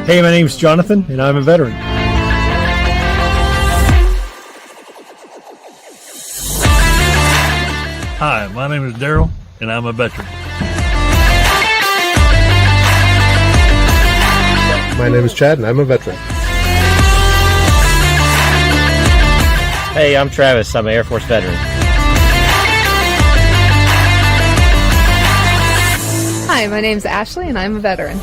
Hey, my name's Jonathan, and I'm a veteran. Hi, my name is Daryl, and I'm a veteran. My name is Chad, and I'm a veteran. Hey, I'm Travis. I'm an Air Force veteran. Hi, my name's Ashley, and I'm a veteran.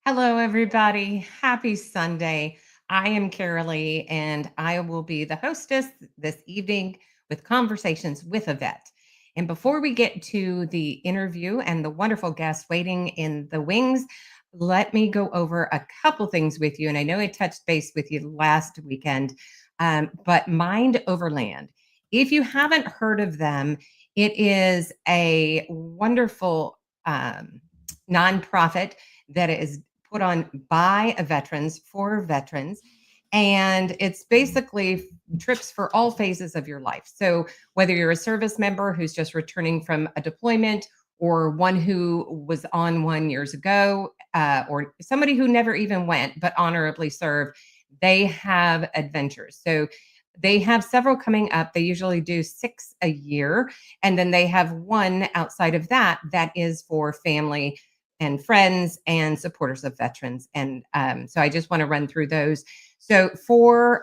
Hello, everybody. Happy Sunday. I am Carolee, and I will be the hostess this evening with Conversations with a Vet. And before we get to the interview and the wonderful guests waiting in the wings, let me go over a couple things with you. And I know I touched base with you last weekend, but Mind Over Land. If you haven't heard of them, it is a wonderful nonprofit that is put on by veterans for veterans. And it's basically trips for all phases of your life. So whether you're a service member who's just returning from a deployment, or one who was on one years ago, or somebody who never even went but honorably served, they have adventures. So they have several coming up. They usually do 6 a year. And then they have one outside of that that is for family and friends and supporters of veterans. And so I just want to run through those. So for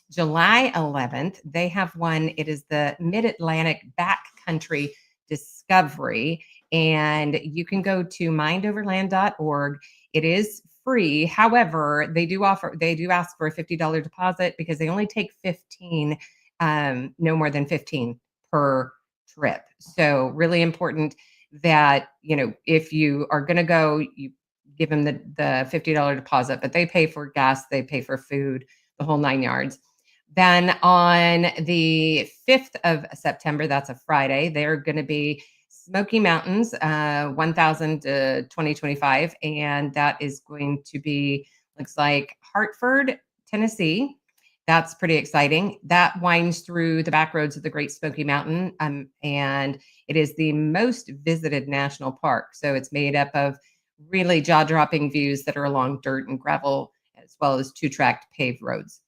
July 11th, they have one. It is the Mid-Atlantic Backcountry Discovery. And you can go to mindoverland.org. It is free. However, they do ask for a $50 deposit because they only take 15, no more than 15 per trip. So really important that, if you are going to go, you give them the $50 deposit, but they pay for gas, they pay for food, the whole 9 yards. Then on the 5th of September, that's a Friday, they're going to be Smoky Mountains, 1,000 to 2025. And that is going to be, looks like Hartford, Tennessee. That's pretty exciting. That winds through the back roads of the Great Smoky Mountain. And it is the most visited national park. So it's made up of really jaw-dropping views that are along dirt and gravel, as well as 2-track paved roads.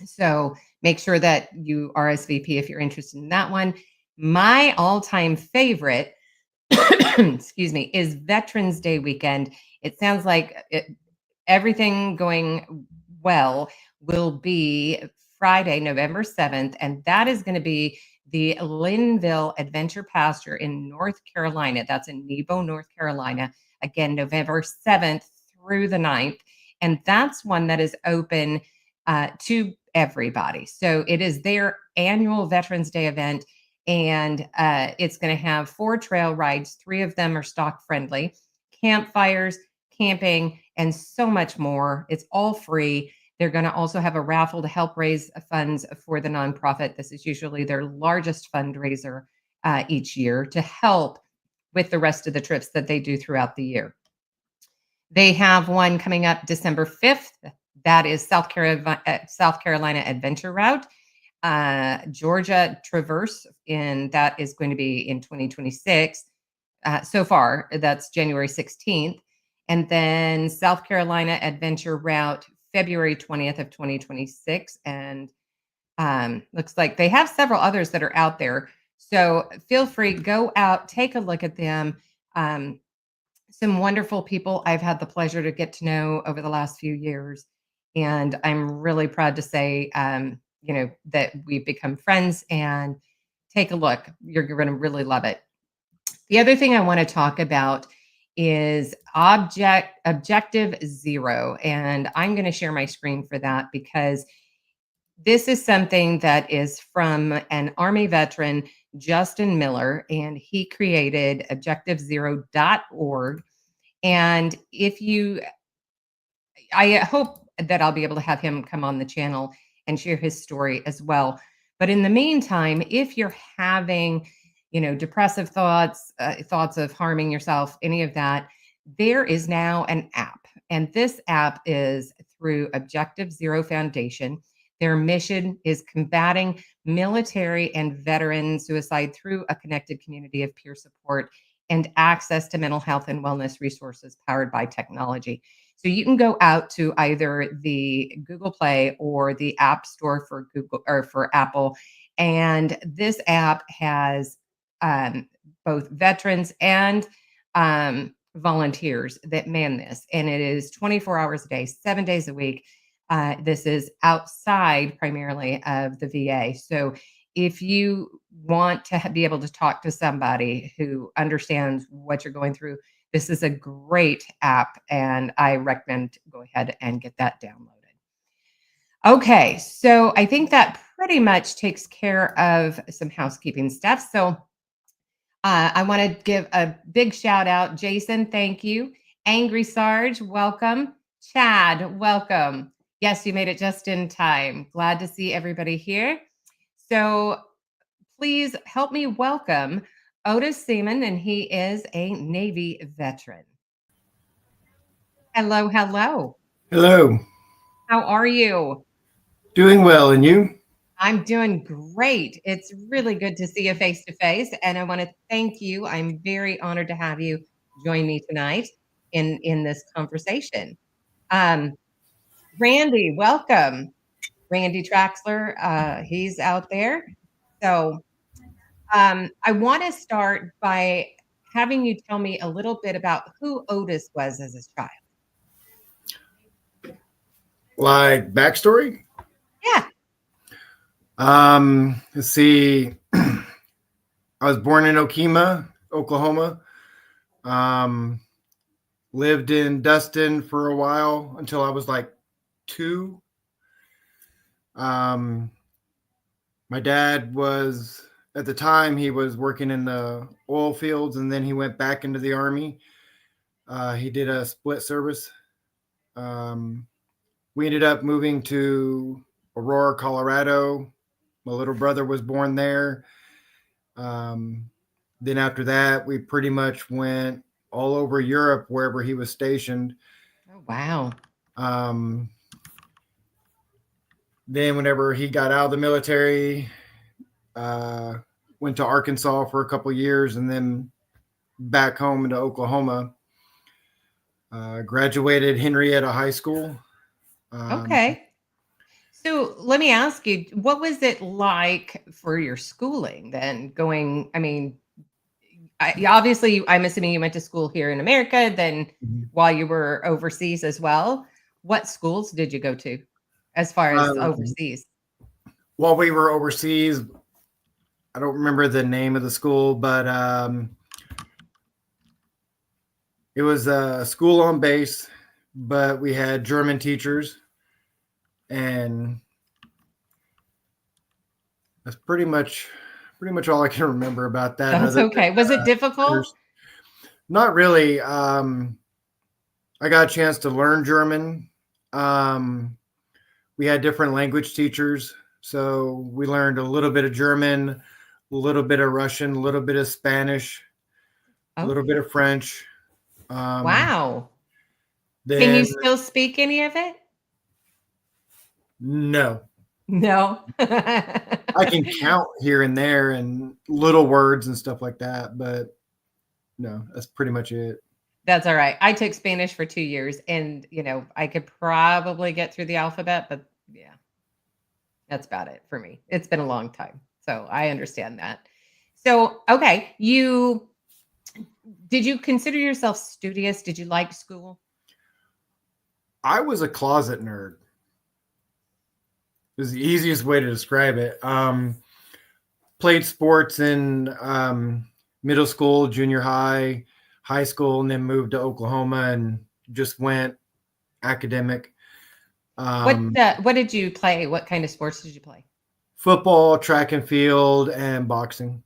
So make sure that you RSVP if you're interested in that one. My all-time favorite, excuse me, is Veterans Day weekend. It sounds like everything going well will be Friday, November 7th, and that is going to be the Linville Adventure Pasture in North Carolina. That's in Nebo, North Carolina. Again, November 7th through the 9th. And that's one that is open to everybody. So it is their annual Veterans Day event. And it's going to have 4 trail rides. 3 of them are stock friendly, campfires, camping, and so much more. It's all free. They're going to also have a raffle to help raise funds for the nonprofit. This is usually their largest fundraiser each year to help with the rest of the trips that they do throughout the year. They have one coming up December 5th. That is South Carolina Adventure Route, Georgia Traverse, and that is going to be in 2026. So far, that's January 16th. And then South Carolina Adventure Route, February 20th of 2026. And looks like they have several others that are out there. So feel free, go out, take a look at them. Some wonderful people I've had the pleasure to get to know over the last few years. And I'm really proud to say, that we've become friends. And take a look. You're going to really love it. The other thing I want to talk about is Objective Zero. And I'm going to share my screen for that because this is something that is from an Army veteran, Justin Miller, and he created objectivezero.org. And I hope that I'll be able to have him come on the channel and share his story as well. But in the meantime, if you're having, depressive thoughts, thoughts of harming yourself, any of that, there is now an app. And this app is through Objective Zero Foundation. Their mission is combating military and veteran suicide through a connected community of peer support and access to mental health and wellness resources powered by technology. So you can go out to either the Google Play or the App Store for Google or for Apple, and this app has both veterans and volunteers that man this, and it is 24 hours a day, 7 days a week. This is outside primarily of the VA. So if you want to be able to talk to somebody who understands what you're going through, this is a great app, and I recommend go ahead and get that downloaded. Okay, so I think that pretty much takes care of some housekeeping stuff. So I want to give a big shout out. Jason, thank you. Angry Sarge, welcome. Chad, welcome. Yes, you made it just in time. Glad to see everybody here. So please help me welcome Otis Seamon, and he is a Navy veteran. Hello, hello. Hello. How are you? Doing well, and you? I'm doing great. It's really good to see you face to face, and I want to thank you. I'm very honored to have you join me tonight in this conversation. Um, Randy, welcome. Randy Traxler, he's out there. So I want to start by having you tell me a little bit about who Otis was as a child. Like backstory? Yeah. Let's see. I was born in Okemah, Oklahoma. Lived in Dustin for a while until I was like 2. My dad was, at the time, he was working in the oil fields, and then he went back into the Army. He did a split service. We ended up moving to Aurora, Colorado. My little brother was born there. Then after that, we pretty much went all over Europe, wherever he was stationed. Oh, wow. Then whenever he got out of the military, went to Arkansas for a couple of years, and then back home into Oklahoma. Graduated Henrietta High School. Okay. So let me ask you, what was it like for your schooling then going? I mean, obviously, I'm assuming you went to school here in America, then while you were overseas as well. What schools did you go to as far as overseas? While we were overseas, I don't remember the name of the school, but it was a school on base, but we had German teachers, and that's pretty much all I can remember about that. That's okay. Was it difficult? Not really. I got a chance to learn German. We had different language teachers, so we learned a little bit of German, a little bit of Russian, a little bit of Spanish, a little bit of French. Wow. Then, can you still speak any of it? No. No. I can count here and there and little words and stuff like that, but no, that's pretty much it. That's all right. I took Spanish for 2 years, and I could probably get through the alphabet, but yeah, that's about it for me. It's been a long time, so I understand that. So, okay, did you consider yourself studious? Did you like school? I was a closet nerd. Is the easiest way to describe it. Played sports in middle school, junior high, high school, and then moved to Oklahoma and just went academic. What did you play? What kind of sports did you play? Football, track and field, and boxing.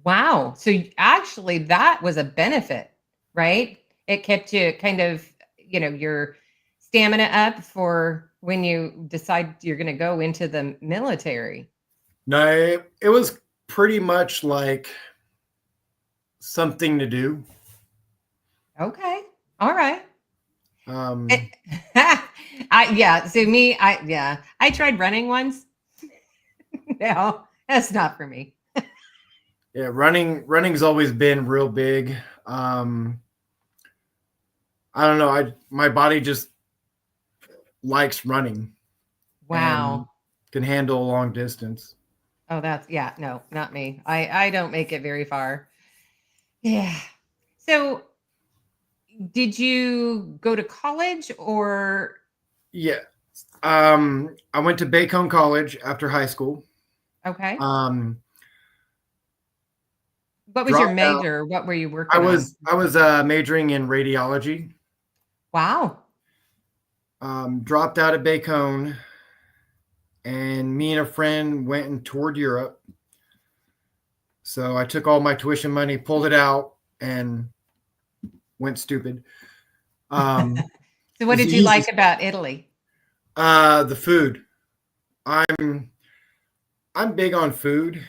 Wow. So actually that was a benefit, right? It kept you kind of, your stamina up for when you decide you're going to go into the military. No, it was pretty much like something to do. Okay. All right. I I tried running once. No, that's not for me. Yeah, running's always been real big. I don't know. My body just likes running and Wow. can handle a long distance. Oh, no, not me. I don't make it very far. Yeah. So, did you go to college or Yeah. I went to Bacone College after high school. okay? Um, What was your dropped out. major? What were you I working on? was I was majoring in radiology. Wow. Dropped out of Bacone, and me and a friend went and toured Europe. So I took all my tuition money, pulled it out, and went stupid. So, what It's did the you like easiest. about Italy? The food. I'm big on food.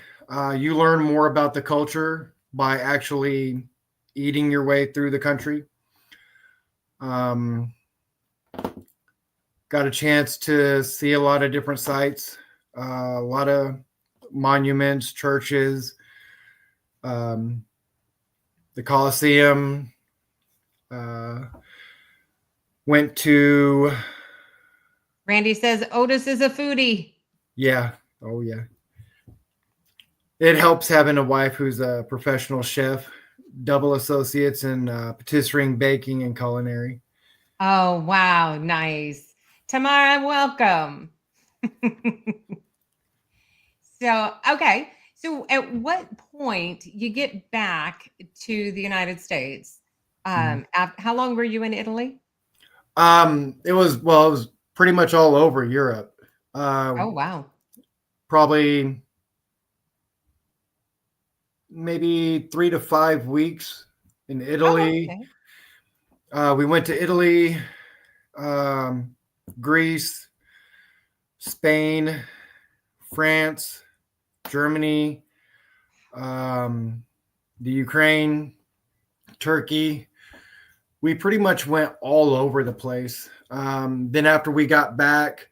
You learn more about the culture by actually eating your way through the country. Um, got a chance to see a lot of different sites, a lot of monuments, churches, um, the Colosseum. Went to, Randy says Otis is a foodie. yeah, oh yeah. It helps having a wife who's a professional chef, double associates in patisserie, baking, and culinary. Oh, wow. Nice. Tamara, welcome. So, okay. So, at what point you get back to the United States? How long were you in Italy? It was pretty much all over Europe. Oh, wow. Probably maybe 3 to 5 weeks in Oh, Italy. okay. We went to Italy, um, Greece, Spain, France, Germany, the Ukraine, Turkey. We pretty much went all over the place. Then after we got back,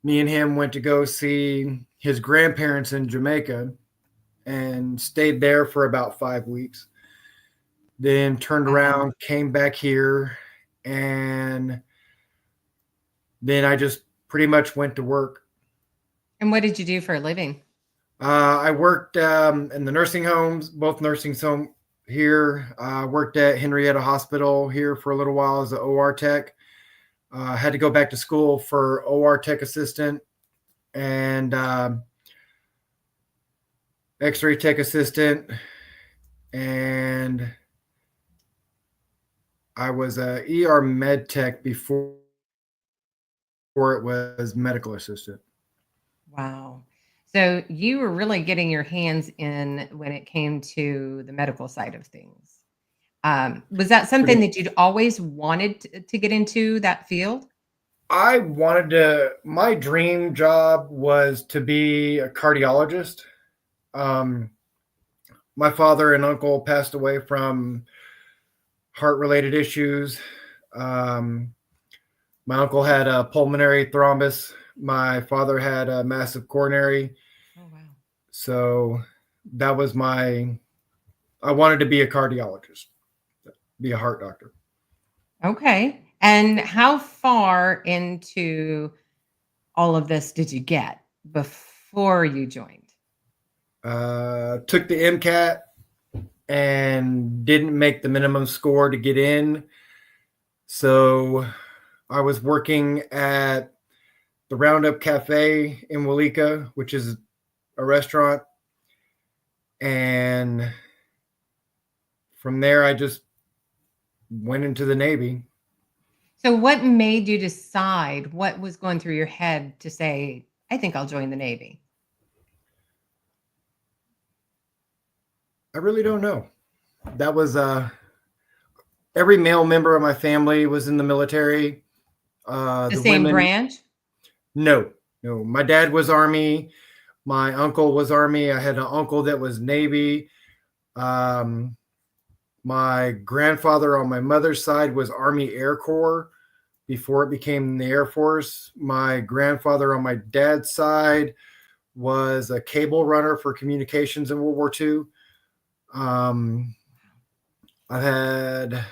me and him went to go see his grandparents in Jamaica and stayed there for about 5 weeks. Then turned Wow. around, came back here, and then I just pretty much went to work. And what did you do for a living? I worked in the nursing homes, both nursing home here. Worked at Henrietta Hospital here for a little while as an OR tech. Had to go back to school for OR tech assistant and X-ray tech assistant, and I was a ER med tech before it was medical assistant. Wow. So you were really getting your hands in when it came to the medical side of things. Was that something Pretty, that you'd always wanted to get into that field? I wanted to. My dream job was to be a cardiologist. Um, my father and uncle passed away from heart-related issues. Um, my uncle had a pulmonary thrombus. My father had a massive coronary. Oh, wow. So that was I wanted to be a cardiologist, be a heart doctor. Okay. And how far into all of this did you get before you joined? Took the MCAT and didn't make the minimum score to get in. So I was working at the Roundup Cafe in Walika, which is a restaurant. And from there, I just went into the Navy. So what made you decide, what was going through your head to say, I think I'll join the Navy? I really don't know. That was every male member of my family was in the military. The The same women, branch? no. My dad was Army. My uncle was Army. I had an uncle that was Navy. My grandfather on my mother's side was Army Air Corps. before it became the Air Force. My grandfather on my dad's side was a cable runner for communications in World War II. I've had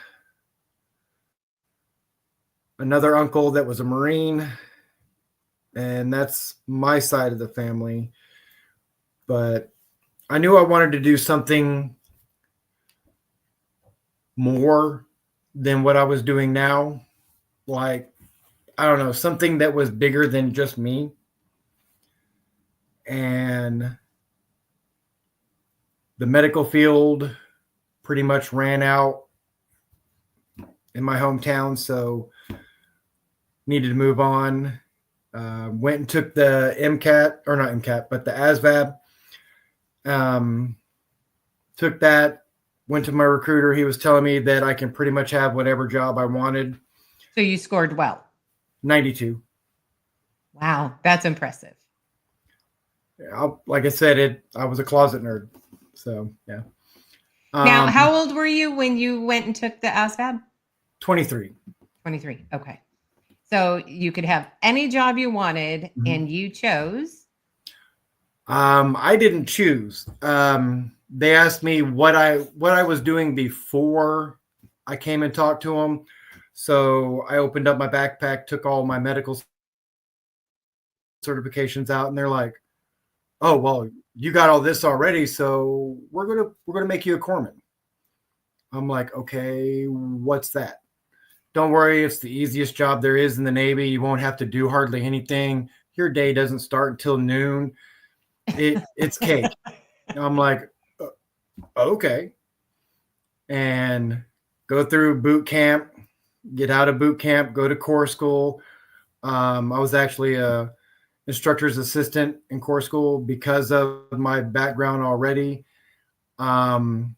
another uncle that was a Marine, and that's my side of the family. But I knew I wanted to do something more than what I was doing now. Like, I don't know, something that was bigger than just me. And the medical field pretty much ran out in my hometown, so needed to move on. Went and took the MCAT, or not MCAT, but the ASVAB. Took that, went to my recruiter. He was telling me that I can pretty much have whatever job I wanted. So you scored well. 92. Wow, that's impressive. Like I said, I was a closet nerd. So, yeah. Now, how old were you when you went and took the ASVAB? 23. 23. Okay. So you could have any job you wanted, and you chose. I didn't choose. They asked me what I was doing before I came and talked to them. So I opened up my backpack, took all my medical certifications out, and they're like, "Oh, well, you got all this already, so we're gonna make you a corpsman." I'm like, "Okay, what's that?" "Don't worry, it's the easiest job there is in the Navy. You won't have to do hardly anything. Your day doesn't start until noon. It's cake." I'm like, "Okay." And go through boot camp, get out of boot camp, go to Corps school. I was actually a instructor's assistant in Corps school because of my background already. Leave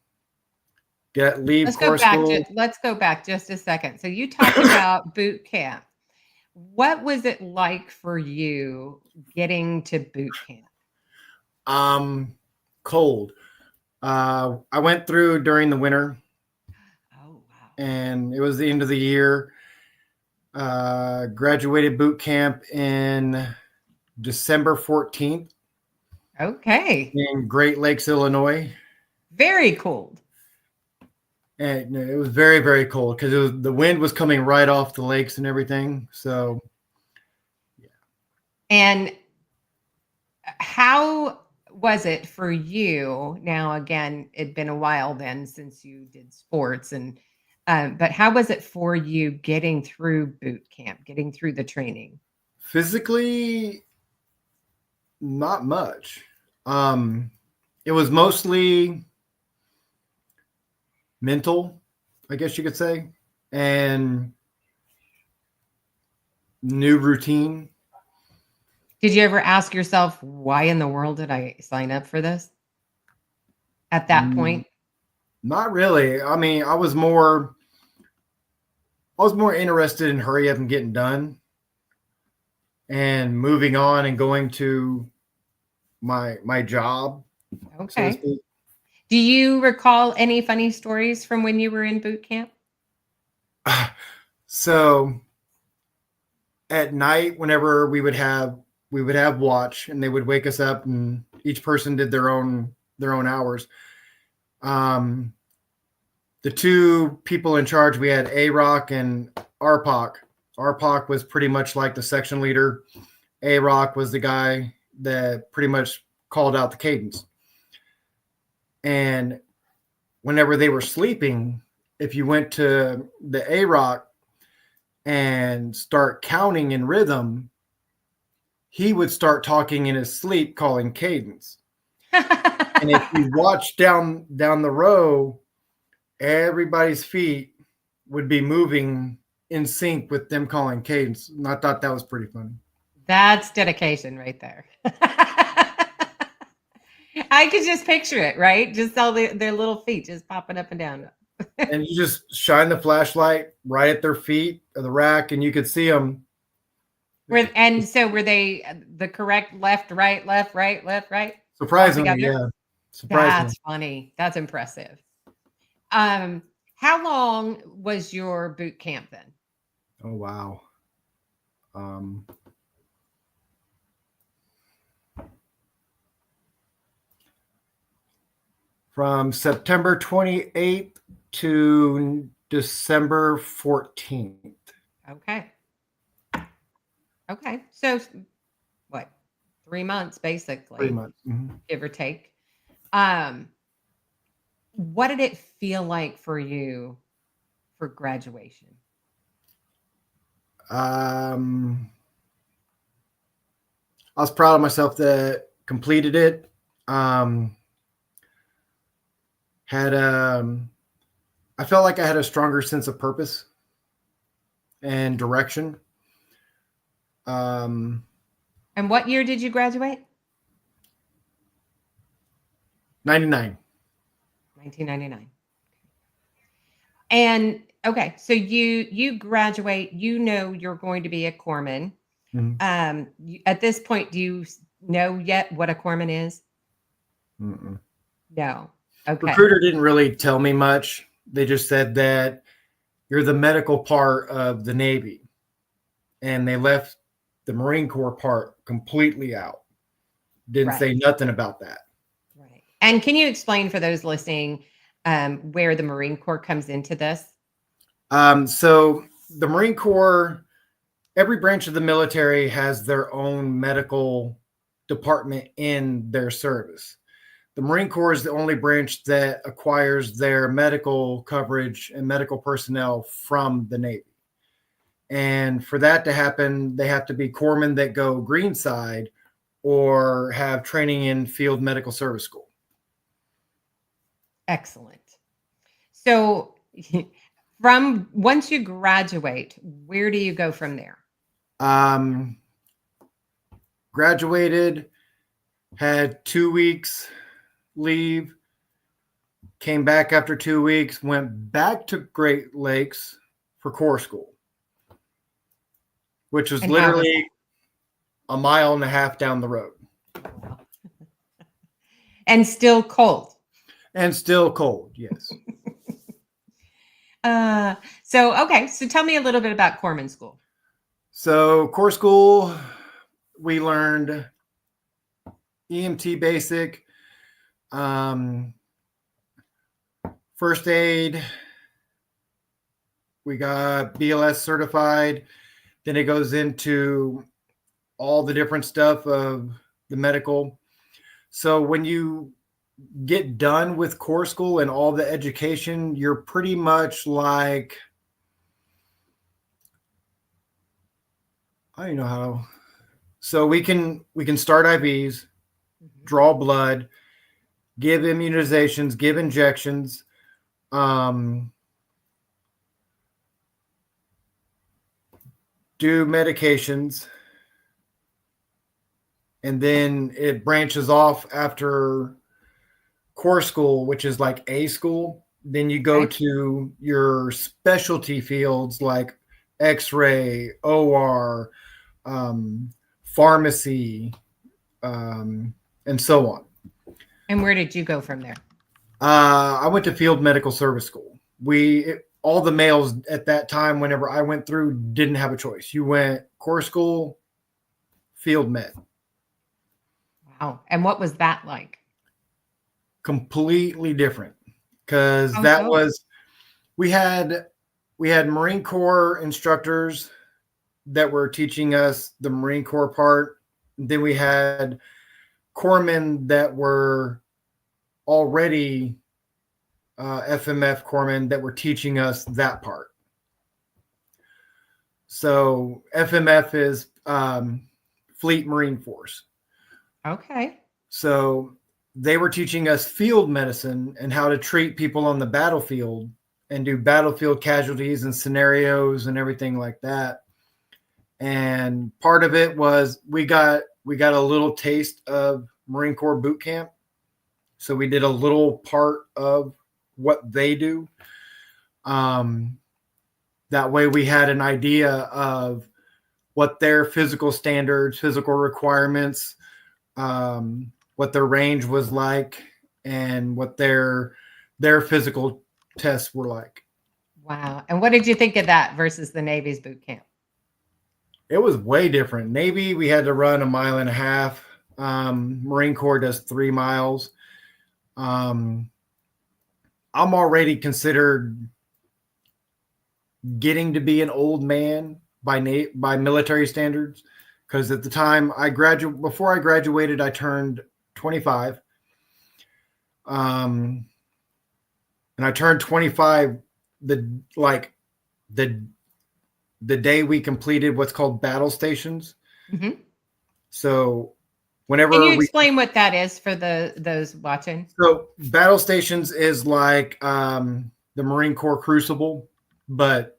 Corps school. Let's go back just a second. So you talked about boot camp. What was it like for you getting to boot camp? Cold. I went through during the winter. Oh, wow. And it was the end of the year. Graduated boot camp in December 14th. Okay. In Great Lakes, Illinois. Very cold. And it was very, very cold because the wind was coming right off the lakes and everything. So, yeah. And how was it for you? Now, again, it'd been a while then since you did sports, and but how was it for you getting through boot camp, getting through the training? Physically, not much. It was mostly mental, I guess you could say, and new routine. Did you ever ask yourself, why in the world did I sign up for this at that point? Not really. I mean, I was more interested in hurry up and getting done and moving on and going to my job. Okay. So to speak. Do you recall any funny stories from when you were in boot camp? So at night, whenever we would have watch, and they would wake us up, and each person did their own hours. The two people in charge, we had A-Rock and RPOC. RPOC was pretty much like the section leader. A-Rock was the guy that pretty much called out the cadence. And whenever they were sleeping, if you went to the A-Rock and start counting in rhythm, he would start talking in his sleep, calling cadence. And if you watch down the row, everybody's feet would be moving in sync with them calling cadence. And I thought that was pretty funny. That's dedication right there. I could just picture it, right? Just all their little feet just popping up and down. And you just shine the flashlight right at their feet of the rack, and you could see them. So were they the correct left, right, left, right, left, right? Surprisingly, yeah. Surprisingly. That's funny. That's impressive. How long was your boot camp then? Oh, wow. Um, from September 28th to December 14th. Okay. Okay. So what? 3 months basically, 3 months. Mhm. give or take. What did it feel like for you for graduation? I was proud of myself that completed it. Had I felt like I had a stronger sense of purpose and direction. And what year did you graduate? 99. 1999. And okay, so you graduate, you know you're going to be a corpsman. Mhm. At this point, do you know yet what a corpsman is? Mm-mm. No. Okay. Recruiter didn't really tell me much. They just said that you're the medical part of the Navy, and they left the Marine Corps part completely out. Didn't Right. say nothing about that. Right. And can you explain for those listening where the Marine Corps comes into this? So the Marine Corps, every branch of the military has their own medical department in their service. The Marine Corps is the only branch that acquires their medical coverage and medical personnel from the Navy. And for that to happen, they have to be corpsmen that go greenside or have training in field medical service school. Excellent. So from once you graduate, where do you go from there? Graduated, had 2 weeks leave, came back after 2 weeks, went back to Great Lakes for Corps School, which was And how was literally a mile and a half down the road. Wow. And still cold. And still cold, yes. So tell me a little bit about corpsman school. So Corps School, we learned EMT basic, first aid. We got BLS certified. Then it goes into all the different stuff of the medical. So when you get done with Corps School and all the education, you're pretty much like, I don't know how. So we can start IVs, draw blood, give immunizations, give injections, do medications, and then it branches off after Corps School, which is like A school. Then you go to your specialty fields like X-ray, OR, pharmacy, and so on. And where did you go from there? I went to field medical service school. All the males at that time, whenever I went through, didn't have a choice. You went Corps School, field med. Wow. And what was that like? Completely different, because Oh, we had Marine Corps instructors that were teaching us the Marine Corps part. Then we had corpsmen that were already FMF corpsmen that were teaching us that part. So FMF is Fleet Marine Force. okay. So they were teaching us field medicine and how to treat people on the battlefield and do battlefield casualties and scenarios and everything like that. And part of it was we got a little taste of Marine Corps boot camp. So we did a little part of what they do. That way we had an idea of what their physical standards, physical requirements, what their range was like, and what their physical tests were like. Wow. And what did you think of that versus the Navy's boot camp? It was way different. Navy, we had to run 1.5 miles. Marine Corps does 3 miles. I'm already considered getting to be an old man by military standards, because at the time before I graduated, I turned 25. And I turned 25 the day we completed what's called battle stations. Mm-hmm. So whenever Can you explain what that is for those watching? So battle stations is like the Marine Corps Crucible, but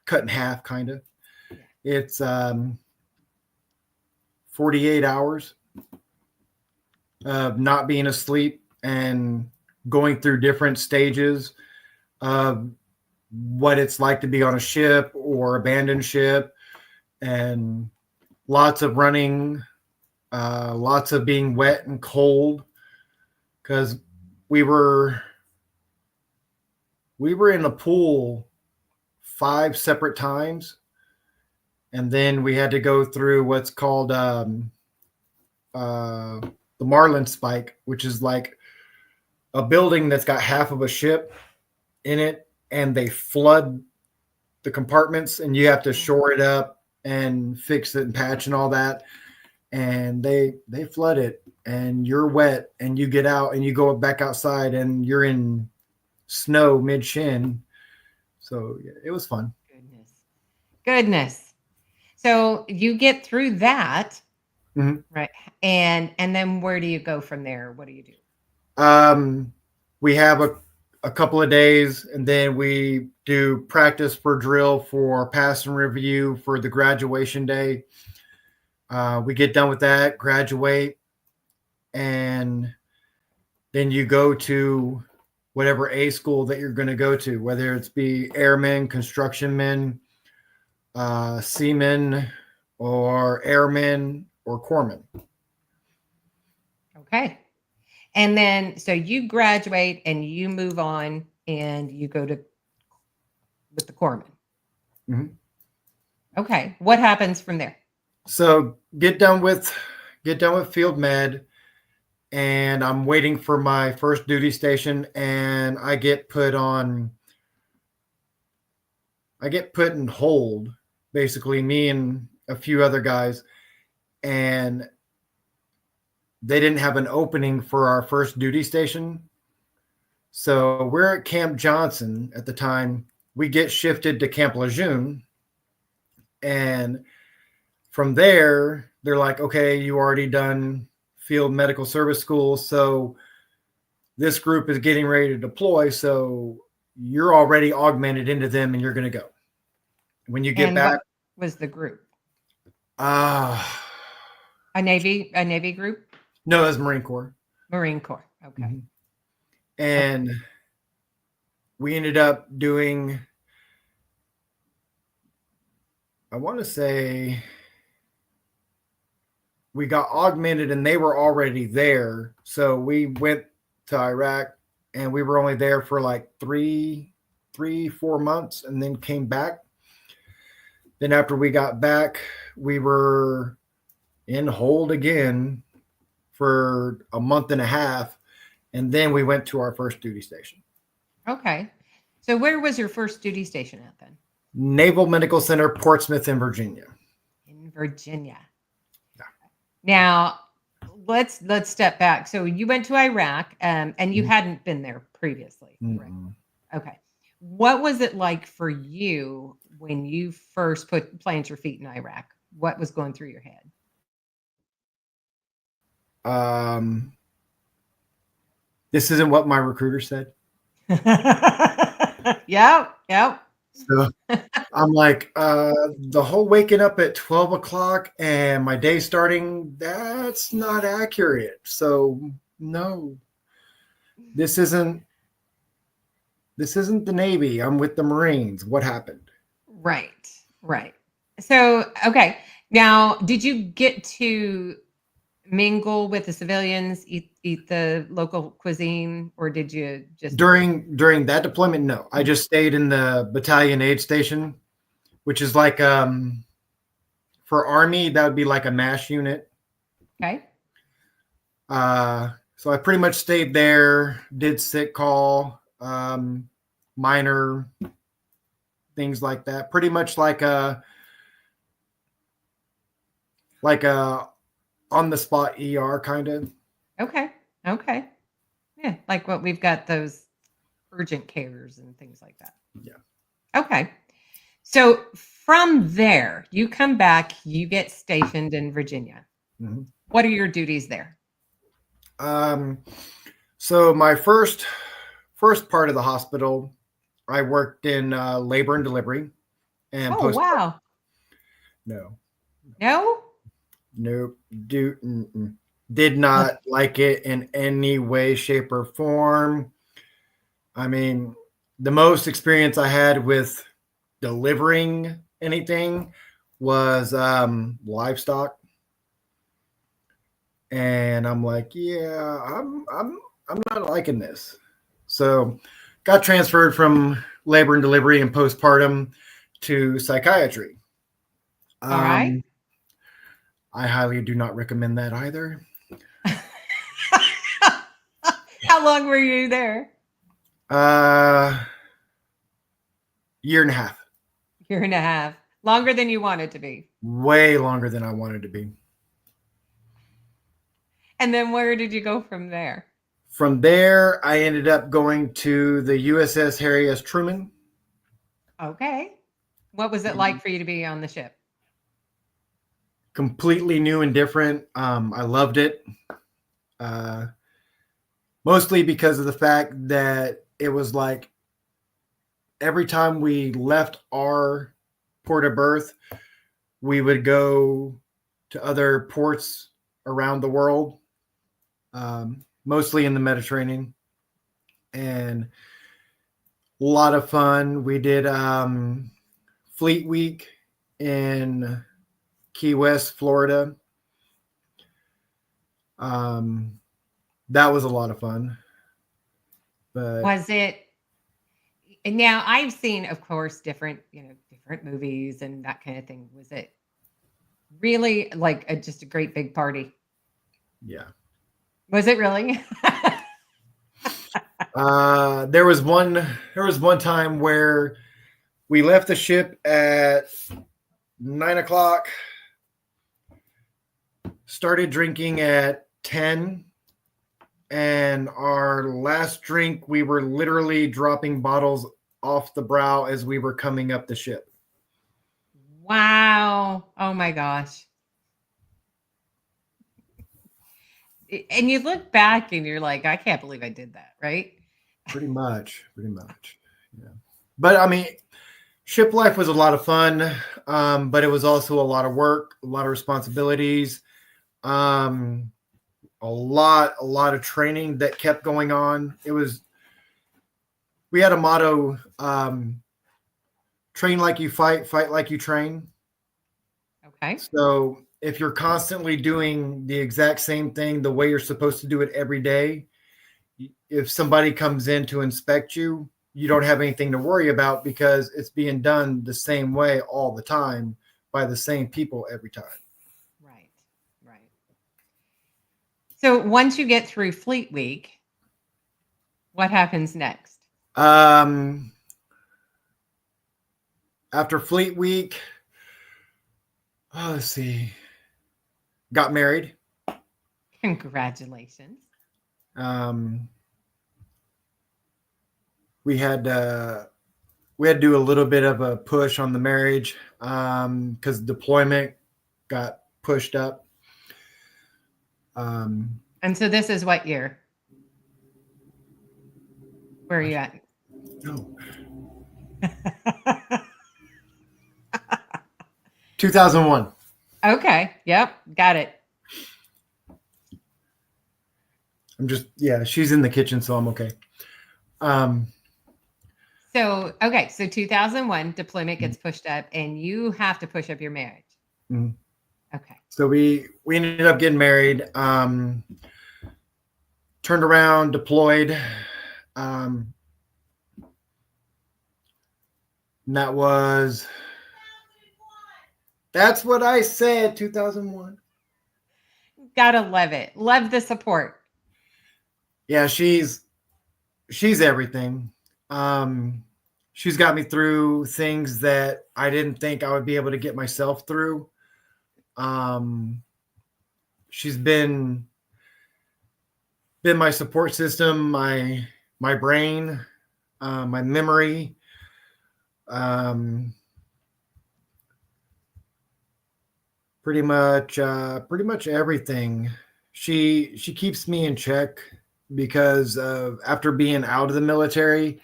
cut in half, kind of. It's 48 hours of not being asleep and going through different stages of what it's like to be on a ship or abandoned ship, and lots of running, lots of being wet and cold, because we were in a pool 5 separate times, and then we had to go through what's called the Marlin Spike, which is like a building that's got half of a ship in it, and they flood the compartments, and you have to shore it up and fix it and patch and all that. And they flood it, and you're wet, and you get out and you go back outside and you're in snow mid shin. So yeah, it was fun. Goodness. So you get through that, right? And then where do you go from there? What do you do? We have a couple of days, and then we do practice for drill for pass and review for the graduation day. We get done with that, graduate, and then you go to whatever A school that you're going to go to, whether it's be airmen, construction men, seamen, or airmen, or corpsmen. Okay. And then, so you graduate and you move on and you go with the corpsman. Mm-hmm. Okay. What happens from there? So get done with field med, and I'm waiting for my first duty station, and I get put in hold, basically, me and a few other guys, and they didn't have an opening for our first duty station. So we're at Camp Johnson at the time. We get shifted to Camp Lejeune, and from there, they're like, okay, you already done field medical service school, so this group is getting ready to deploy, so you're already augmented into them, and you're going to go. When you get back, what was the group? A Navy group? No, that's Marine Corps. Marine Corps. Okay. Mm-hmm. And we ended up doing, I want to say, we got augmented and they were already there. So we went to Iraq, and we were only there for like 4 months, and then came back. Then after we got back, we were in hold again for 1.5 months, and then we went to our first duty station. Okay. So where was your first duty station at then? Naval Medical Center, Portsmouth in Virginia. In Virginia. Yeah. Now, let's step back. So you went to Iraq, and you hadn't been there previously. Right? Okay. What was it like for you when you first planted your feet in Iraq? What was going through your head? This isn't what my recruiter said. Yep. So I'm like, the whole waking up at 12 o'clock and my day starting, that's not accurate. So no, this isn't the Navy. I'm with the Marines. What happened? Right. So, okay. Now, did you get to mingle with the civilians, eat the local cuisine, or did you just during that deployment? No, I just stayed in the battalion aid station, which is like for For Army, that would be like a MASH unit. Okay. So I pretty much stayed there, did sick call, minor things like that. Pretty much like a on the spot ER kind of. Okay. Okay. Yeah, like what we've got those urgent cares and things like that. Yeah. Okay. So from there, you come back, you get stationed in Virginia. Mm-hmm. What are your duties there? So my first part of the hospital, I worked in labor and delivery and Oh, wow. No, No? nope, did not like it in any way, shape, or form. I mean, the most experience I had with delivering anything was livestock. And I'm like, yeah, I'm not liking this. So got transferred from labor and delivery and postpartum to psychiatry. All right. I highly do not recommend that either. How long were you there? Year and a half. Year and a half. Longer than you wanted to be. Way longer than I wanted to be. And then where did you go from there? From there, I ended up going to the USS Harry S. Truman. Okay. What was it like for you to be on the ship? Completely new and different. I loved it. Mostly because of the fact that it was like every time we left our port of birth, we would go to other ports around the world, mostly in the Mediterranean, and a lot of fun. We did Fleet Week in Key West, Florida. That was a lot of fun. But Was it? And now I've seen, of course, different movies and that kind of thing. Was it really like just a great big party? yeah. Was it really? There was one time where we left the ship at 9:00, started drinking at 10, and our last drink, we were literally dropping bottles off the brow as we were coming up the ship. Wow. Oh my gosh. And you look back and you're like, I can't believe I did that, right? Pretty much. Yeah. But I mean, ship life was a lot of fun, but it was also a lot of work, a lot of responsibilities, a lot of training that kept going on. We had a motto, train like you fight, fight like you train. Okay. So if you're constantly doing the exact same thing the way you're supposed to do it every day, if somebody comes in to inspect you, you don't have anything to worry about because it's being done the same way all the time by the same people every time. Right. So once you get through Fleet Week, what happens next? After Fleet Week, let's see, got married. Congratulations. We had to do a little bit of a push on the marriage because deployment got pushed up. And so this is what year? Where are you at? No. 2001. Okay. Yep. Got it. She's in the kitchen, so I'm okay. So 2001 deployment gets pushed up and you have to push up your marriage. Mm-hmm. Okay. So we ended up getting married, turned around, deployed. And that was That's what I said, 2001. Gotta love it. Love the support. Yeah, she's everything. She's got me through things that I didn't think I would be able to get myself through. She's been my support system, my brain, my memory. Pretty much everything. She keeps me in check because after being out of the military,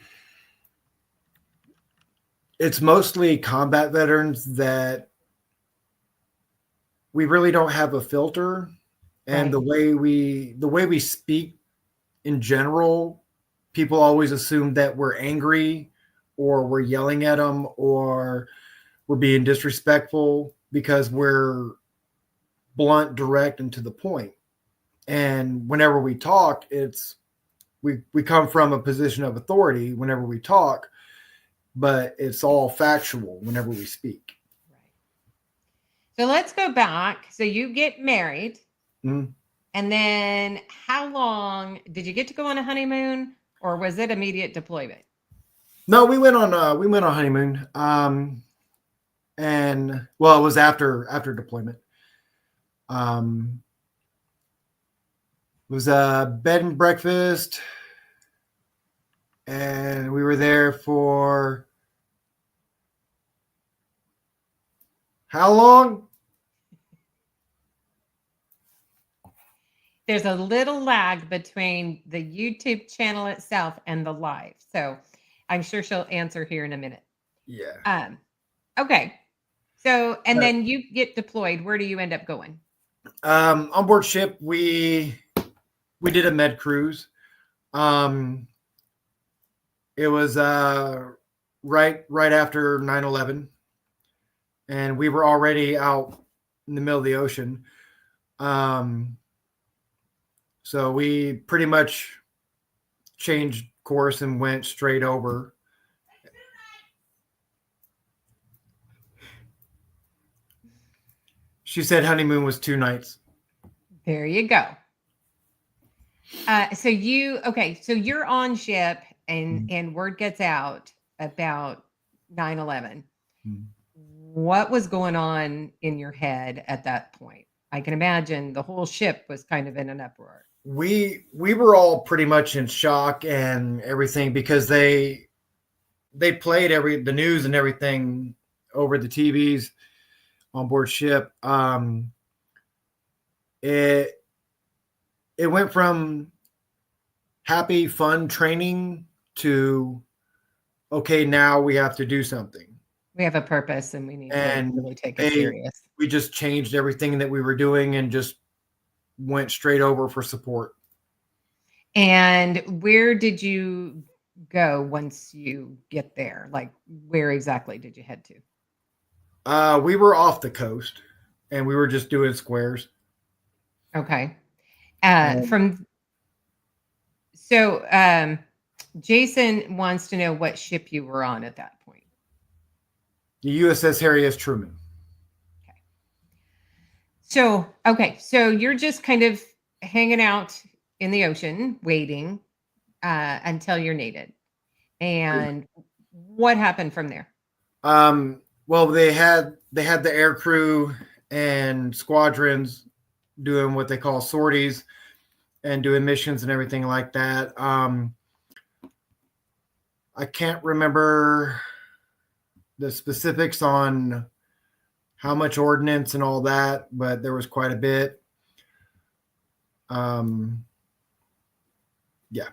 it's mostly combat veterans that we really don't have a filter, and Right. the way we speak in general, people always assume that we're angry or we're yelling at them or we're being disrespectful because we're blunt, direct, and to the point. And whenever we talk, we come from a position of authority whenever we talk, but it's all factual whenever we speak. Right. So let's go back. So you get married, Mhm. and then how long did you get to go on a honeymoon, or was it immediate deployment? No, we went on honeymoon. And well, it was after deployment. It was a bed and breakfast, and we were there for how long? There's a little lag between the YouTube channel itself and the live. So I'm sure she'll answer here in a minute. Yeah. Okay. So, and Uh, then you get deployed. Where do you end up going? On board ship, we did a med cruise. It was right after 9/11, and we were already out in the middle of the ocean. So we pretty much changed course and went straight over. She said honeymoon was 2 nights. There you go. So you're on ship and word gets out about 9/11. What was going on in your head at that point? I can imagine the whole ship was kind of in an uproar. We were all pretty much in shock and everything because they played the news and everything over the TVs on board ship. It went from happy, fun training to okay, now we have to do something. We have a purpose and we need And to really take it serious. we just changed everything that we were doing and just went straight over for support. And where did you go once you get there? Like, where exactly did you head to? We were off the coast and we were just doing squares. Okay. Jason wants to know what ship you were on at that point. The USS Harry S. Truman. Okay. So you're just kind of hanging out in the ocean, waiting until you're needed. And what happened from there? Well, they had the air crew and squadrons doing what they call sorties and doing missions and everything like that. I can't remember the specifics on how much ordnance and all that, but there was quite a bit. Yeah.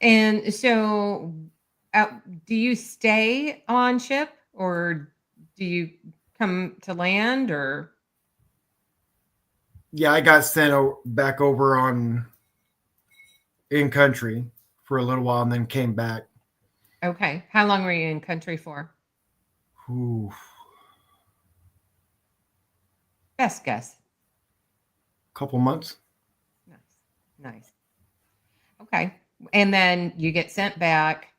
And so do you stay on ship or do you come to land or? Yeah, I got sent back over in country for a little while and then came back. Okay. How long were you in country for? Ooh. Best guess. Couple months. Nice. Okay. And then you get sent back.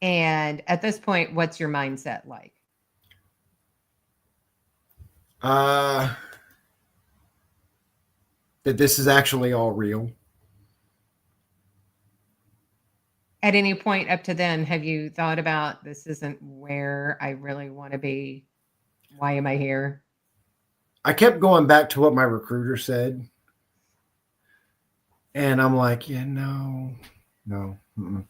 And at this point, what's your mindset like? Uh, that this is actually all real. At any point up to then, have you thought about this isn't where I really want to be? Why am I here? I kept going back to what my recruiter said. And I'm like, yeah, no. Mm-mm.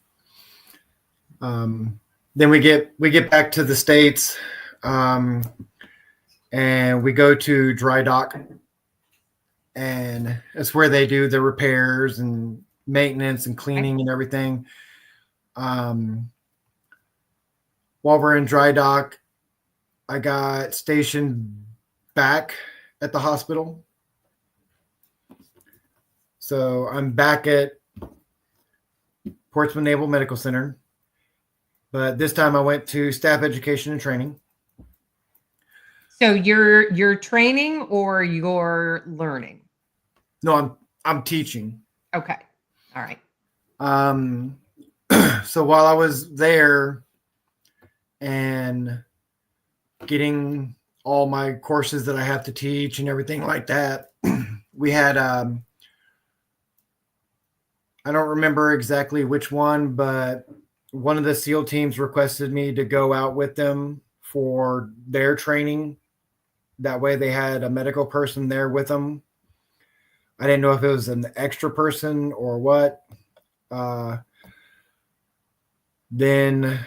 Then we get back to the States, and we go to dry dock, and it's where they do the repairs and maintenance and cleaning and everything. While we're in dry dock, I got stationed back at the hospital. So I'm back at Portsmouth Naval Medical Center, but this time I went to staff education and training. So you're training or you're learning? No, I'm teaching. Okay. All right. So while I was there and getting all my courses that I have to teach and everything like that, we had I don't remember exactly which one, but one of the SEAL teams requested me to go out with them for their training. That way they had a medical person there with them. I didn't know if it was an extra person or what. Then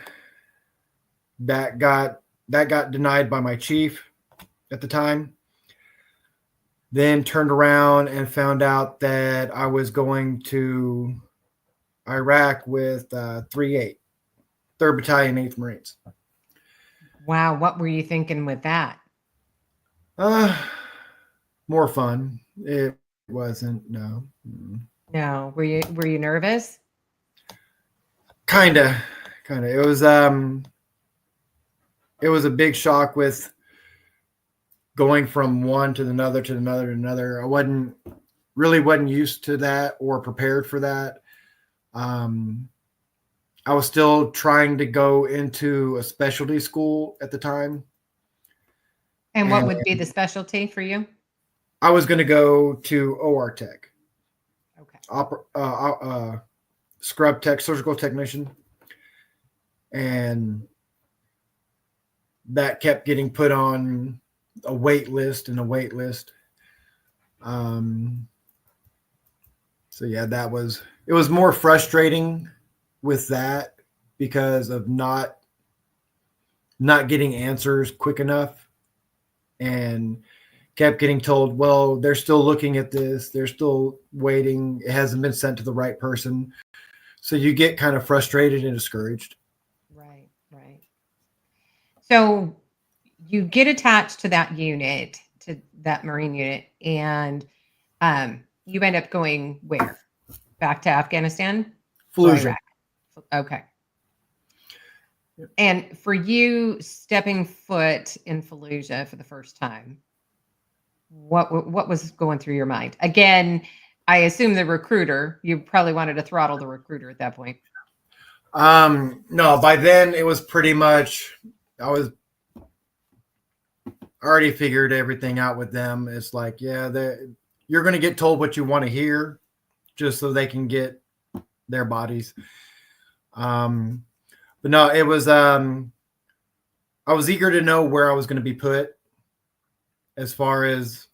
that got denied by my chief at the time. Then turned around and found out that I was going to Iraq with 3-8, 3rd Battalion, 8th Marines. Wow. What were you thinking with that? More fun. It wasn't, no. No. Were you nervous? Kinda. It was a big shock with going from one to another to another to another. I wasn't used to that or prepared for that. I was still trying to go into a specialty school at the time. And what would be the specialty for you? I was going to go to OR Tech. Okay. Scrub Tech, surgical technician. And that kept getting put on a wait list and a wait list. So yeah, it was more frustrating with that because of not getting answers quick enough, and kept getting told, well, they're still looking at this. They're still waiting. It hasn't been sent to the right person. So you get kind of frustrated and discouraged. Right. So you get attached to that unit, to that Marine unit, and you end up going where? Back to Afghanistan? Fallujah. Iraq. Okay. And for you stepping foot in Fallujah for the first time, what was going through your mind? Again, I assume the recruiter, you probably wanted to throttle the recruiter at that point. No, by then it was pretty much, I was already figured everything out with them. It's like, yeah, you're going to get told what you want to hear just so they can get their bodies. But no, it was, I was eager to know where I was going to be put as far as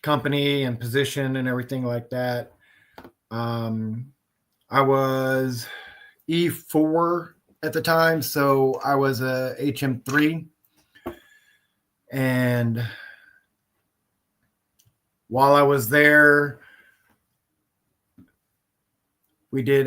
company and position and everything like that. I was E4 at the time, so I was a HM3. And while I was there, we did,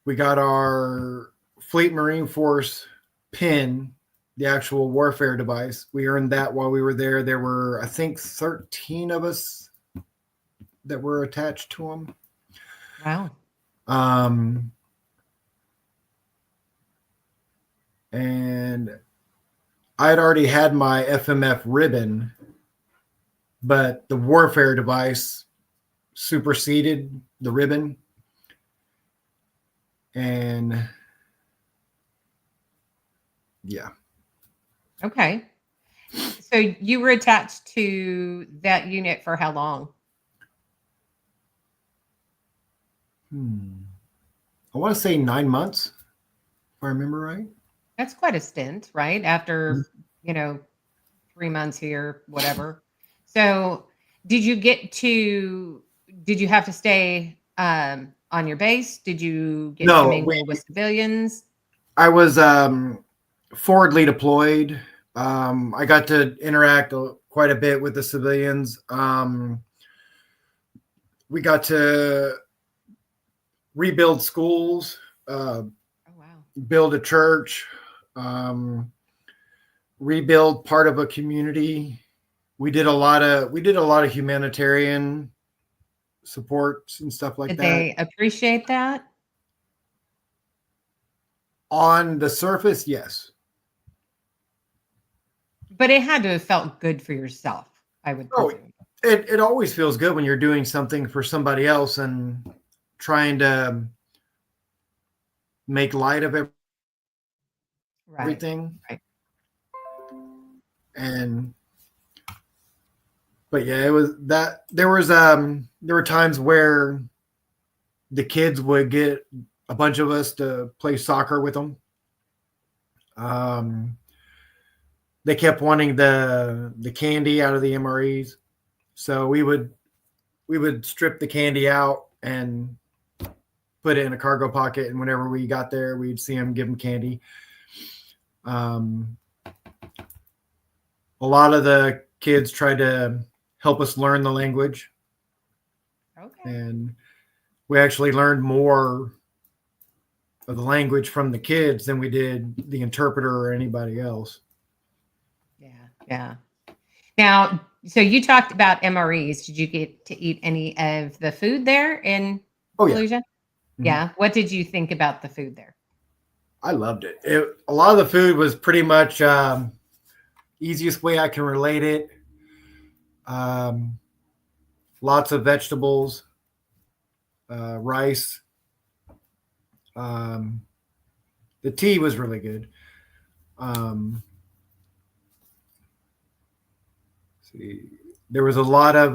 we got our Fleet Marine Force pin, the actual warfare device. We earned that while we were there. There were, I think, 13 of us that were attached to them. Wow. And I had already had my FMF ribbon, but the warfare device superseded the ribbon. And yeah, Okay. So you were attached to that unit for how long? I want to say 9 months, if I remember right. That's quite a stint, right? After, 3 months here, whatever. So did you have to stay on your base? Did you get to No, mingle with civilians? I was forwardly deployed. I got to interact quite a bit with the civilians. We got to rebuild schools, Oh, wow. build a church, rebuild part of a community. We did a lot of humanitarian supports and stuff like Did that. they appreciate that? On the surface, yes. But it had to have felt good for yourself, I would Oh, presume. it always feels good when you're doing something for somebody else and trying to make light of Right. everything. Right. But yeah, it was that there were times where the kids would get a bunch of us to play soccer with them. They kept wanting the candy out of the MREs, so we would strip the candy out and put it in a cargo pocket, and whenever we got there, we'd see them give them candy. A lot of the kids tried to help us learn the language. Okay. And we actually learned more of the language from the kids than we did the interpreter or anybody else. Yeah. Yeah. Now, so you talked about MREs. Did you get to eat any of the food there in Oh, yeah. Fallujah? Mhm. Yeah. What did you think about the food there? I loved it. A lot of the food was pretty much easiest way I can relate it. Lots of vegetables, rice. The tea was really good. See, there was a lot of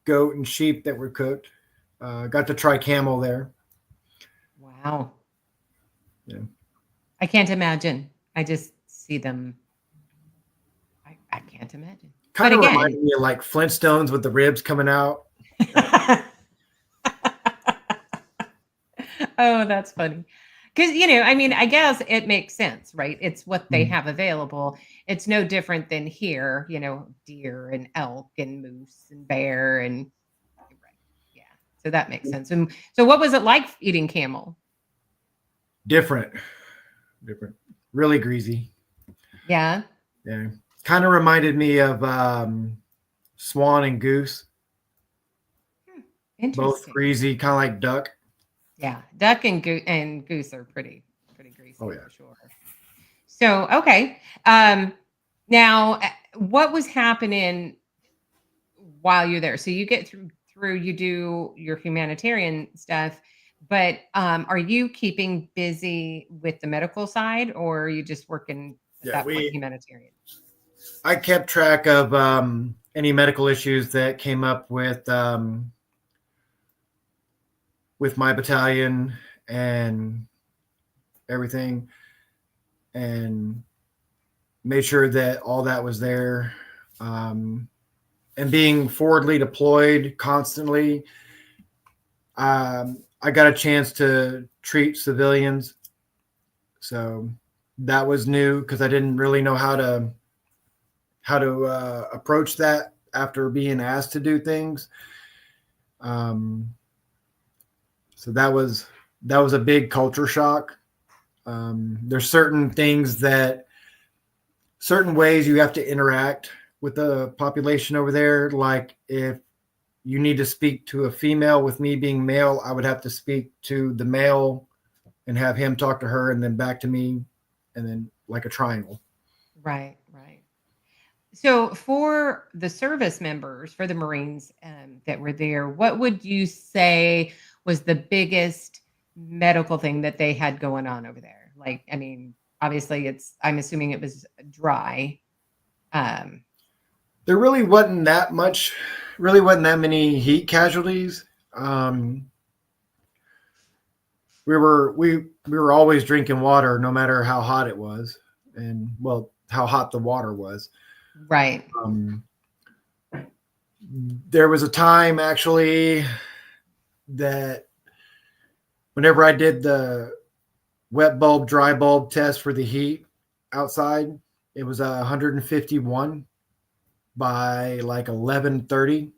goat and sheep that were cooked. Got to try camel there. Wow. Yeah. I can't imagine. I just see them. I can't imagine. Kind But of again, reminded me of like Flintstones with the ribs coming out. oh, that's funny. Because, I mean, I guess it makes sense, right? It's what they have available. It's no different than here, deer and elk and moose and bear and right. Yeah. So that makes sense. And so what was it like eating camel? Different. Really greasy. Yeah. Yeah. Kind of reminded me of swan and goose. Interesting. Both greasy, kind of like duck. Yeah, duck and goose are pretty greasy. Oh, yeah. For sure. So okay, now what was happening while you're there? So you get through you do your humanitarian stuff, but are you keeping busy with the medical side, or are you just working at that point humanitarian? I kept track of any medical issues that came up with my battalion and everything, and made sure that all that was there. And being forwardly deployed constantly, I got a chance to treat civilians. So that was new because I didn't really know how to approach that after being asked to do things. So that was a big culture shock. There's certain ways you have to interact with the population over there. Like if you need to speak to a female, with me being male, I would have to speak to the male and have him talk to her and then back to me, and then like a triangle. Right. So for the service members, for the Marines that were there, what would you say was the biggest medical thing that they had going on over there? Like, I mean, obviously I'm assuming it was dry. There really wasn't that many heat casualties. We were always drinking water, no matter how hot it was, and well, how hot the water was. Right. There was a time actually that whenever I did the wet bulb, dry bulb test for the heat outside, it was 151 by like 11:30.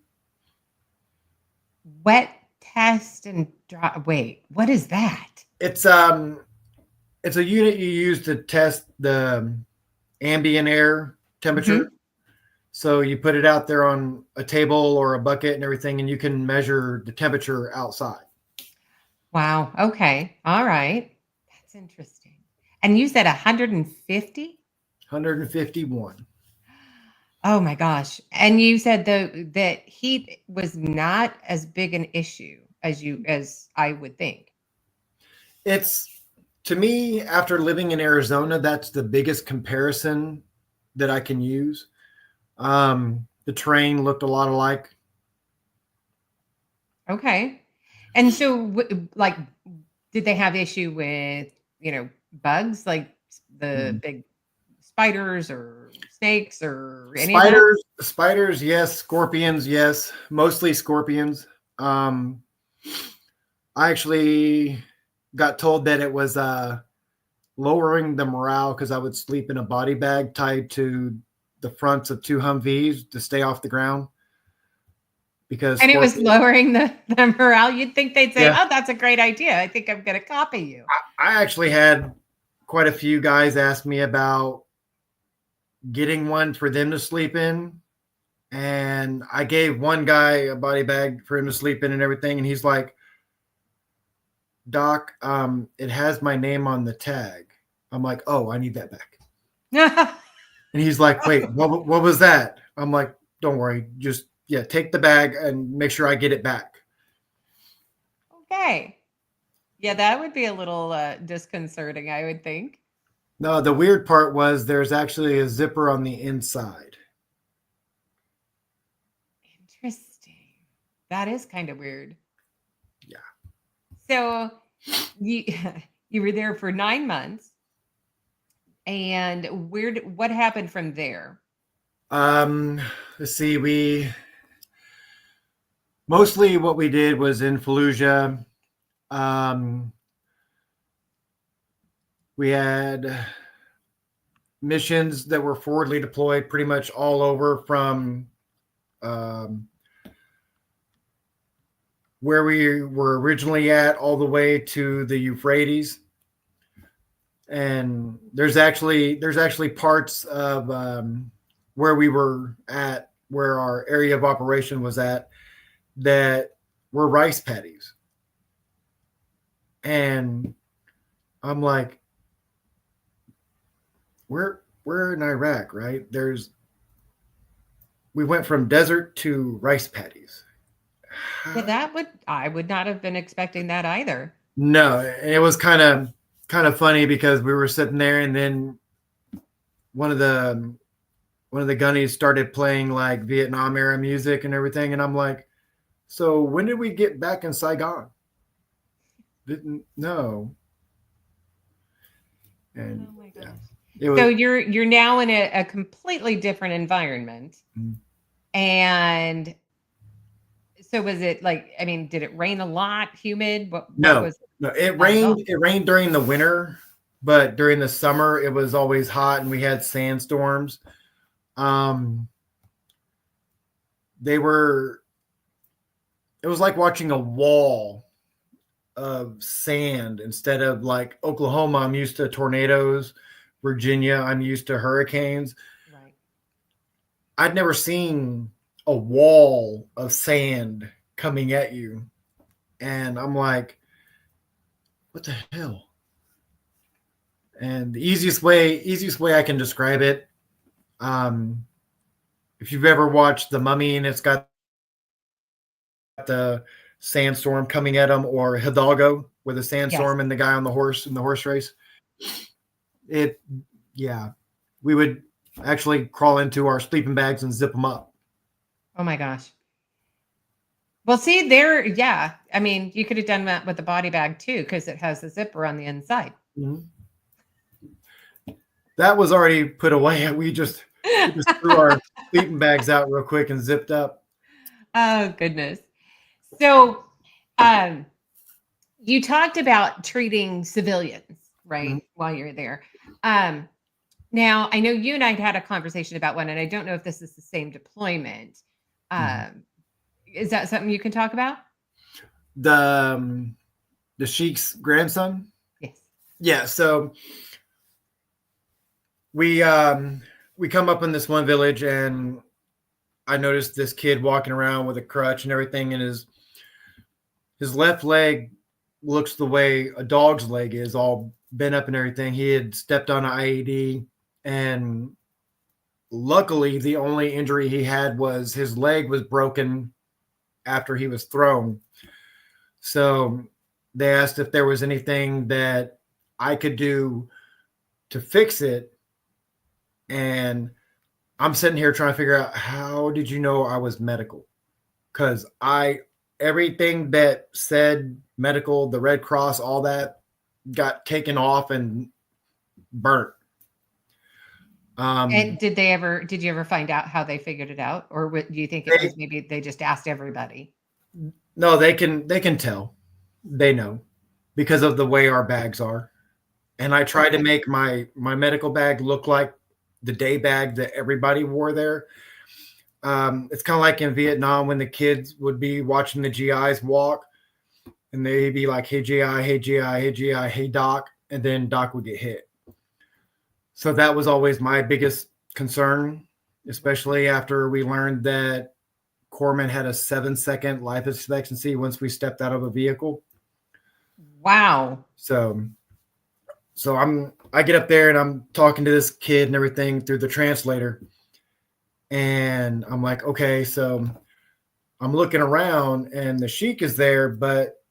Wet test and dry. Wait, what is that? It's a unit you use to test the ambient air temperature. Mhm. So you put it out there on a table or a bucket and everything, and you can measure the temperature outside. Wow. Okay. All right. That's interesting. And you said 150? 151. Oh my gosh. And you said that heat was not as big an issue as I would think. It's, to me, after living in Arizona, that's the biggest comparison that I can use. The terrain looked a lot alike. Okay. And so like did they have issue with, bugs like the big spiders or snakes or any of that? Spiders, yes. Scorpions, yes. Mostly scorpions. I actually got told that it was lowering the morale because I would sleep in a body bag tied to the fronts of 2 Humvees to stay off the ground. And it was lowering the morale. You'd think they'd say, Yeah. "Oh, that's a great idea. I think I'm going to copy you." I actually had quite a few guys ask me about getting one for them to sleep in. And I gave one guy a body bag for him to sleep in and everything. And he's like, "Doc, it has my name on the tag." I'm like, "Oh, I need that back." And he's like, "Wait, what was that?" I'm like, "Don't worry. Just, take the bag and make sure I get it back." Okay. Yeah, that would be a little disconcerting, I would think. No, the weird part was there's actually a zipper on the inside. Interesting. That is kind of weird. Yeah. So you you were there for 9 months, and what happened from there? Let's see. Mostly what we did was in Fallujah. We had missions that were forwardly deployed pretty much all over from where we were originally at all the way to the Euphrates. And there's actually parts of where we were at, where our area of operation was at, that were rice paddies. And I'm like, we're in Iraq, right? We went from desert to rice paddies. Yeah, I would not have been expecting that either. No, and it was kind of funny because we were sitting there, and then one of the gunnies started playing like Vietnam era music and everything, and I'm like, "So when did we get back in Saigon?" Didn't know. And Oh my gosh. it was, So you're now in a completely different environment. Mhm. And so was it like, I mean, did it rain a lot, humid? What No, was it? no, it Not at all. rained. It rained during the winter, but during the summer it was always hot, and we had sandstorms. It was like watching a wall of sand instead of like Oklahoma. I'm used to tornadoes. Virginia, I'm used to hurricanes. Right. I'd never seen a wall of sand coming at you. And I'm like, what the hell? And the easiest way I can describe it, if you've ever watched The Mummy and it's got the sandstorm coming at them, or Hidalgo with a sandstorm and the guy on the horse in the horse race. Yeah, we would actually crawl into our sleeping bags and zip them up. Oh my gosh. Well, see there, yeah. I mean, you could have done that with the body bag too, because it has a zipper on the inside. Mhm. That was already put away. We just threw our sleeping bags out real quick and zipped up. Oh goodness. So, um, you talked about treating civilians, right, Mhm. while you're there. Um, Now, I know you and I had a conversation about one, and I don't know if this is the same deployment. Mhm. Um, is that something you can talk about? The the sheik's grandson. Yes. Yeah, so we come up in this one village, and I noticed this kid walking around with a crutch and everything, and his left leg looks the way a dog's leg is, all bent up and everything. He had stepped on an IED, and luckily the only injury he had was his leg was broken after he was thrown. So they asked if there was anything that I could do to fix it. And I'm sitting here trying to figure out, how did you know I was medical? Because everything that said medical, the Red Cross, all that got taken off and burnt. And did you ever find out how they figured it out? Or do you think it was maybe they just asked everybody? No, they can tell. They know because of the way our bags are. And I try to make my medical bag look like the day bag that everybody wore there. It's kind of like in Vietnam when the kids would be watching the GIs walk, and they'd be like, "Hey GI, hey GI, hey GI, hey Doc," and then Doc would get hit. So that was always my biggest concern, especially after we learned that Corpsman had a 7-second life expectancy once we stepped out of a vehicle. Wow. So I get up there and I'm talking to this kid and everything through the translator. And I'm like, okay, so I'm looking around and the sheik is there, but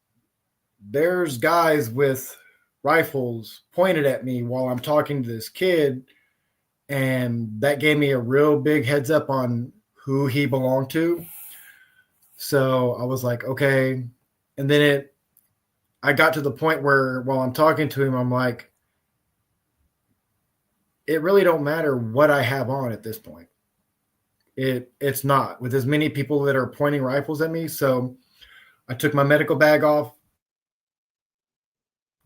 there's guys with rifles pointed at me while I'm talking to this kid. And that gave me a real big heads up on who he belonged to. So I was like, okay. And then I got to the point where while I'm talking to him, I'm like, it really don't matter what I have on at this point. It's not with as many people that are pointing rifles at me. So I took my medical bag off,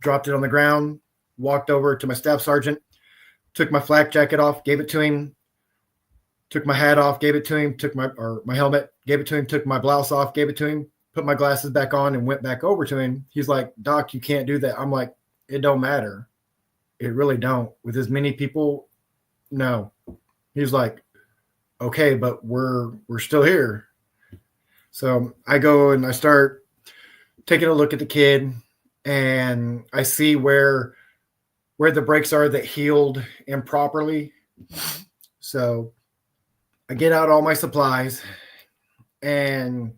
dropped it on the ground, walked over to my staff sergeant, took my flak jacket off, gave it to him, took my hat off, gave it to him, took my helmet, gave it to him, took my blouse off, gave it to him, put my glasses back on and went back over to him. He's like, "Doc, you can't do that." I'm like, "It don't matter. It really don't. With as many people, no." He's like, "Okay, but we're still here." So I go and I start taking a look at the kid, and I see where the breaks are that healed improperly. So I get out all my supplies and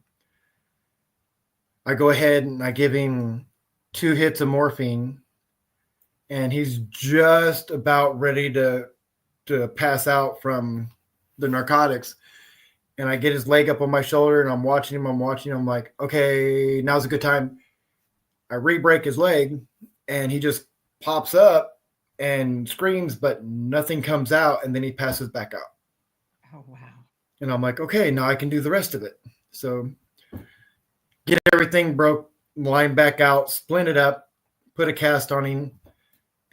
I go ahead and I give him 2 hits of morphine, and he's just about ready to pass out from the narcotics. And I get his leg up on my shoulder and I'm watching him. I'm like, okay, now's a good time. I re-break his leg and he just pops up and screams, but nothing comes out. And then he passes back out. Oh, wow. And I'm like, okay, now I can do the rest of it. So get everything broke, line back out, splint it up, put a cast on him,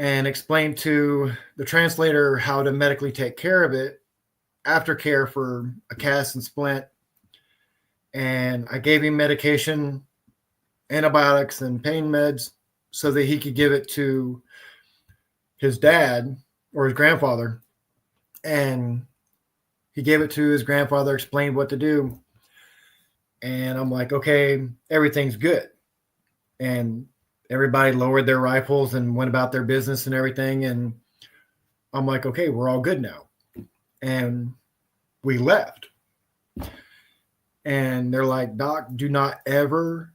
and explain to the translator how to medically take care of it, aftercare for a cast and splint. And I gave him medication, antibiotics, and pain meds so that he could give it to his dad or his grandfather. And he gave it to his grandfather, explained what to do. And I'm like, okay, everything's good. And everybody lowered their rifles and went about their business and everything. And I'm like, okay, we're all good now. And we left. And they're like, "Doc, do not ever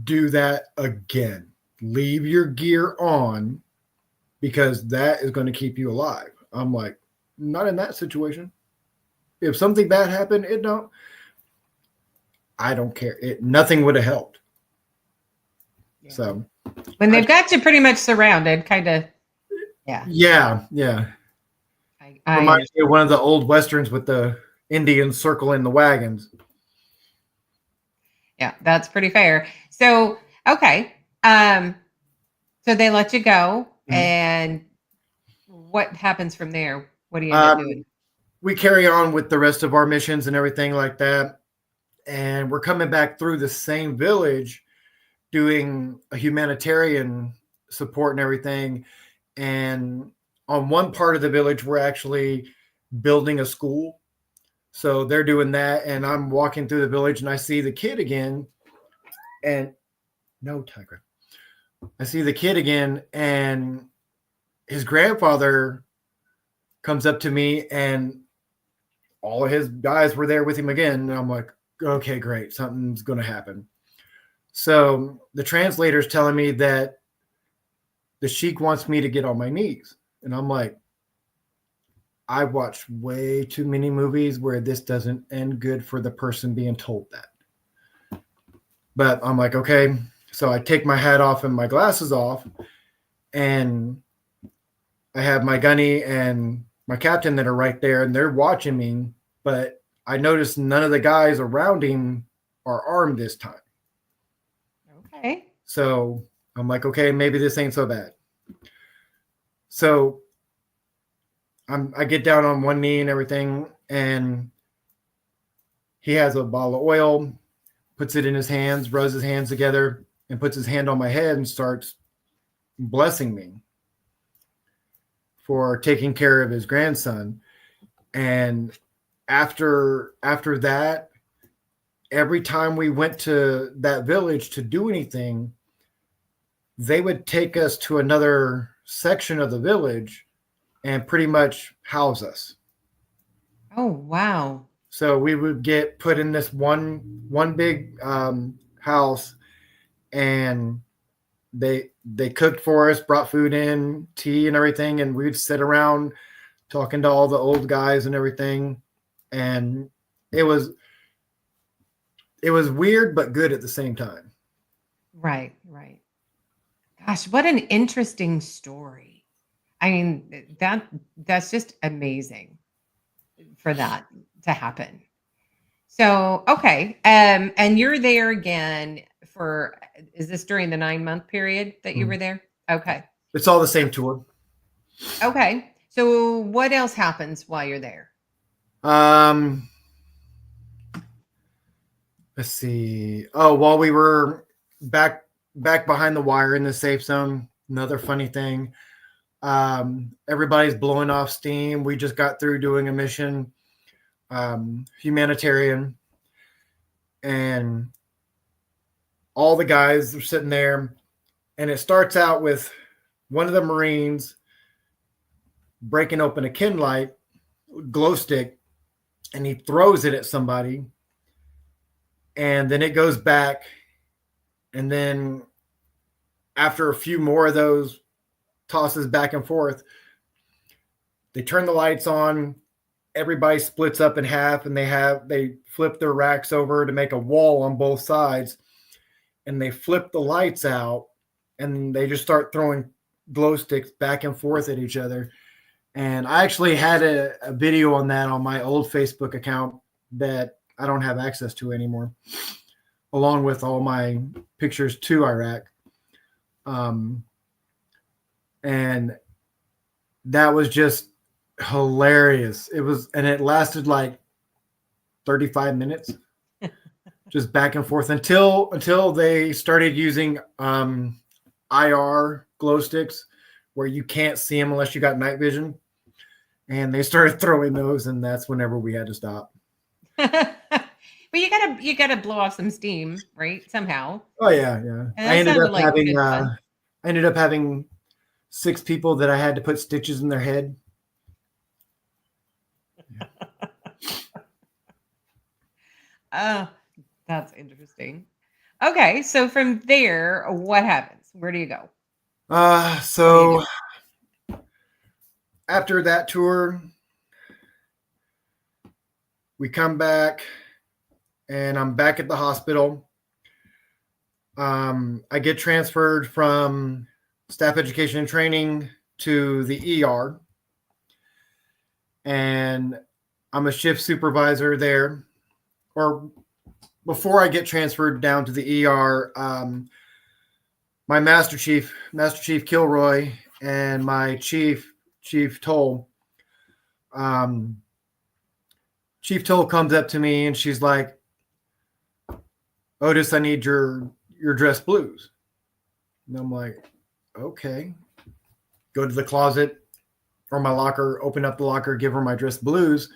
do that again. Leave your gear on because that is going to keep you alive. I'm like, not in that situation. If something bad happened, I don't care. Nothing would have helped. Yeah. So when they've got you pretty much surrounded, kind of, yeah. Yeah. Reminds me of one of the old westerns with the Indians circling the wagons. Yeah, that's pretty fair. So, okay. So they let you go, and what happens from there? What do you end up doing? We carry on with the rest of our missions and everything like that. And we're coming back through the same village doing a humanitarian support and everything. And on one part of the village, we're actually building a school. So they're doing that. And I'm walking through the village and I see the kid again. And no, Tiger. I see the kid again, and his grandfather comes up to me, and all of his guys were there with him again. And I'm like, okay, great. Something's going to happen. So the translator's telling me that the sheik wants me to get on my knees. And I'm like, I've watched way too many movies where this doesn't end good for the person being told that. But I'm like, okay. So I take my hat off and my glasses off, and I have my gunny and my captain that are right there, and they're watching me. But I noticed none of the guys around him are armed this time. Okay. So I'm like, okay, maybe this ain't so bad. So I get down on one knee and everything, and he has a bottle of oil, puts it in his hands, rubs his hands together, and puts his hand on my head and starts blessing me for taking care of his grandson. And after that, every time we went to that village to do anything, they would take us to another section of the village and pretty much house us. Oh, wow. So we would get put in this one big house, and they cooked for us, brought food in, tea and everything, and we'd sit around talking to all the old guys and everything. And it was weird but good at the same time. Right. Gosh, what an interesting story. I mean, that's just amazing for that to happen. So, okay. And you're there again is this during the 9-month period that you were there? Okay. It's all the same tour. Okay. So what else happens while you're there? Let's see. Oh, while we were back behind the wire in the safe zone, another funny thing. Everybody's blowing off steam. We just got through doing a mission, humanitarian, and all the guys are sitting there, and it starts out with one of the Marines breaking open a kin light glow stick, and he throws it at somebody, and then it goes back, and then after a few more of those tosses back and forth, they turn the lights on, everybody splits up in half, and they flip their racks over to make a wall on both sides, and they flip the lights out, and they just start throwing glow sticks back and forth at each other. And I actually had a video on that on my old Facebook account that I don't have access to anymore, along with all my pictures to Iraq. And that was just hilarious. It lasted like 35 minutes, just back and forth until they started using IR glow sticks where you can't see them unless you got night vision. And they started throwing those, and that's whenever we had to stop. But you gotta blow off some steam, right? Somehow. Oh yeah. I ended up having 6 people that I had to put stitches in their head. Oh, that's interesting. Okay, so from there, what happens? Where do you go? So after that tour, we come back and I'm back at the hospital. I get transferred from staff education and training to the ER, and I'm a shift supervisor there. Or before I get transferred down to the ER, my Master Chief Kilroy, and my Chief Toll. Chief Toll comes up to me and she's like, "Otis, I need your dress blues." And I'm like, "Okay." Go to the closet or my locker, open up the locker, give her my dress blues.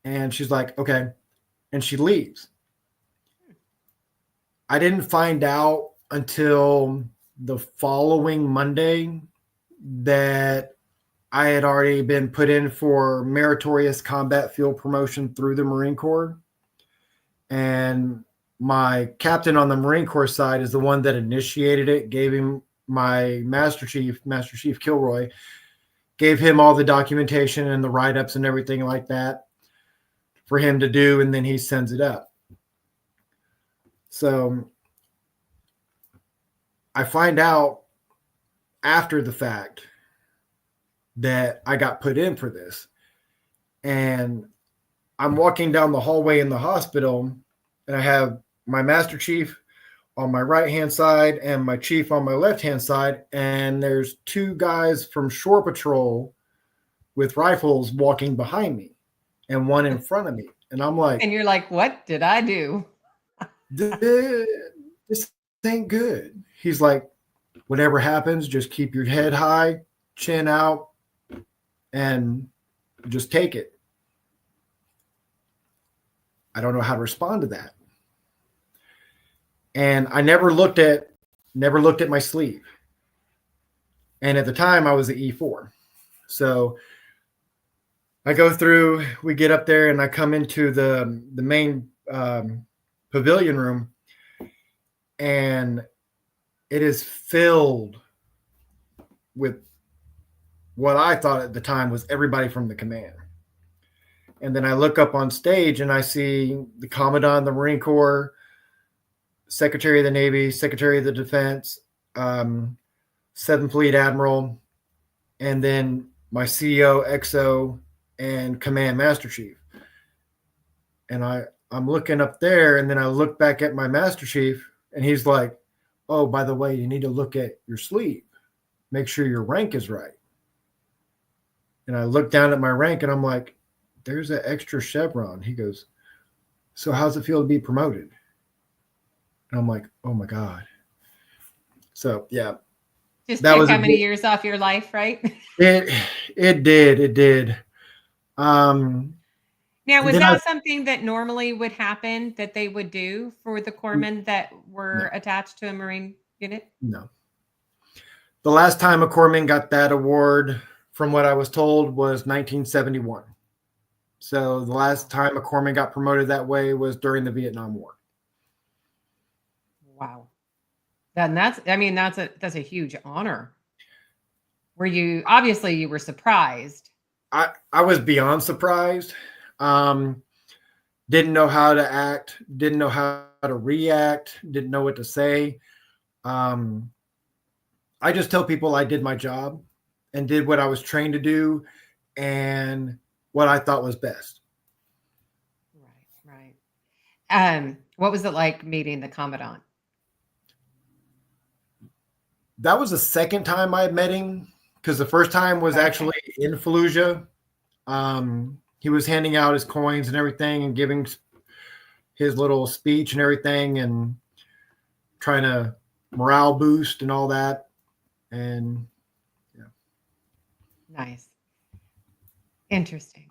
And she's like, "Okay." And she leaves. I didn't find out until the following Monday that I had already been put in for meritorious combat field promotion through the Marine Corps. And my captain on the Marine Corps side is the one that initiated it, gave him my Master Chief Kilroy, gave him all the documentation and the write-ups and everything like that for him to do, and then he sends it up. So I find out after the fact that I got put in for this. And I'm walking down the hallway in the hospital, and I have my Master Chief on my right-hand side and my chief on my left-hand side, and there's two guys from Shore Patrol with rifles walking behind me and one in front of me. And I'm like, And you're like, what did I do? This ain't good. He's like, "Whatever happens, just keep your head high, chin out, and just take it." I don't know how to respond to that. And I never looked at my sleeve. And at the time I was at E4. So I go through, we get up there, and I come into the main pavilion room, and it is filled with what I thought at the time was everybody from the command. And then I look up on stage and I see the Commandant of the Marine Corps, Secretary of the Navy, Secretary of the Defense, 7th Fleet Admiral, and then my CEO, XO, and Command Master Chief. And I'm looking up there, and then I look back at my Master Chief, and he's like, "Oh, by the way, you need to look at your sleeve. Make sure your rank is right." And I look down at my rank, and I'm like, "There's an extra chevron." He goes, "So how's it feel to be promoted?" And I'm like, "Oh my God." So yeah, Just that took was how many years off your life, right? it did. Now, And was then that something that normally would happen that they would do for the Mm. corpsmen that were No. attached to a Marine unit? No. The last time a corpsman got that award, from what I was told, was 1971. So the last time a corpsman got promoted that way was during the Vietnam War. Wow. Then that's a huge honor. Were you obviously you were surprised? I was beyond surprised. Didn't know how to act, didn't know how to react, didn't know what to say. I just tell people I did my job and did what I was trained to do and what I thought was best. Right. What was it like meeting the Commandant? That was the second time I met him, because the first time was actually in Fallujah. He was handing out his coins and everything and giving his little speech and everything and trying to morale boost and all that. And yeah. Nice. Interesting.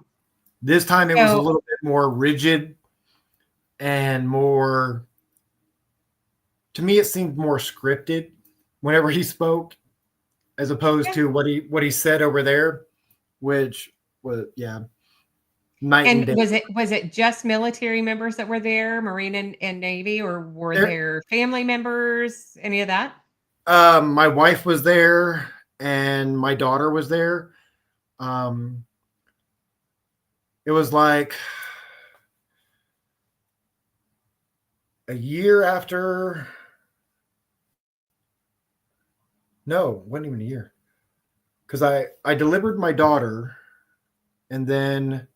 This time it was a little bit more rigid and more, to me, it seemed more scripted whenever he spoke, as opposed to what he said over there, which was, night and day. Was it just military members that were there, Marine and Navy, or were there family members, any of that? My wife was there and my daughter was there. It was like a year after. No, wasn't even a year. Because I delivered my daughter and then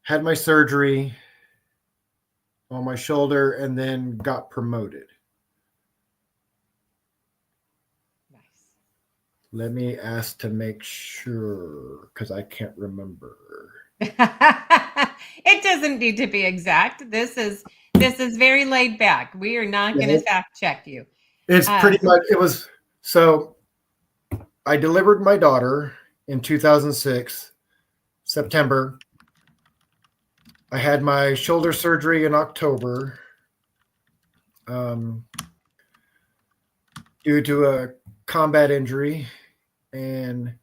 had my surgery on my shoulder and then got promoted. Nice. Let me ask to make sure because I can't remember. It doesn't need to be exact. This is very laid back. We are not going to fact check you. It's pretty much, it was, so I delivered my daughter in 2006, September. I had my shoulder surgery in October due to a combat injury. And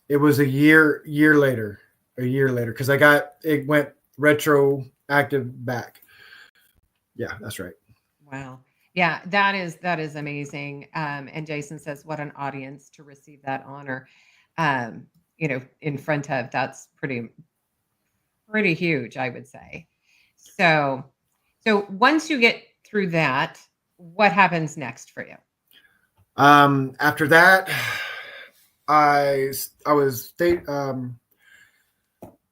it was a year later, because it went retroactive back. Yeah, that's right. Wow. Yeah, that is amazing. And Jason says, what an audience to receive that honor. In front of, that's pretty huge, I would say. So once you get through that, what happens next for you? After that, I was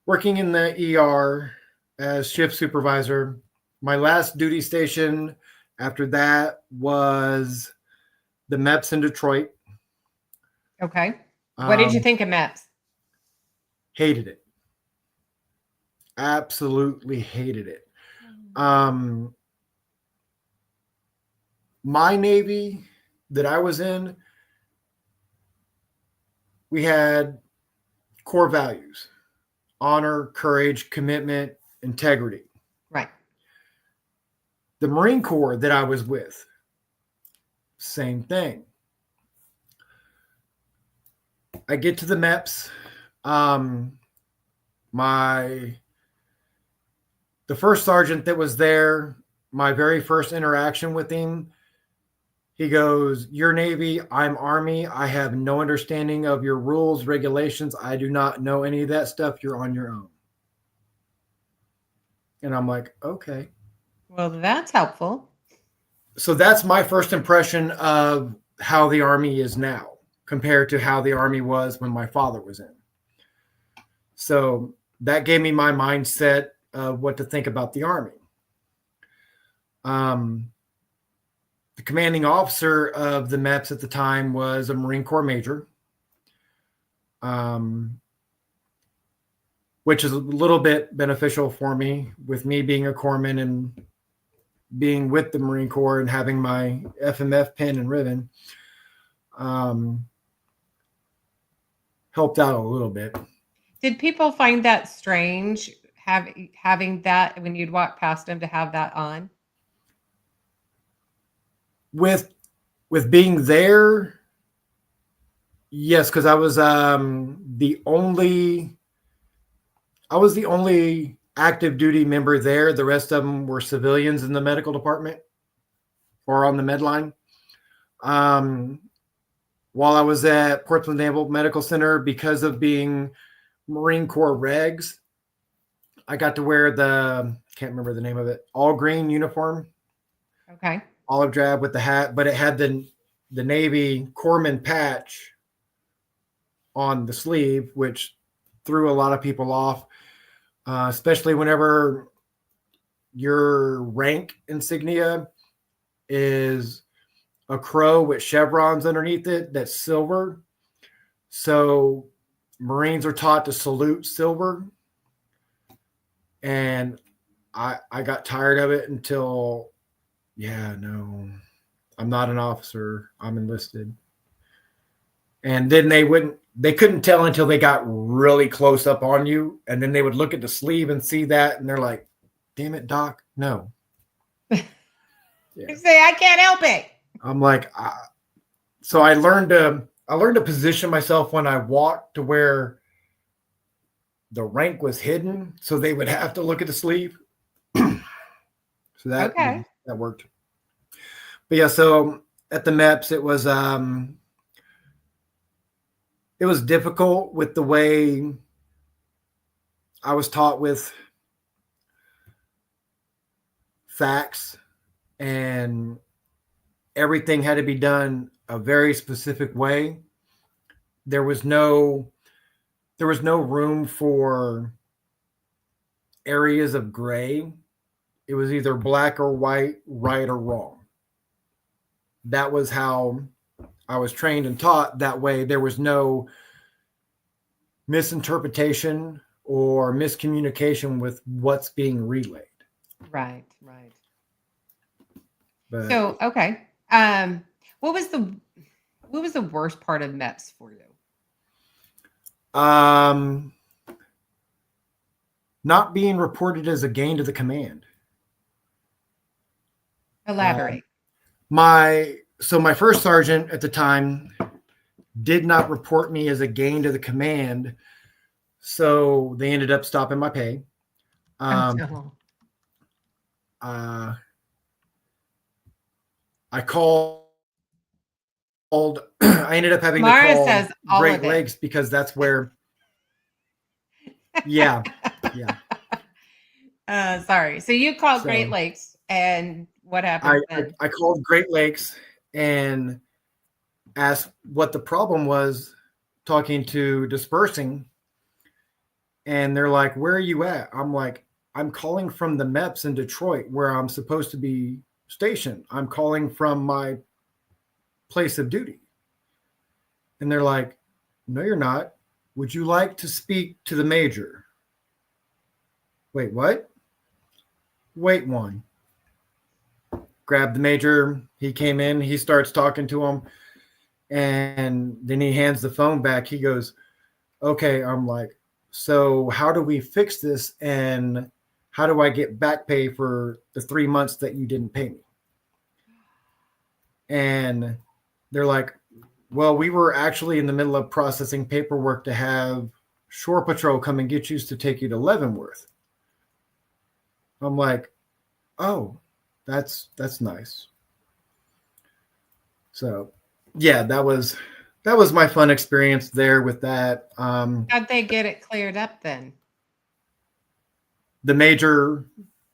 working in the ER as shift supervisor. My last duty station after that was the MEPS in Detroit. Okay. What did you think of MEPS? Hated it. Absolutely hated it. My Navy that I was in, we had core values: honor, courage, commitment, integrity. Right. The Marine Corps that I was with, same thing. I get to the MEPS. The first sergeant that was there, my very first interaction with him, he goes, "You're Navy, I'm Army. I have no understanding of your rules, regulations. I do not know any of that stuff. You're on your own." And I'm like, okay. Well, that's helpful. So that's my first impression of how the Army is now compared to how the Army was when my father was in. So that gave me my mindset of what to think about the Army. The commanding officer of the MEPS at the time was a Marine Corps major, which is a little bit beneficial for me with me being a corpsman and being with the Marine Corps and having my FMF pin and ribbon. Helped out a little bit. Did people find that strange having that when you'd walk past them to have that on? With being there, yes, because I was the only active duty member there. The rest of them were civilians in the medical department or on the med line. While I was at Portsmouth Naval Medical Center, because of being Marine Corps regs, I got to wear can't remember the name of it, all green uniform. Okay. Olive drab with the hat, but it had the Navy corpsman patch on the sleeve, which threw a lot of people off, especially whenever your rank insignia is a crow with chevrons underneath it that's silver. So Marines are taught to salute silver. And I got tired of it until, no, I'm not an officer. I'm enlisted. And then they couldn't tell until they got really close up on you. And then they would look at the sleeve and see that. And they're like, "Damn it, Doc, no." You say, "I can't help it." I'm like, so I learned to position myself when I walked to where the rank was hidden, so they would have to look at the sleeve. So that worked. But yeah, so at the MEPS, it was difficult with the way I was taught with facts, and everything had to be done a very specific way. There was no room for areas of gray. It was either black or white, right or wrong. That was how I was trained and taught. That way there was no misinterpretation or miscommunication with what's being relayed. Right. But So, okay. What was the worst part of MEPS for you? not being reported as a gain to the command. Elaborate. My first sergeant at the time did not report me as a gain to the command, so they ended up stopping my pay. No. I called. I ended up having Mara to call says all Great of it. Lakes because that's where. Yeah. Sorry. So you called So- Great Lakes, and what happened then? I called Great Lakes and asked what the problem was, talking to dispersing, and they're like, "Where are you at?" I'm like, "I'm calling from the MEPS in Detroit, where I'm supposed to be stationed. I'm calling from my place of duty." And they're like, "No, you're not. Would you like to speak to the major?" Wait, what? Wait one. Grabbed the major. He came in. He starts talking to him. And then he hands the phone back. He goes, "Okay." I'm like, "So how do we fix this? And how do I get back pay for the 3 months that you didn't pay me?" And they're like, "Well, we were actually in the middle of processing paperwork to have Shore Patrol come and get you to take you to Leavenworth." I'm like, "Oh, that's nice." So, yeah, that was my fun experience there with that. How'd they get it cleared up then? The major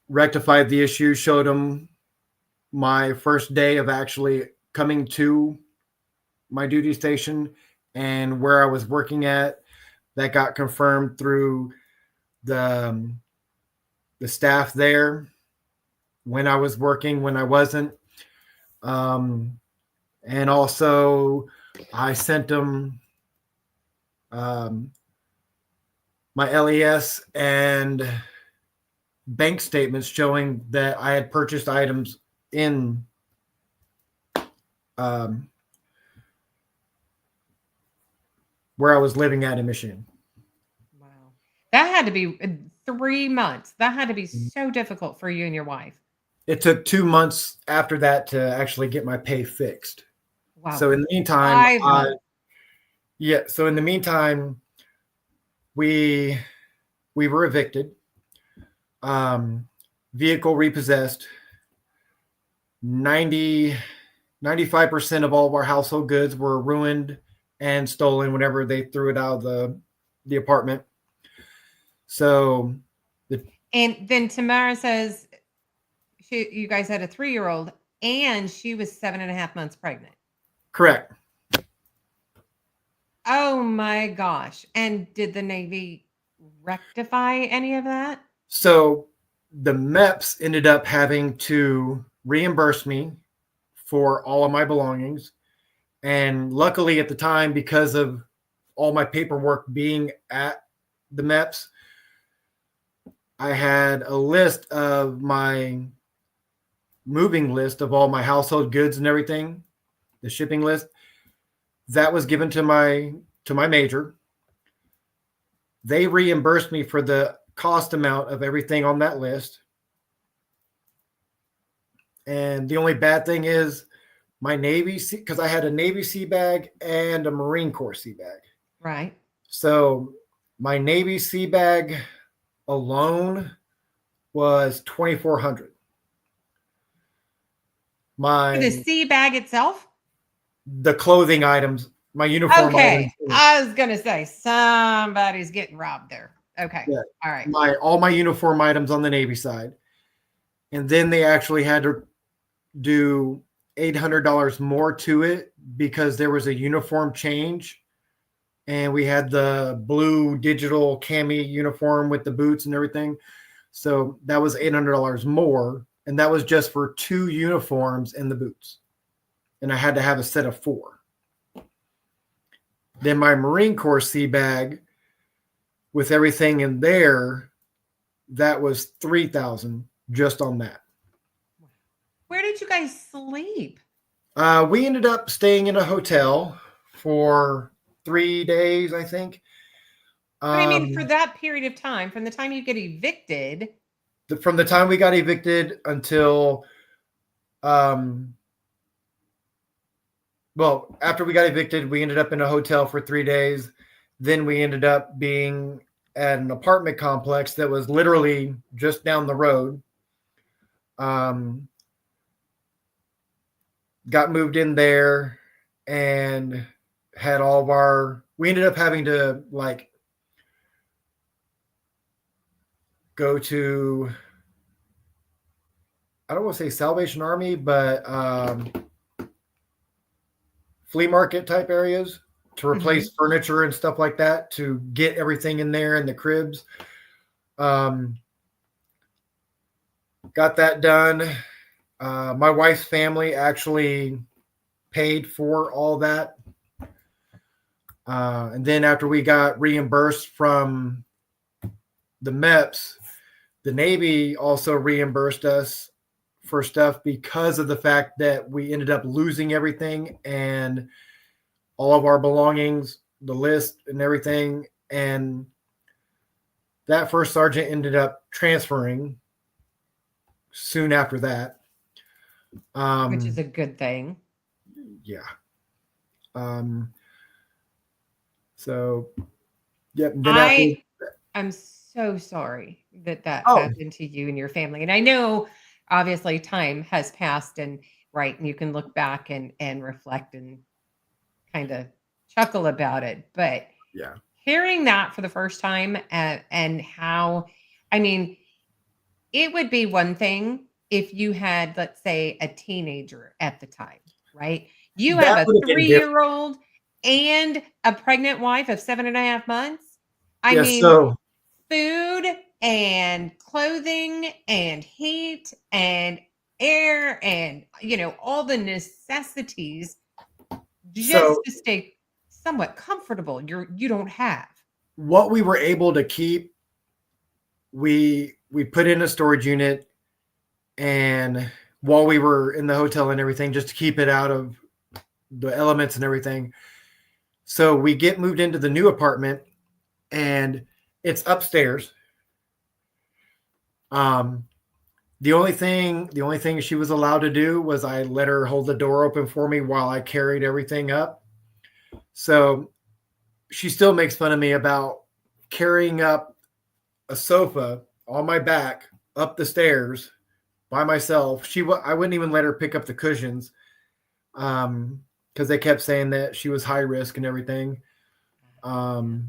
rectified the issue, showed him my first day of actually coming to my duty station and where I was working at. That got confirmed through the staff there, when I was working, when I wasn't. And also I sent them my LES and bank statements showing that I had purchased items in where I was living at in Michigan. Wow. That had to be 3 months. That had to be so difficult for you and your wife. It took 2 months after that to actually get my pay fixed. Wow. So in the meantime, 5 months. So in the meantime, we were evicted, vehicle repossessed, 95% of all of our household goods were ruined and stolen whenever they threw it out of the apartment. So, And then Tamara says you guys had a 3-year-old and she was 7.5 months pregnant. correct. Oh my gosh. And did the Navy rectify any of that? So the MEPS ended up having to reimburse me for all of my belongings. And luckily at the time, because of all my paperwork being at the MEPS, I had a list of my moving list of all my household goods and everything, the shipping list. That was given to my major. They reimbursed me for the cost amount of everything on that list. And the only bad thing is my Navy, because I had a Navy sea bag and a Marine Corps sea bag. Right. So my Navy sea bag alone was $2,400. For the sea bag itself? the clothing items, my uniform Okay. items. I was going to say somebody's getting robbed there. Okay. Yeah. All right. All my uniform items on the Navy side. And then they actually had to do $800 more to it because there was a uniform change. And we had the blue digital cami uniform with the boots and everything. So that was $800 more. And that was just for 2 uniforms and the boots. And I had to have a set of 4. Then my Marine Corps sea bag with everything in there, that was $3,000 just on that. Where did you guys sleep? We ended up staying in a hotel for 3 days, I think. But I mean, for that period of time, from the time you get evicted, from the time we got evicted until, well, after we got evicted, we ended up in a hotel for 3 days. Then we ended up being at an apartment complex that was literally just down the road. Got moved in there and had all of our, we ended up having to like go to, I don't want to say Salvation Army, but flea market type areas to replace furniture and stuff like that to get everything in there in the cribs. Got that done. My wife's family actually paid for all that. And then after we got reimbursed from the MEPS, the Navy also reimbursed us for stuff because of the fact that we ended up losing everything and all of our belongings, the list and everything. And that first sergeant ended up transferring soon after that. which is a good thing. Yeah. So, yeah. I'm so sorry that happened to you and your family. And I know obviously time has passed and you can look back and reflect and kind of chuckle about it. But yeah, hearing that for the first time and how, I mean, it would be one thing if you had, let's say, a teenager at the time, right? You have a 3-year-old and a pregnant wife of 7.5 months. I mean, food and clothing and heat and air and, all the necessities just to stay somewhat comfortable. You don't have. What we were able to keep, we put in a storage unit, and while we were in the hotel and everything, just to keep it out of the elements and everything. So we get moved into the new apartment, and it's upstairs. The only thing she was allowed to do was I let her hold the door open for me while I carried everything up. So she still makes fun of me about carrying up a sofa on my back up the stairs by myself. I wouldn't even let her pick up the cushions because they kept saying that she was high risk and everything. So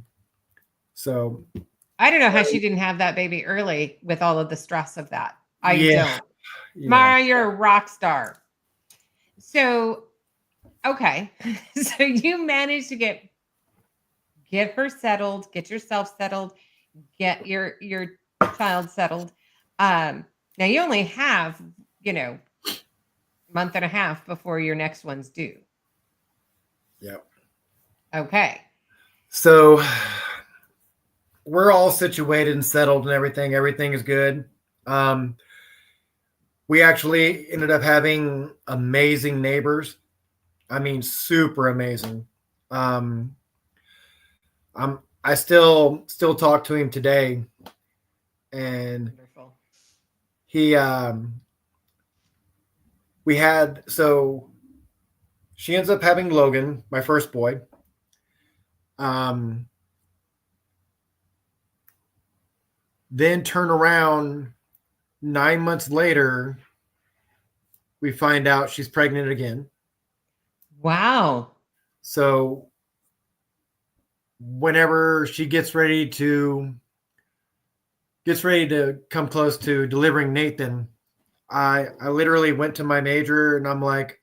I don't know how she didn't have that baby early with all of the stress of that. I don't. Yeah. Mara, you're a rock star. So, okay. So you managed to get her settled, get yourself settled, get your child settled. Now you only have, month and a half before your next one's due. Yep. Okay. So we're all situated and settled and everything. Everything is good. We actually ended up having amazing neighbors. I mean, super amazing. I still talk to him today, and wonderful. He so she ends up having Logan, my first boy. Then turn around 9 months later, we find out she's pregnant again. Wow. So whenever she gets ready to come close to delivering Nathan, I literally went to my major and I'm like,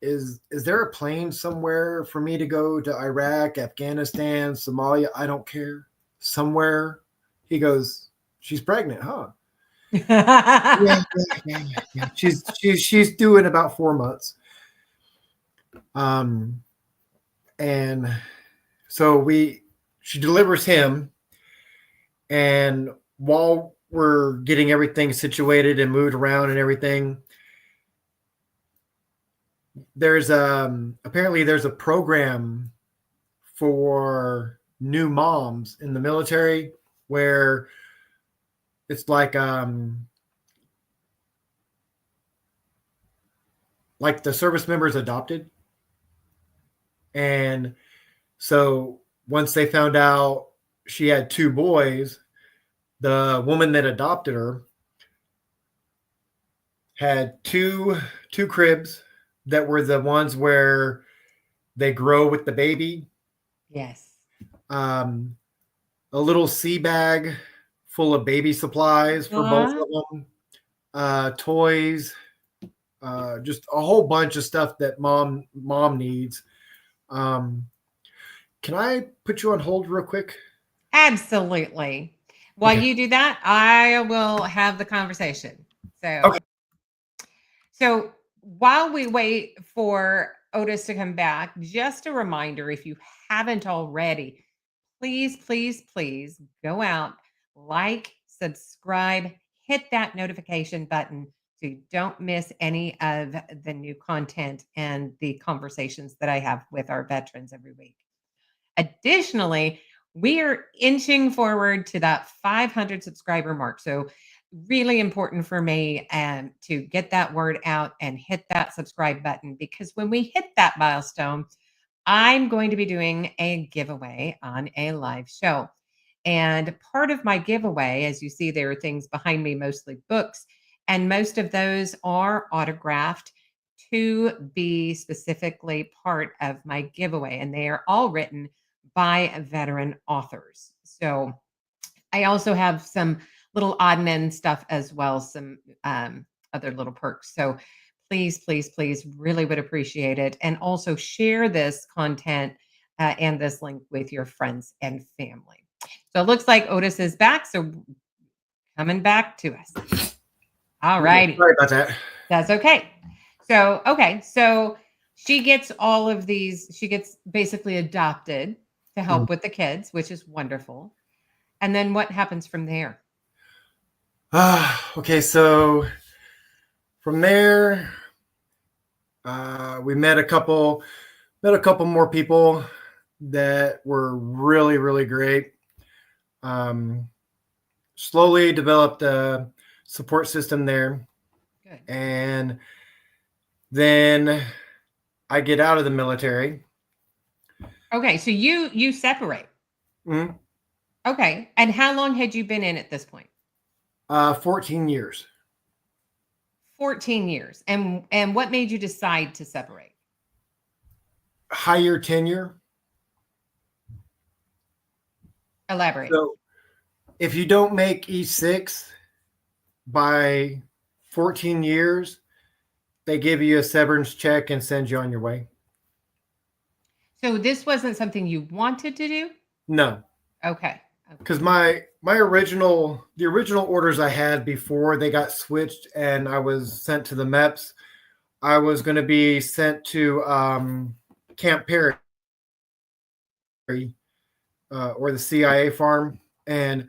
is there a plane somewhere for me to go to Iraq, Afghanistan, Somalia? I don't care. Somewhere. He goes, she's pregnant, huh? Yeah. She's due in about 4 months. And so she delivers him, and while we're getting everything situated and moved around and everything, there's apparently there's a program for new moms in the military where it's like the service members adopted. And so once they found out she had 2 boys, the woman that adopted her had two cribs that were the ones where they grow with the baby. Yes. A little sea bag full of baby supplies for both of them, toys, just a whole bunch of stuff that mom needs. Can I put you on hold real quick? Absolutely. While Okay. you do that, I will have the conversation. So, Okay. So while we wait for Otis to come back, just a reminder, if you haven't already, please, please, please go out, like, subscribe, hit that notification button so you don't miss any of the new content and the conversations that I have with our veterans every week. Additionally, we are inching forward to that 500 subscriber mark. So, really important for me to get that word out and hit that subscribe button, because when we hit that milestone, I'm going to be doing a giveaway on a live show. And part of my giveaway, as you see, there are things behind me, mostly books, and most of those are autographed to be specifically part of my giveaway. And they are all written by veteran authors. So I also have some little odd and end stuff as well, some other little perks. So please, please, please, really would appreciate it. And also share this content and this link with your friends and family. So it looks like Otis is back. So coming back to us. All righty. Sorry about that. That's okay. So she gets all of these, she gets basically adopted to help with the kids, which is wonderful. And then what happens from there? Okay, so from there, we met a couple more people that were really, really great. Slowly developed a support system there. Good. And then I get out of the military. Okay, so you separate. Mm-hmm. Okay, and how long had you been in at this point? 14 years. 14 years. And what made you decide to separate? Higher tenure. Elaborate. So if you don't make E6 by 14 years, they give you a severance check and send you on your way. So this wasn't something you wanted to do? No. Okay. Because the original orders I had before they got switched and I was sent to the MEPS, I was going to be sent to Camp Perry or the CIA farm, and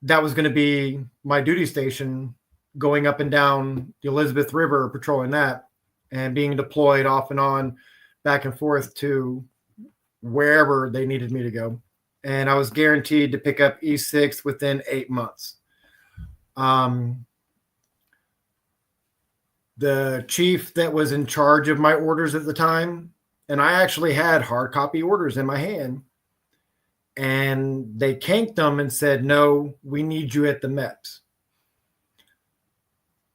that was going to be my duty station, going up and down the Elizabeth River, patrolling that, and being deployed off and on, back and forth to wherever they needed me to go. And I was guaranteed to pick up E6 within 8 months. The chief that was in charge of my orders at the time, and I actually had hard copy orders in my hand, and they canked them and said, no, we need you at the MEPS.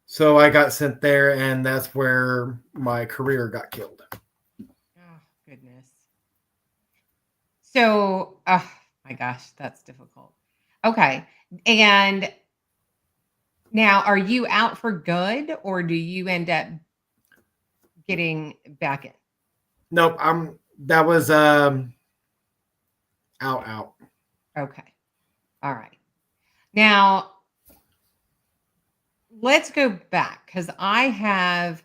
So I got sent there, and that's where my career got killed. goodness. So, oh my gosh, that's difficult. Okay. And now, are you out for good, or do you end up getting back in? Nope. That was out. Okay. All right. Now, let's go back because I have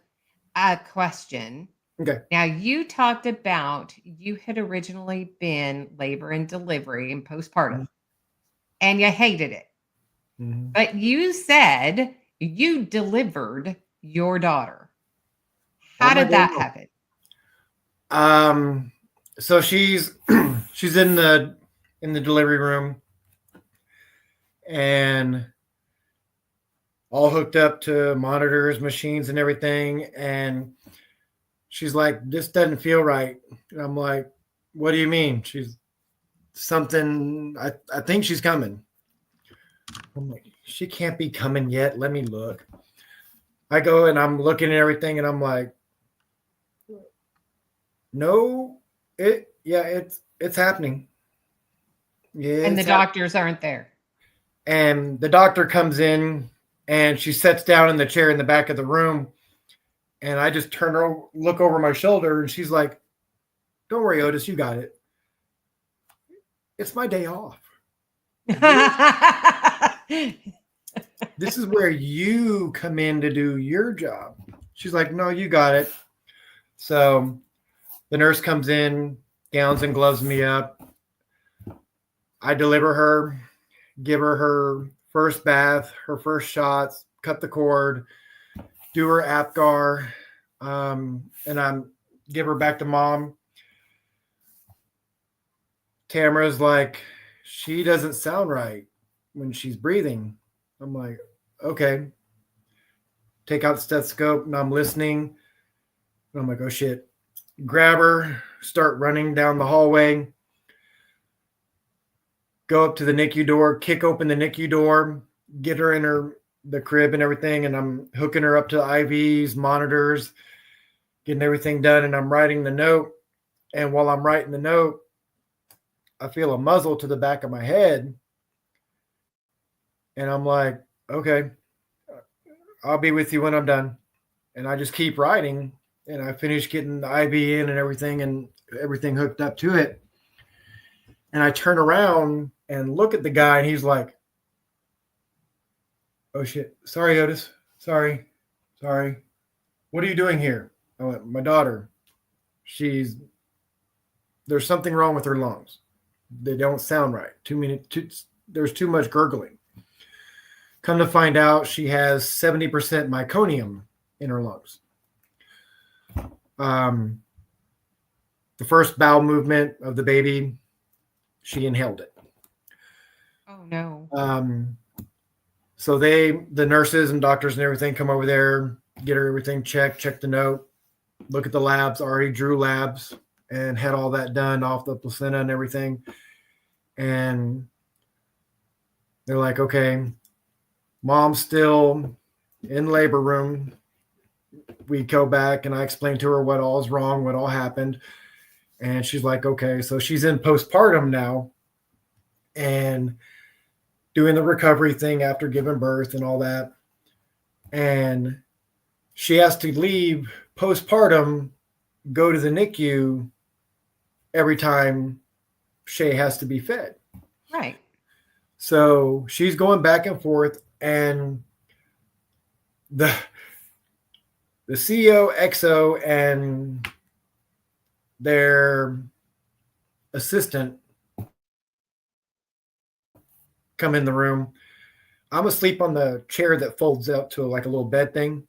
a question. Okay. Now, you talked about you had originally been labor and delivery and postpartum, and you hated it. Mm-hmm. But you said you delivered your daughter. How did that happen? So she's she's in the delivery room and all hooked up to monitors, machines, and everything. And she's like, "This doesn't feel right." And I'm like, "What do you mean?" She's something. I think she's coming. I'm like, "She can't be coming yet. Let me look." I go and I'm looking at everything, and I'm like, "No, it's happening." Yeah, And the doctors aren't there. And the doctor comes in, and she sits down in the chair in the back of the room, and I just turn her, look over my shoulder, and she's like, "Don't worry, Otis, you got it. It's my day off. This is where you come in to do your job." She's like, "No, you got it." So the nurse comes in, gowns and gloves me up. I deliver her, give her her first bath, her first shots, cut the cord, do her Apgar, and I'm give her back to mom. Tamara's like, "She doesn't sound right when she's breathing." I'm like, "Okay." Take out the stethoscope, and I'm listening. And I'm like, "Oh shit." Grab her, start running down the hallway, go up to the NICU door, kick open the NICU door, get her in the crib and everything, and I'm hooking her up to IVs, monitors, getting everything done, and I'm writing the note. And while I'm writing the note, I feel a muzzle to the back of my head, and I'm like, "Okay, I'll be with you when I'm done." And I just keep writing, and I finish getting the IV in and everything hooked up to it. And I turn around and look at the guy, and he's like, "Oh shit. Sorry, Otis. Sorry. What are you doing here?" I went, "My daughter. There's something wrong with her lungs. They don't sound right. There's too much gurgling. Come to find out, she has 70% meconium in her lungs." The first bowel movement of the baby, she inhaled it. Oh no. So the nurses and doctors and everything come over there, get her everything checked, check the note, look at the labs, already drew labs and had all that done off the placenta and everything. And they're like, "Okay, mom's still in labor room." We go back and I explain to her what all is wrong, what all happened. And she's like, "Okay." So she's in postpartum now and doing the recovery thing after giving birth and all that. And she has to leave postpartum, go to the NICU every time Shay has to be fed. Right. So she's going back and forth, and the CEO, XO, and their assistant come in the room. I'm asleep on the chair that folds out to like a little bed thing.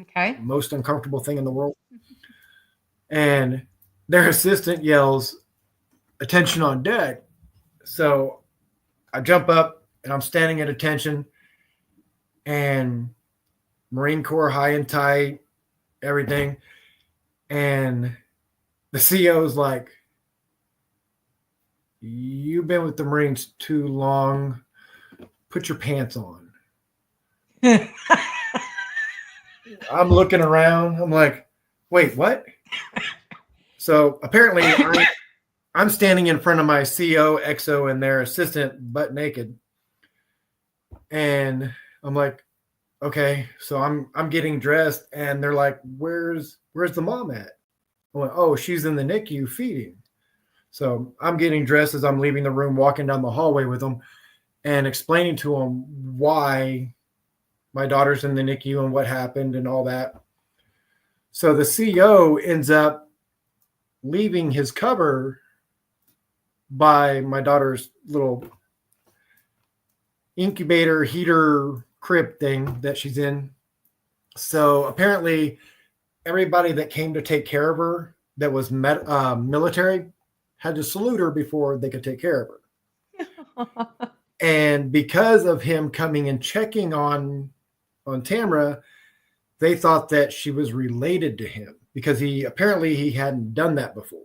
Okay. Most uncomfortable thing in the world. And their assistant yells, "Attention on deck." So I jump up and I'm standing at attention, and Marine Corps high and tight, everything. And the CEO's like, "You've been with the Marines too long. Put your pants on." I'm looking around. I'm like, "Wait, what?" So apparently I'm standing in front of my CO, XO, and their assistant butt naked. And I'm like, okay, so I'm getting dressed, and they're like, where's the mom at? I went, oh, she's in the NICU feeding. So I'm getting dressed as I'm leaving the room, walking down the hallway with them and explaining to them why my daughter's in the NICU and what happened and all that. So the CO ends up leaving his cover by my daughter's little incubator heater crib thing that she's in. So apparently everybody that came to take care of her that was military had to salute her before they could take care of her. And because of him coming and checking on Tamara, they thought that she was related to him because he hadn't done that before.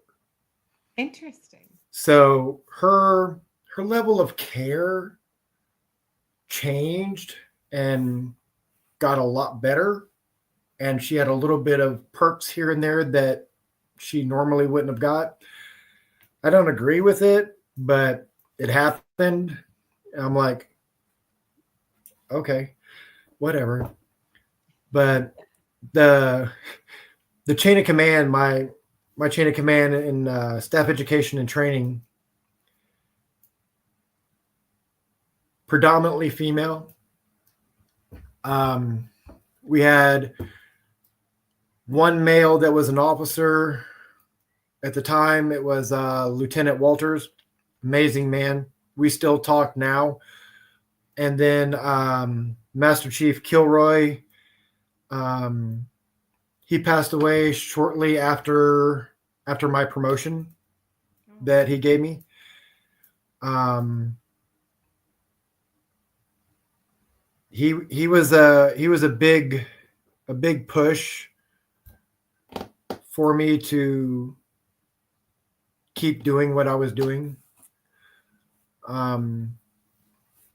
Interesting. So her level of care changed and got a lot better, and she had a little bit of perks here and there that she normally wouldn't have got. I don't agree with it, but it happened. I'm like, okay, whatever. But the chain of command, my chain of command in staff education and training, predominantly female. We had one male that was an officer at the time. It was Lieutenant Walters, amazing man. We still talk now. And then Master Chief Kilroy, he passed away shortly after my promotion that he gave me. He was a big push for me to keep doing what I was doing.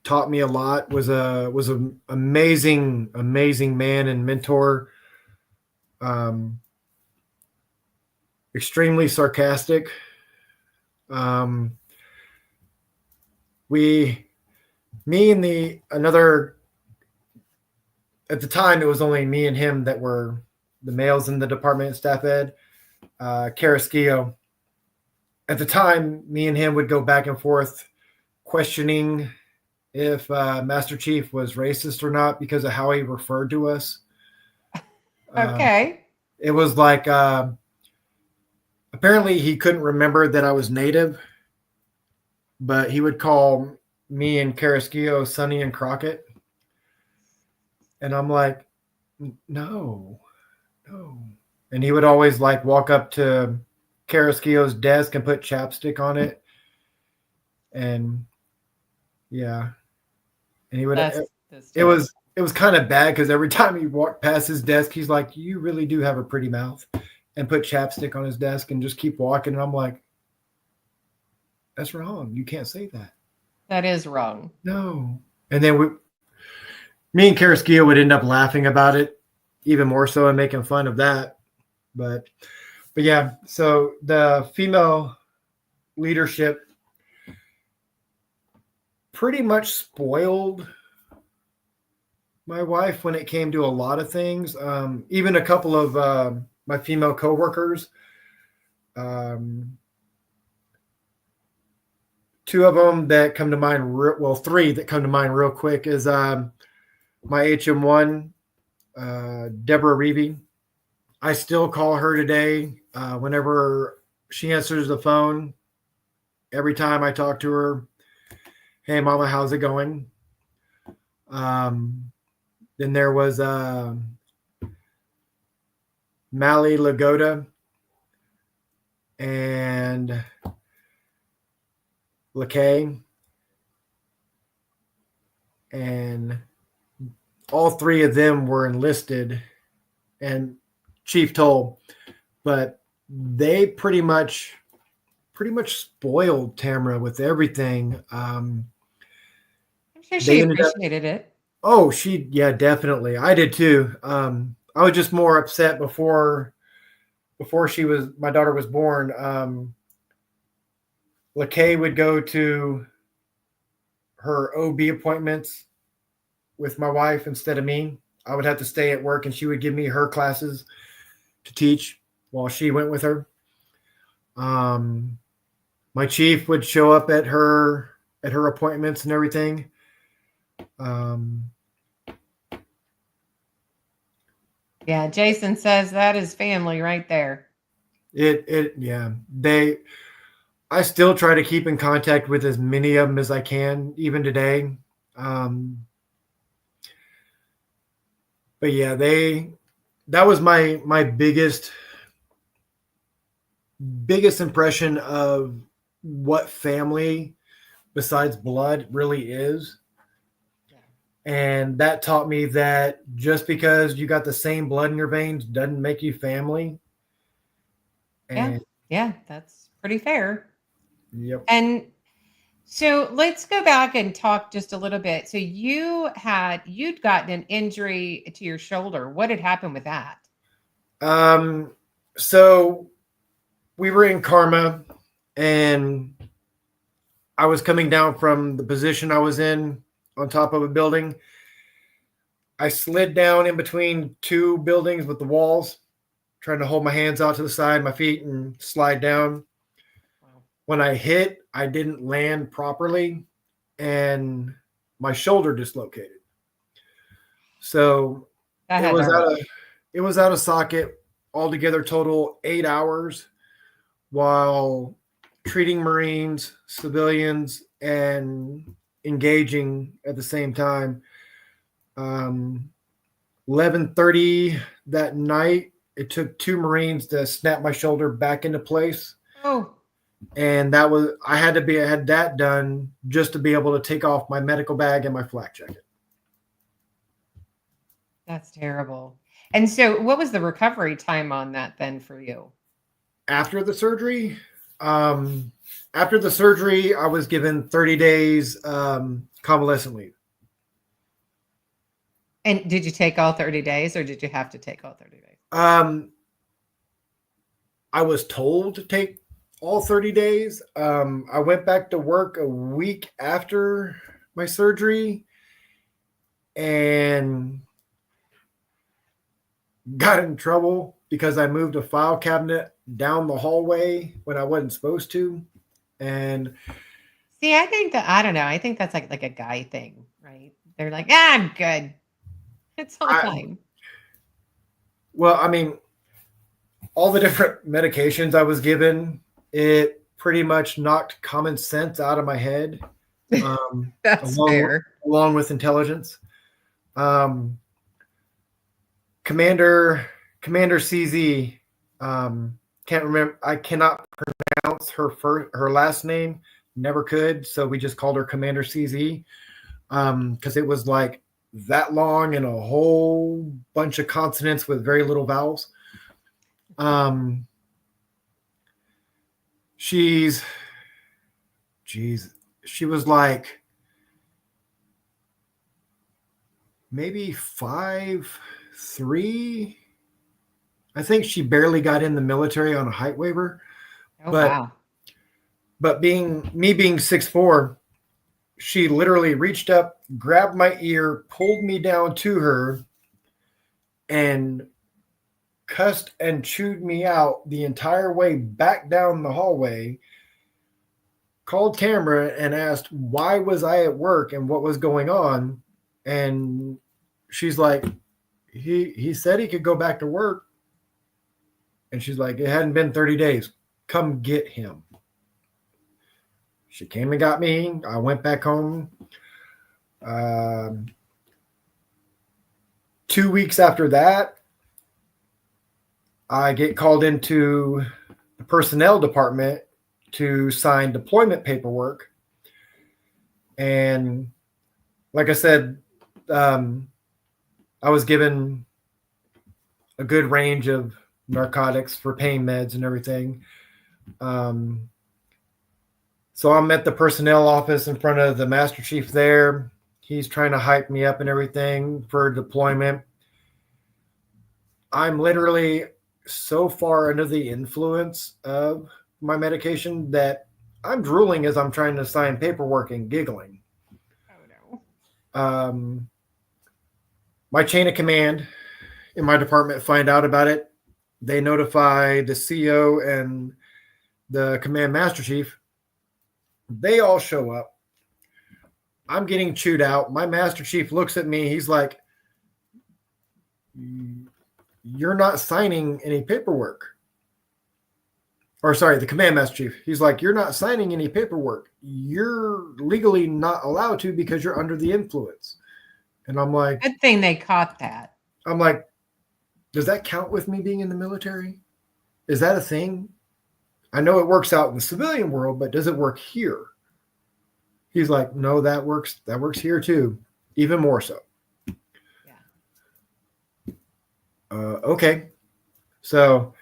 Taught me a lot, was an amazing man and mentor. Extremely sarcastic. At the time, it was only me and him that were the males in the department, staff ed. Carrasquillo. At the time, me and him would go back and forth questioning if Master Chief was racist or not because of how he referred to us. Okay. It was like, apparently he couldn't remember that I was Native, but he would call me and Carrasquillo Sonny and Crockett. And I'm like, no. And he would always like walk up to Carrasquillo's desk and put chapstick on it. And yeah. And he would, it was kind of bad because every time he walked past his desk, he's like, you really do have a pretty mouth, and put chapstick on his desk and just keep walking. And I'm like, that's wrong. You can't say that. That is wrong. No. And then me and Carrasquillo would end up laughing about it even more so and making fun of that. But yeah, so the female leadership pretty much spoiled my wife when it came to a lot of things. Even a couple of my female coworkers, two of them that come to mind, three that come to mind real quick is my HM1, Deborah Reevy. I still call her today whenever she answers the phone. Every time I talk to her, hey, Mama, how's it going? Then there was Mally Lagoda and LaKay. And all three of them were enlisted, and Chief Toll, but they pretty much spoiled Tamara with everything. I'm sure she appreciated it. Oh, definitely. I did too. I was just more upset before before my daughter was born, LaKay would go to her OB appointments with my wife instead of me. I would have to stay at work and she would give me her classes to teach while she went with her. My chief would show up at her appointments and everything. Yeah, Jason says that is family right there. I still try to keep in contact with as many of them as I can, even today. But yeah, that was my biggest impression of what family besides blood really is. And that taught me that just because you got the same blood in your veins doesn't make you family. And yeah, that's pretty fair. Yep. And so let's go back and talk just a little bit. So you'd gotten an injury to your shoulder. What had happened with that? So we were in Karma and I was coming down from the position I was in on top of a building. I slid down in between two buildings with the walls, trying to hold my hands out to the side, my feet, and slide down. Wow. When I hit, I didn't land properly and my shoulder dislocated. So it was out of socket altogether, total 8 hours while treating Marines, civilians, and engaging at the same time. 11:30 that night, it took 2 Marines to snap my shoulder back into place. Oh. And I had that done just to be able to take off my medical bag and my flak jacket. That's terrible. And so what was the recovery time on that then for you? After the surgery, I was given 30 days convalescent leave. And did you take all 30 days or did you have to take all 30 days? I was told to take all 30 days. I went back to work a week after my surgery and got in trouble because I moved a file cabinet down the hallway when I wasn't supposed to. And see, I think that's like a guy thing, right? They're like, I'm good. It's all fine. Well, I mean, all the different medications I was given, it pretty much knocked common sense out of my head. That's fair. Along with intelligence. Commander CZ, can't remember. I cannot pronounce her last name. Never could. So we just called her Commander CZ because it was like that long and a whole bunch of consonants with very little vowels. She was like maybe 5'3". I think she barely got in the military on a height waiver. Oh, wow. But being 6'4", she literally reached up, grabbed my ear, pulled me down to her, and cussed and chewed me out the entire way back down the hallway, called camera and asked why was I at work and what was going on. And she's like, he said he could go back to work. And she's like, it hadn't been 30 days. Come get him. She came and got me. I went back home. 2 weeks after that, I get called into the personnel department to sign deployment paperwork. And like I said, I was given a good range of narcotics for pain meds and everything. So I'm at the personnel office in front of the Master Chief there. He's trying to hype me up and everything for deployment. I'm literally so far under the influence of my medication that I'm drooling as I'm trying to sign paperwork and giggling. Oh My chain of command in my department find out about it. They notify the CO and the command master chief. They all show up. I'm getting chewed out. My master chief looks at me. He's like, "You're not signing any paperwork." Or sorry, the command master chief. He's like, "You're not signing any paperwork. You're legally not allowed to because you're under the influence." And I'm like, Good thing they caught that. I'm like, does that count with me being in the military? Is that a thing? I know it works out in the civilian world, but does it work here? He's like, no, that works. That works here too, even more so. Yeah. Okay. So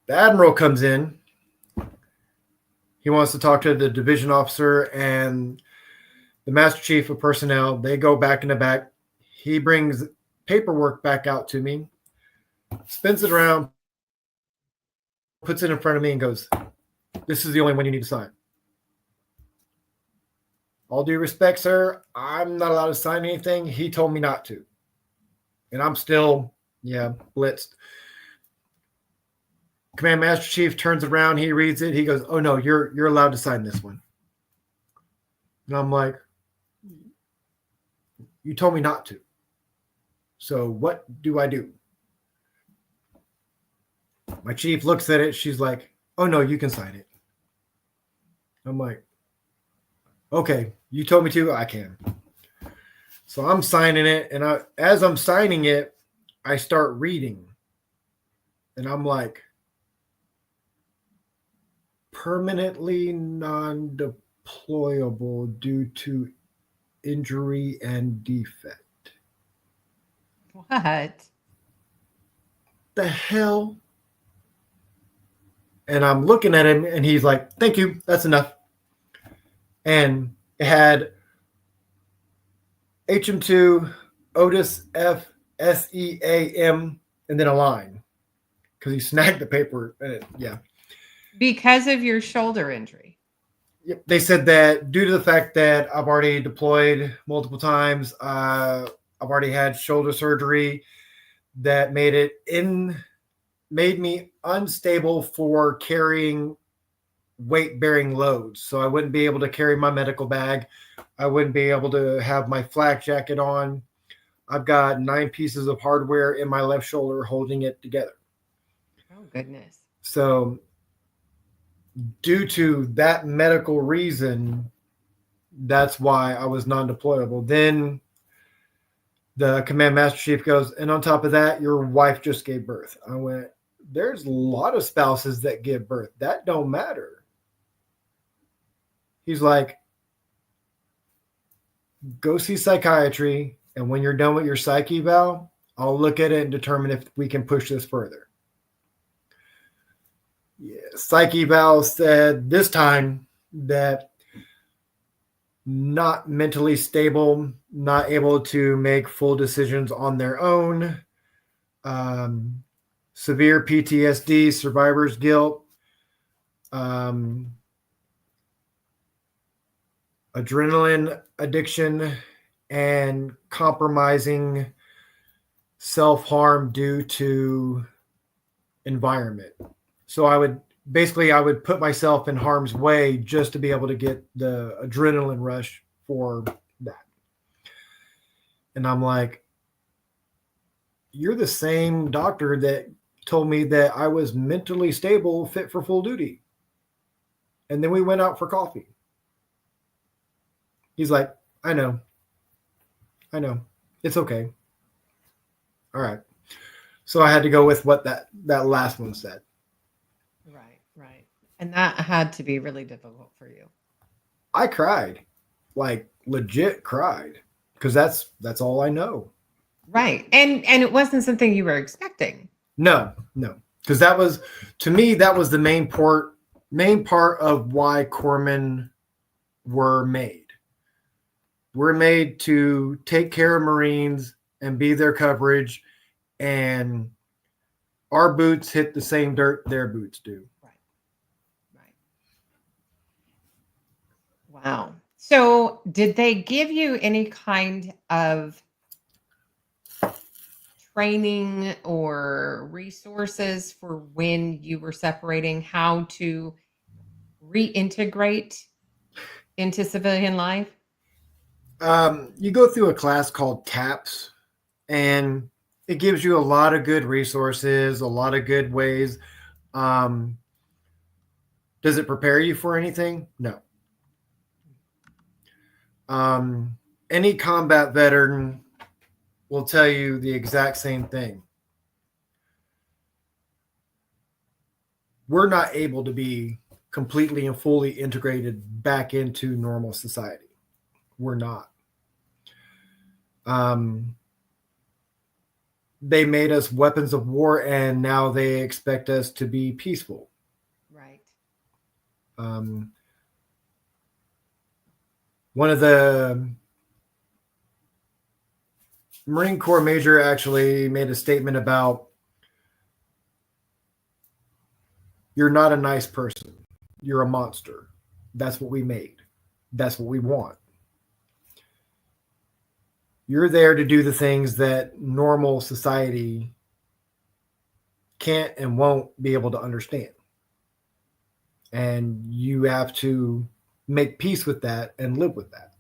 the admiral comes in. He wants to talk to the division officer and the master chief of personnel. They go back in the back. He brings paperwork back out to me, spins it around, puts it in front of me and goes, "This is the only one you need to sign." All due respect, sir, I'm not allowed to sign anything. He told me not to. And I'm still, blitzed. Command Master Chief turns around, he reads it, he goes, "Oh no, you're allowed to sign this one." And I'm like, "You told me not to. So what do I do?" My chief looks at it, she's like, "Oh no, you can sign it." I'm like, "Okay, you told me to, I can." So I'm signing it, and as I'm signing it, I start reading. And I'm like, permanently non-deployable due to injury and defect. What? The hell? And I'm looking at him, and he's like, "Thank you, that's enough." And it had HM2, Otis, F, SEAM, and then a line. Because he snagged the paper. And Because of your shoulder injury. Yep. They said that due to the fact that I've already deployed multiple times, I've already had shoulder surgery that made me unstable for carrying weight-bearing loads. So I wouldn't be able to carry my medical bag. I wouldn't be able to have my flak jacket on. I've got 9 pieces of hardware in my left shoulder holding it together. Oh, goodness. So due to that medical reason, that's why I was non-deployable. Then the command master chief goes, "And on top of that, your wife just gave birth." I went, "There's a lot of spouses that give birth. That don't matter." He's like, "Go see psychiatry, and when you're done with your psych eval, I'll look at it and determine if we can push this further." Psych eval said this time that not mentally stable, not able to make full decisions on their own, severe PTSD, survivor's guilt, adrenaline addiction, and compromising self-harm due to environment. So I would put myself in harm's way just to be able to get the adrenaline rush for that. And I'm like, "You're the same doctor that told me that I was mentally stable, fit for full duty." And then we went out for coffee. He's like, I know. It's okay." All right. So I had to go with what that last one said. Right. And that had to be really difficult for you. I cried, like legit cried, because that's all I know. Right. And it wasn't something you were expecting. No, because that was, to me, that was the main part of why corpsmen were made. We're made to take care of Marines and be their coverage and our boots hit the same dirt their boots do. Right. Wow. So, did they give you any kind of training or resources for when you were separating, how to reintegrate into civilian life? You go through a class called TAPS, and it gives you a lot of good resources, a lot of good ways. Um, does it prepare you for anything? No. Any combat veteran will tell you the exact same thing. We're not able to be completely and fully integrated back into normal society. We're not. They made us weapons of war, and now they expect us to be peaceful. Right. One of the Marine Corps major actually made a statement about, you're not a nice person. You're a monster. That's what we made. That's what we want. You're there to do the things that normal society can't and won't be able to understand. And you have to make peace with that and live with that.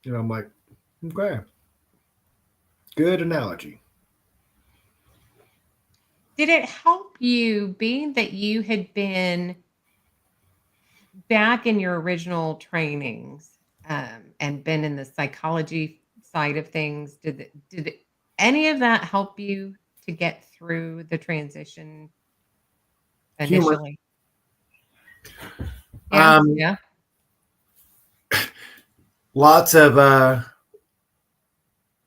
I'm like, okay. Good analogy. Did it help you, being that you had been back in your original trainings and been in the psychology side of things? Did any of that help you to get through the transition Humor. initially? Yeah. Um, Yeah. Lots of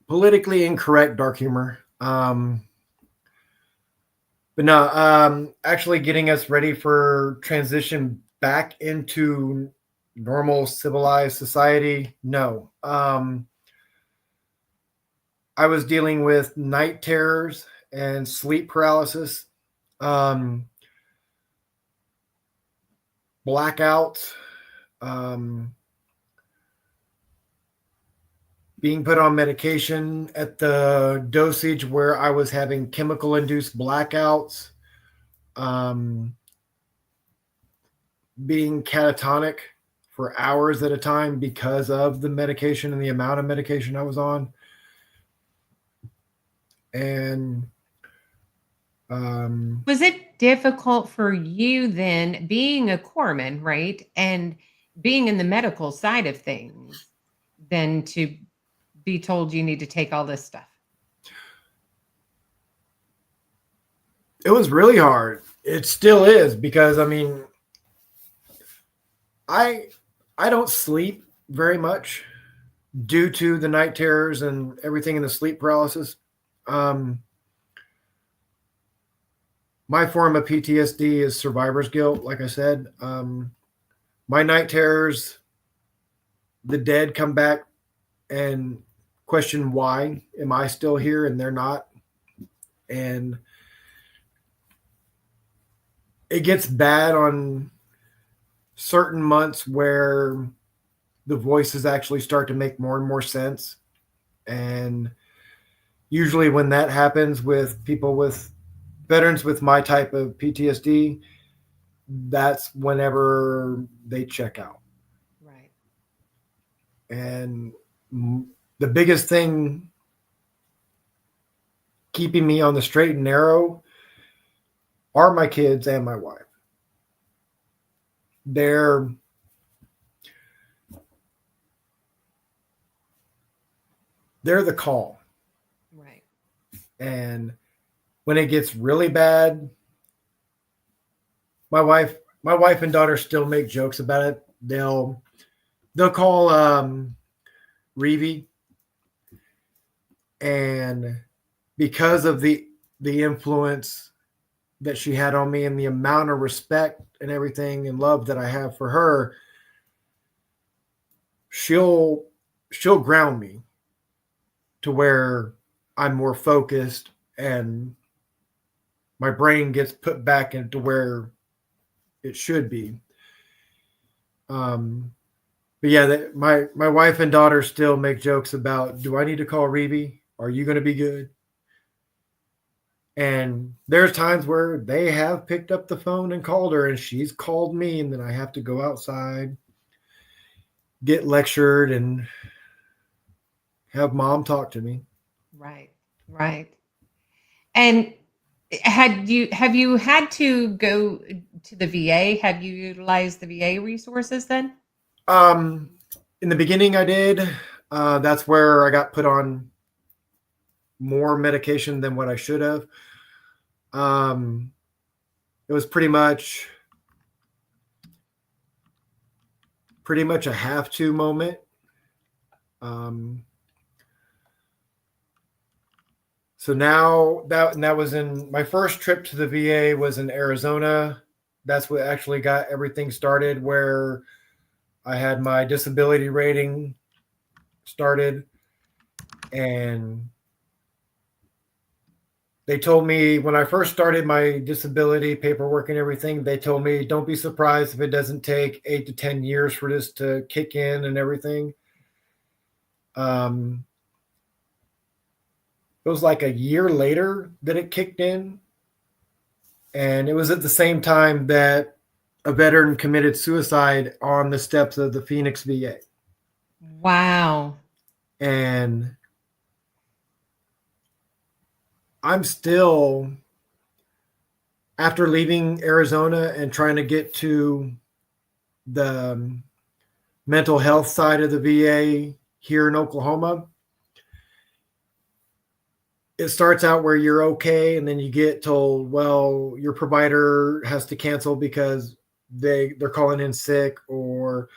politically incorrect dark humor. But no, actually getting us ready for transition back into normal civilized society. No. I was dealing with night terrors and sleep paralysis, blackouts, being put on medication at the dosage where I was having chemical induced blackouts, being catatonic for hours at a time because of the medication and the amount of medication I was on. And Was it difficult for you then, being a corpsman, right? And being in the medical side of things, than to be told you need to take all this stuff? it was really hard. It still is, because I don't sleep very much due to the night terrors and everything in the sleep paralysis. My form of PTSD is survivor's guilt. Like I said, my night terrors, the dead come back and question, why am I still here and they're not? And it gets bad on certain months where the voices actually start to make more and more sense. And usually when that happens with people, with veterans with my type of PTSD, that's whenever they check out. Right. And the biggest thing keeping me on the straight and narrow are my kids and my wife. They're the calm. Right. And when it gets really bad, my wife and daughter still make jokes about it. They'll call Reevy, and because of the influence that she had on me and the amount of respect and everything and love that I have for her, she'll ground me to where I'm more focused and my brain gets put back into where it should be. But yeah, my wife and daughter still make jokes about, do I need to call Reby? Are you going to be good? And there's times where they have picked up the phone and called her, and she's called me, and then I have to go outside, get lectured, and have mom talk to me. Right. Right. And have you had to go to the VA? Have you utilized the VA resources then? In the beginning, I did. That's where I got put on more medication than what I should have. It was pretty much a have to moment. So now that was in my first trip to the VA was in Arizona. That's what actually got everything started, where I had my disability rating started, and they told me when I first started my disability paperwork and everything, they told me, don't be surprised if it doesn't take 8 to 10 years for this to kick in and everything. It was like a year later that it kicked in. And it was at the same time that a veteran committed suicide on the steps of the Phoenix VA. Wow. And I'm still, after leaving Arizona and trying to get to the mental health side of the VA here in Oklahoma, it starts out where you're okay, and then you get told, well, your provider has to cancel because they're calling in sick, or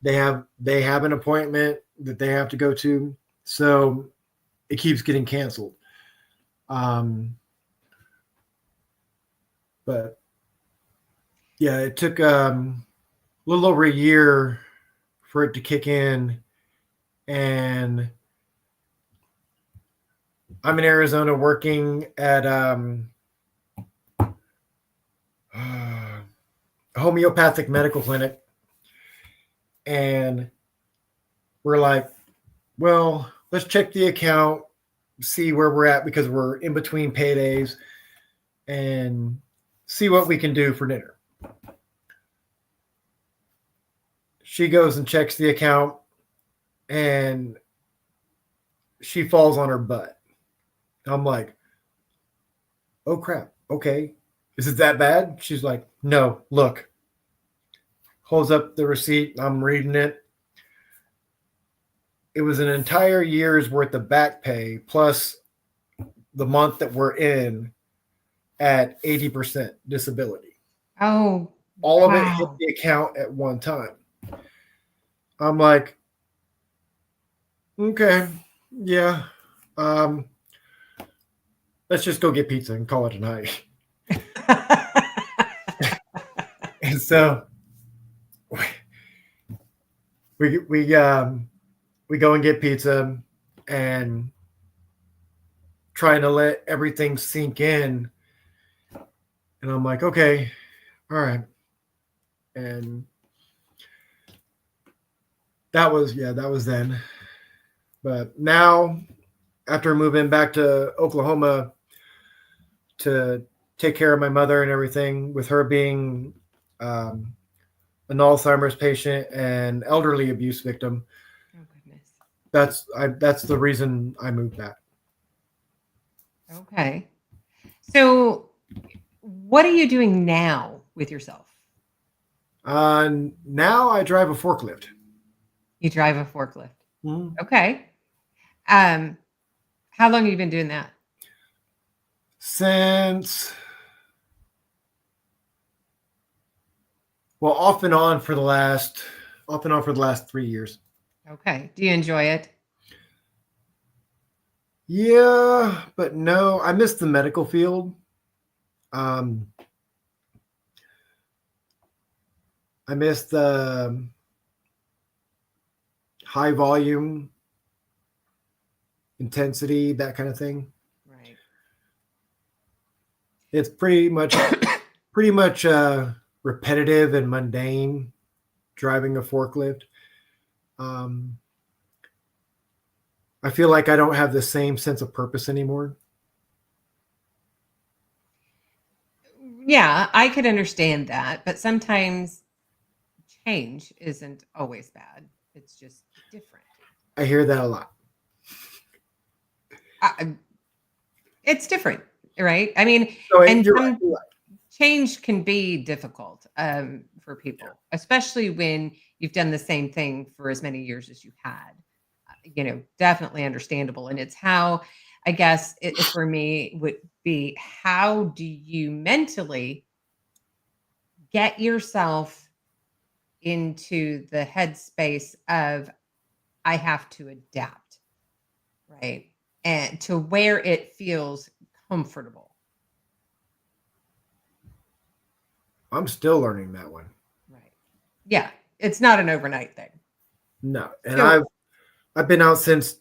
they have an appointment that they have to go to. So it keeps getting canceled. But yeah, it took a little over a year for it to kick in, and I'm in Arizona working at a homeopathic medical clinic, and we're like, well, let's check the account, see where we're at, because we're in between paydays, and see what we can do for dinner. She goes and checks the account, and she falls on her butt. I'm like, oh crap, okay, is it that bad? She's like, no, look. Holds up the receipt. I'm reading it. It was an entire year's worth of back pay plus the month that we're in at 80% disability. Oh, all of it wow. hit the account at one time. I'm like, okay, yeah. Let's just go get pizza and call it a night. And so we go and get pizza and trying to let everything sink in. And I'm like, okay, all right. And that was then. But now, after moving back to Oklahoma to take care of my mother and everything, with her being an Alzheimer's patient and elderly abuse victim, Oh, goodness. that's the reason I moved back. Okay. So what are you doing now with yourself? Now I drive a forklift. You drive a forklift. Mm-hmm. Okay. How long have you been doing that? Off and on for the last 3 years. Okay. Do you enjoy it? Yeah, but no, I miss the medical field. I miss the high volume, intensity, that kind of thing. Right. It's pretty much repetitive and mundane driving a forklift. Um, I feel like I don't have the same sense of purpose anymore. Yeah, I could understand that, but sometimes change isn't always bad. It's just different. I hear that a lot. It's different, right? I mean, So and you're some right. You're right. change can be difficult for people, especially when you've done the same thing for as many years as you had. Definitely understandable. And it's how, I guess, it for me would be, how do you mentally get yourself into the headspace of, I have to adapt, right? And to where it feels comfortable. I'm still learning that one. Right. Yeah. It's not an overnight thing. No, and So- I've been out since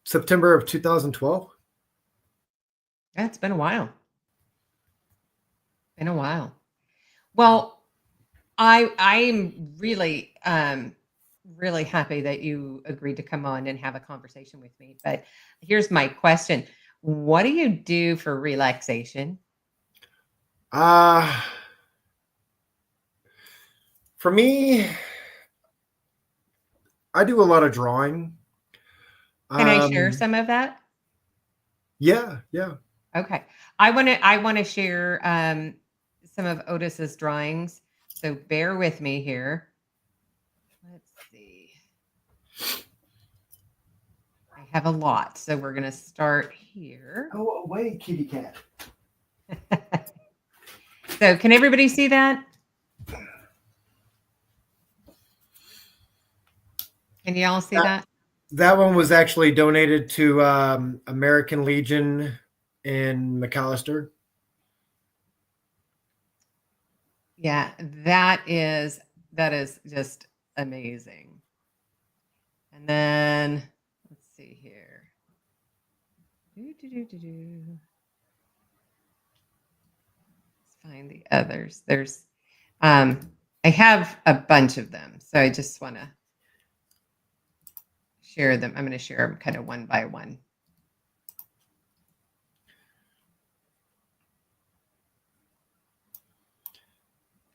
September of 2012. Yeah, it's been a while. Been a while. Well, I'm really really happy that you agreed to come on and have a conversation with me. But here's my question. What do you do for relaxation? For me, I do a lot of drawing. Can I share some of that? Yeah. Okay. I want to share some of Otis's drawings. So bear with me here. Let's see. I have a lot. So we're going to start here. Go away, kitty cat. So can everybody see that? Can you all see that? That one was actually donated to American Legion in McAllister. Yeah, that is just amazing. And then let's see here. Let's find the others. There's I have a bunch of them, so I just want to share them. I'm going to share them kind of one by one.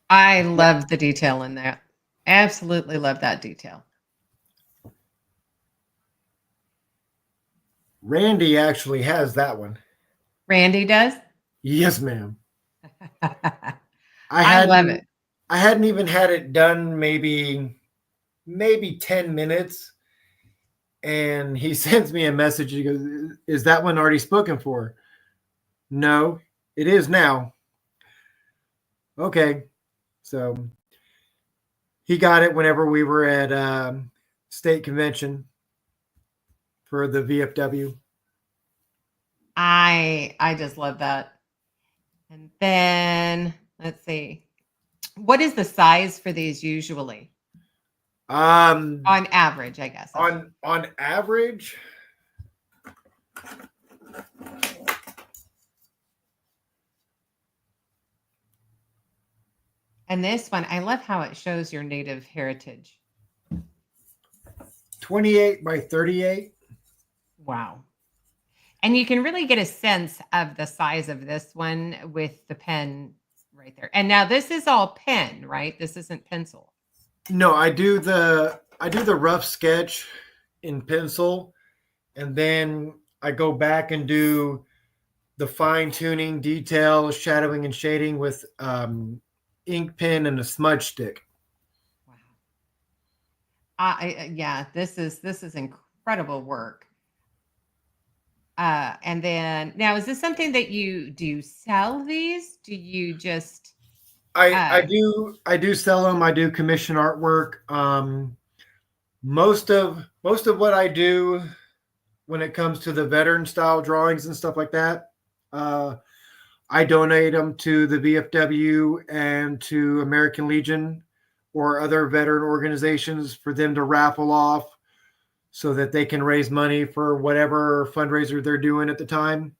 I love the detail in that. Absolutely love that detail. Randy actually has that one. Randy does? Yes, ma'am. I love it. I hadn't even had it done maybe 10 minutes. And he sends me a message. He goes, "Is that one already spoken for?" No, it is now. Okay. So he got it whenever we were at state convention for the VFW. I just love that. And then let's see. What is the size for these usually? On average, I guess. On average, and this one, I love how it shows your native heritage. 28 by 38. Wow. And you can really get a sense of the size of this one with the pen right there. And now this is all pen, right? This isn't pencil. No, I do the rough sketch in pencil, and then I go back and do the fine tuning, detail, shadowing, and shading with ink pen and a smudge stick. Wow. Yeah, this is incredible work. And then now, is this something that you sell these? Do you just? I do sell them. I do commission artwork. Most of what I do when it comes to the veteran style drawings and stuff like that, I donate them to the VFW and to American Legion or other veteran organizations for them to raffle off so that they can raise money for whatever fundraiser they're doing at the time.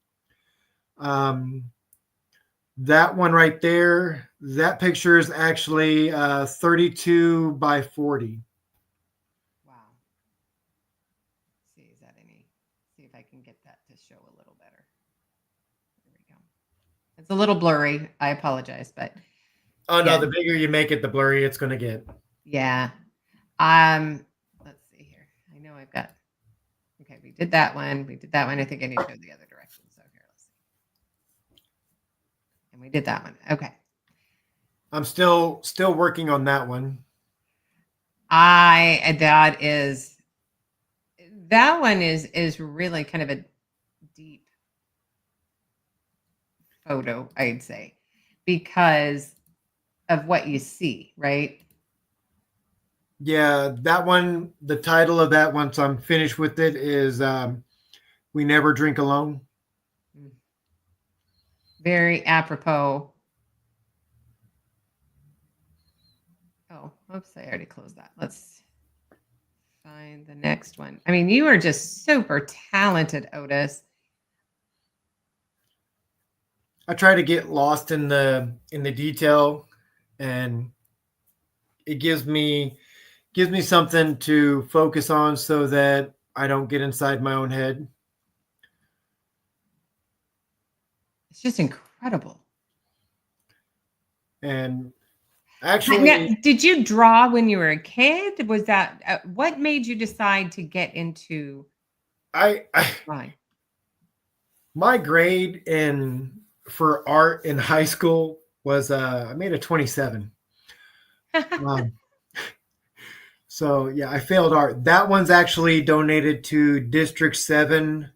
That one right there, that picture is actually 32 by 40. Wow. See, is that any? See if I can get that to show a little better. There we go. It's a little blurry. I apologize, but Oh no, yeah. the bigger you make it, the blurry it's going to get. Yeah. Let's see here. I know I've got. Okay, we did that one. We did that one. I think I need to go the other direction. So here, let's see. And we did that one. Okay. I'm still working on that one. That one is really kind of a deep photo, I'd say, because of what you see, right? Yeah, that one, the title of that, once I'm finished with it, is We Never Drink Alone. Very apropos. Oh, oops, I already closed that. Let's find the next one. I mean, you are just super talented, Otis. I try to get lost in the detail, and it gives me something to focus on so that I don't get inside my own head. It's just incredible. And actually, now, did you draw when you were a kid? Was that what made you decide to get into drawing? My grade for art in high school was I made a 27. So yeah, I failed art. That one's actually donated to District 7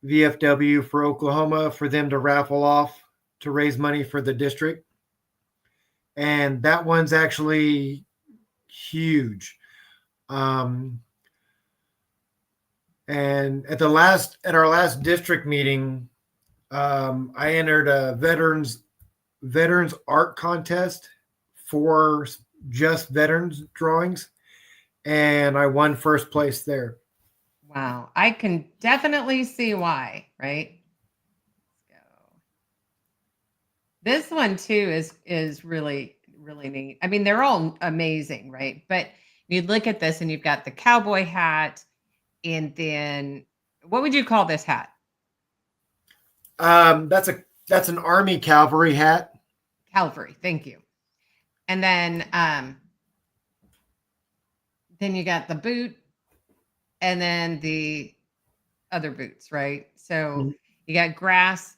VFW for Oklahoma for them to raffle off to raise money for the district. And that one's actually huge. And at our last district meeting, I entered a veterans art contest for just veterans drawings, and I won first place there. Wow, I can definitely see why, right? Let's go. This one too is really, really neat. I mean, they're all amazing, right? But you look at this and you've got the cowboy hat, and then what would you call this hat? That's an Army cavalry hat. Cavalry, thank you. And then you got the boot, and then the other boots, right? So you got grass,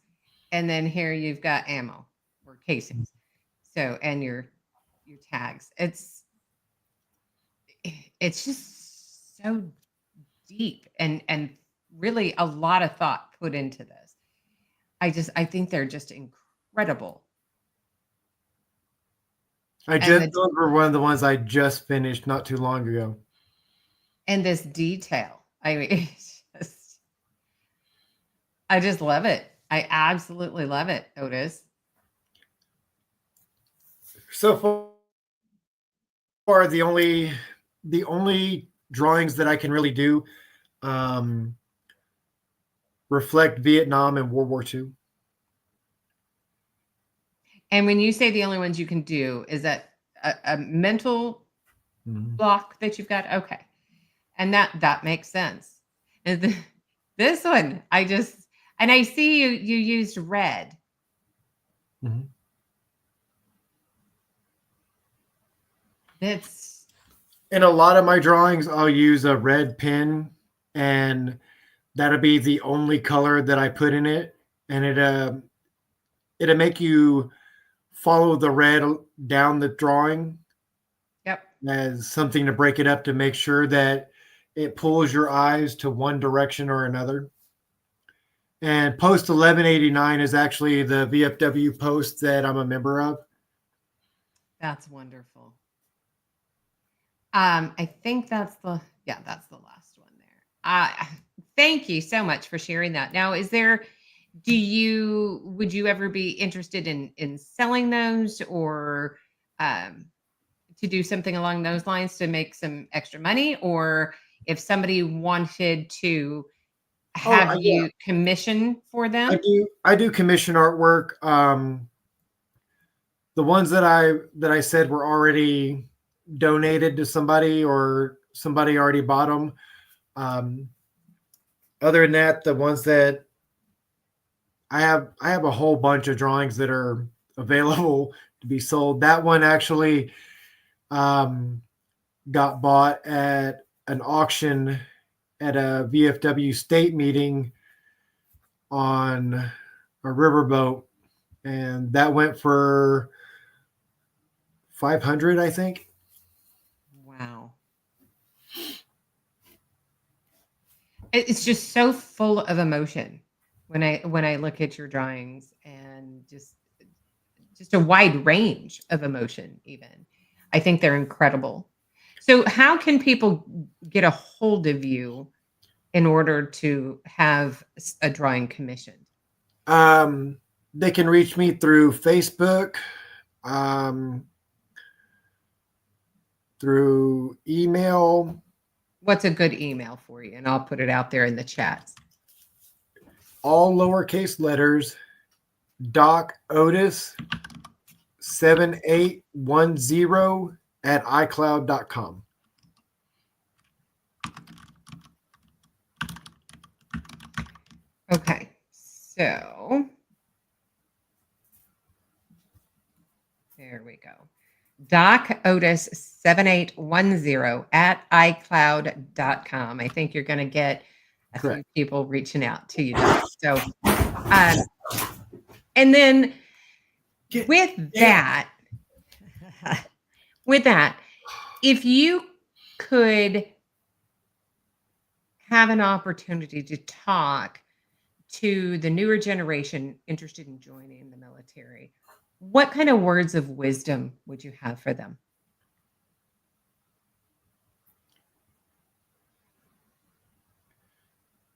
and then here you've got ammo or casings. So, and your tags. It's just so deep and really a lot of thought put into this. I think they're just incredible. Those were one of the ones I just finished not too long ago. And this detail, I mean, I just love it. I absolutely love it, Otis. So far, the only drawings that I can really do reflect Vietnam and World War II. And when you say the only ones you can do, is that a mental block that you've got? Okay. And that makes sense. And this one, I see you used red. Mm-hmm. That's in a lot of my drawings, I'll use a red pen, and that'll be the only color that I put in it. And it'll make you follow the red down the drawing. Yep. As something to break it up to make sure that it pulls your eyes to one direction or another. And post 1189 is actually the VFW post that I'm a member of. That's wonderful. I think that's the last one there. Thank you so much for sharing that. Now, would you ever be interested in selling those, or to do something along those lines to make some extra money? Or if somebody wanted to Have Yeah, you commissioned for them? I do commission artwork. The ones that I said were already donated to somebody or somebody already bought them. Other than that, the ones that I have a whole bunch of drawings that are available to be sold. That one actually um, got bought at an auction at a VFW state meeting on a riverboat, and that went for 500, I think. Wow. It's just so full of emotion when I look at your drawings, and just a wide range of emotion even. I think they're incredible. So how can people get a hold of you in order to have a drawing commissioned? They can reach me through Facebook, um, through email. What's a good email for you? And I'll put it out there in the chats. All lowercase letters, Doc Otis 7810 at iCloud.com. Okay. So there we go. Doc Otis 7810 at iCloud.com. I think you're going to get a few Correct. people reaching out to you, Doc. So, and then with that, if you could have an opportunity to talk to the newer generation interested in joining the military, what kind of words of wisdom would you have for them?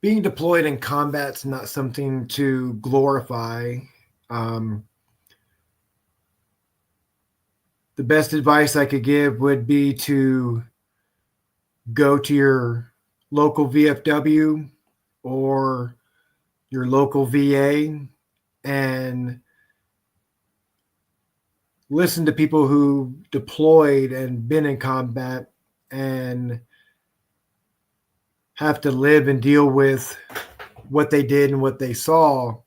Being deployed in combat's not something to glorify. The best advice I could give would be to go to your local VFW or your local VA and listen to people who deployed and been in combat and have to live and deal with what they did and what they saw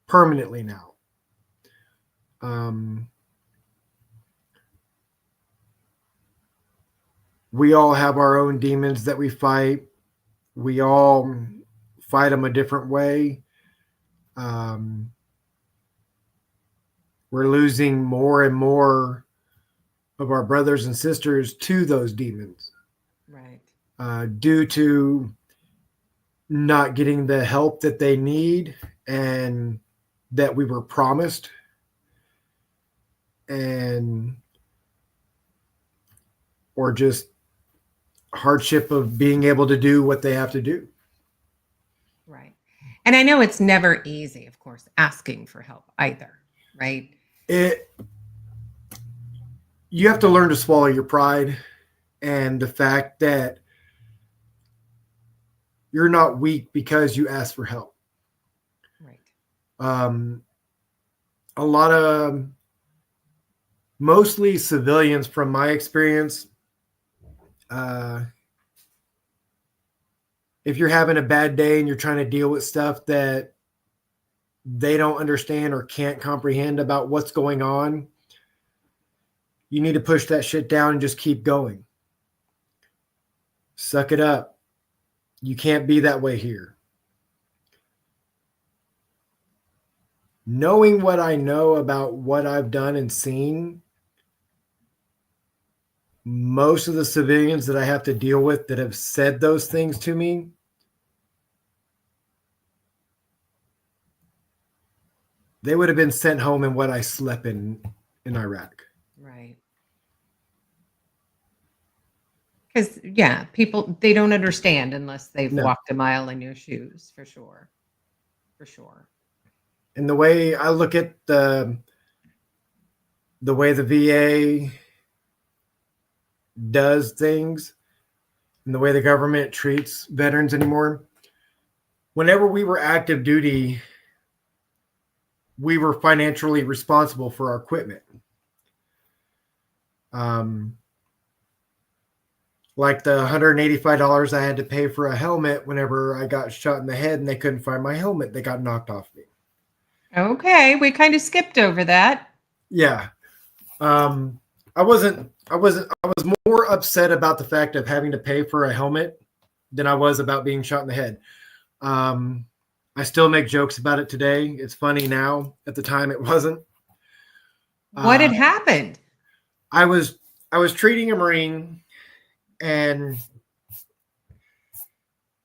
permanently now. We all have our own demons that we fight. We all fight them a different way. We're losing more and more of our brothers and sisters to those demons. Right. Due to not getting the help that they need and that we were promised, and or just hardship of being able to do what they have to do. Right. And I know it's never easy, of course, asking for help either, right? You have to learn to swallow your pride and the fact that you're not weak because you ask for help. Right. A lot of mostly civilians, from my experience, if you're having a bad day and you're trying to deal with stuff that they don't understand or can't comprehend about what's going on, you need to push that shit down and just keep going. Suck it up. You can't be that way here. Knowing what I know about what I've done and seen, most of the civilians that I have to deal with that have said those things to me, they would have been sent home in what I slept in Iraq. Right. Because, yeah, people, they don't understand unless they've walked a mile in your shoes, for sure. For sure. And the way I look at the way the VA does things and the way the government treats veterans anymore, whenever we were active duty, we were financially responsible for our equipment. Like the $185 I had to pay for a helmet whenever I got shot in the head and they couldn't find my helmet, they got knocked off me. Okay, we kind of skipped over that. Yeah. I was more upset about the fact of having to pay for a helmet than I was about being shot in the head. I still make jokes about it today. It's funny now. At the time, it wasn't. What had happened? I was treating a Marine, and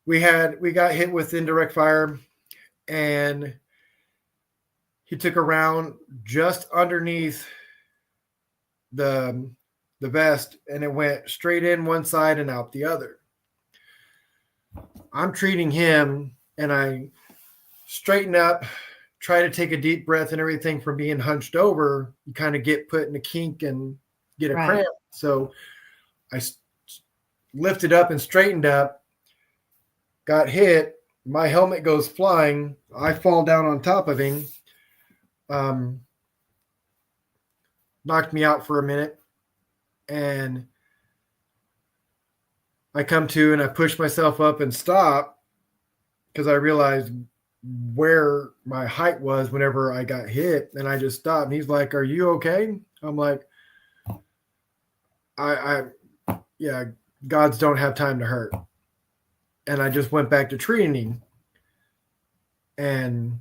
we got hit with indirect fire, and he took a round just underneath the vest, and it went straight in one side and out the other. I'm treating him, and I straighten up, try to take a deep breath and everything. From being hunched over, you kind of get put in a kink and get a cramp. So I lifted up and straightened up, got hit. My helmet goes flying. I fall down on top of him. Knocked me out for a minute. And I come to and I push myself up and stop because I realized where my height was whenever I got hit, and I just stopped. And he's like, "Are you okay?" I'm like, yeah, gods don't have time to hurt. And I just went back to treating him. And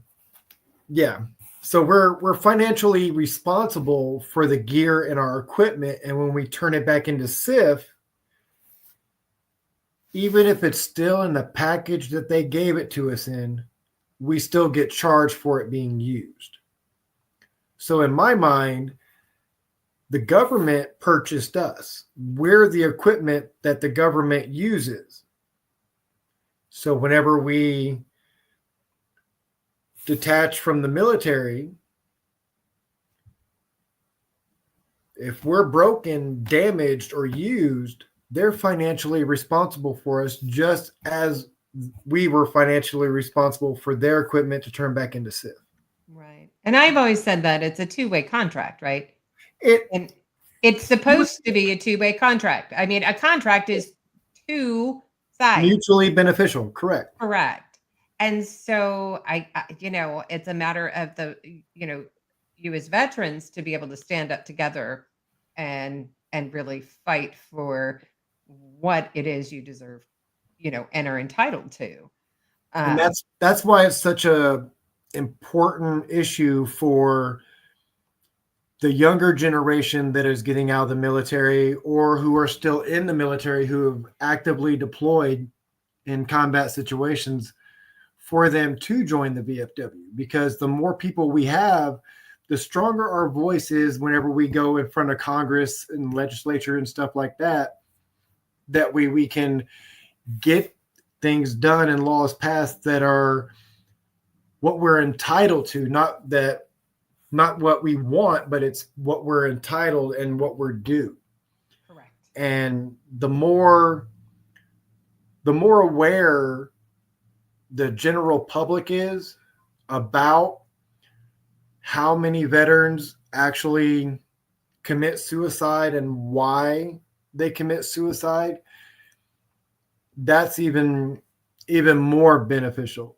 yeah, so we're financially responsible for the gear and our equipment. And when we turn it back into SIF, even if it's still in the package that they gave it to us in, we still get charged for it being used. So in my mind, the government purchased us. We're the equipment that the government uses. So whenever we detach from the military, if we're broken, damaged, or used, they're financially responsible for us, just as we were financially responsible for their equipment to turn back into SIF. Right. And I've always said that it's a two-way contract, right? And it's supposed to be a two-way contract. I mean, a contract is two sides. Mutually beneficial, correct. Correct. And so I it's a matter of you as veterans to be able to stand up together and really fight for what it is you deserve, and are entitled to. And that's why it's such a important issue for the younger generation that is getting out of the military, or who are still in the military, who have actively deployed in combat situations, for them to join the VFW. Because the more people we have, the stronger our voice is whenever we go in front of Congress and legislature and stuff like that. That way we can get things done and laws passed that are what we're entitled to, not what we want, but it's what we're entitled and what we're due. Correct. And the more aware the general public is about how many veterans actually commit suicide and why they commit suicide, that's even more beneficial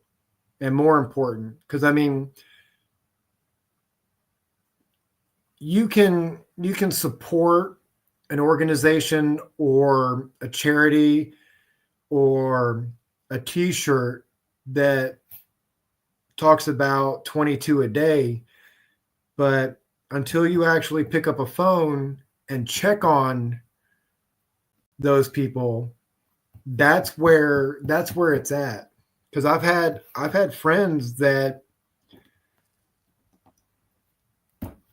and more important. Because I mean, you can support an organization or a charity or a t-shirt that talks about 22 a day, but until you actually pick up a phone and check on those people, that's where it's at. Because I've had friends that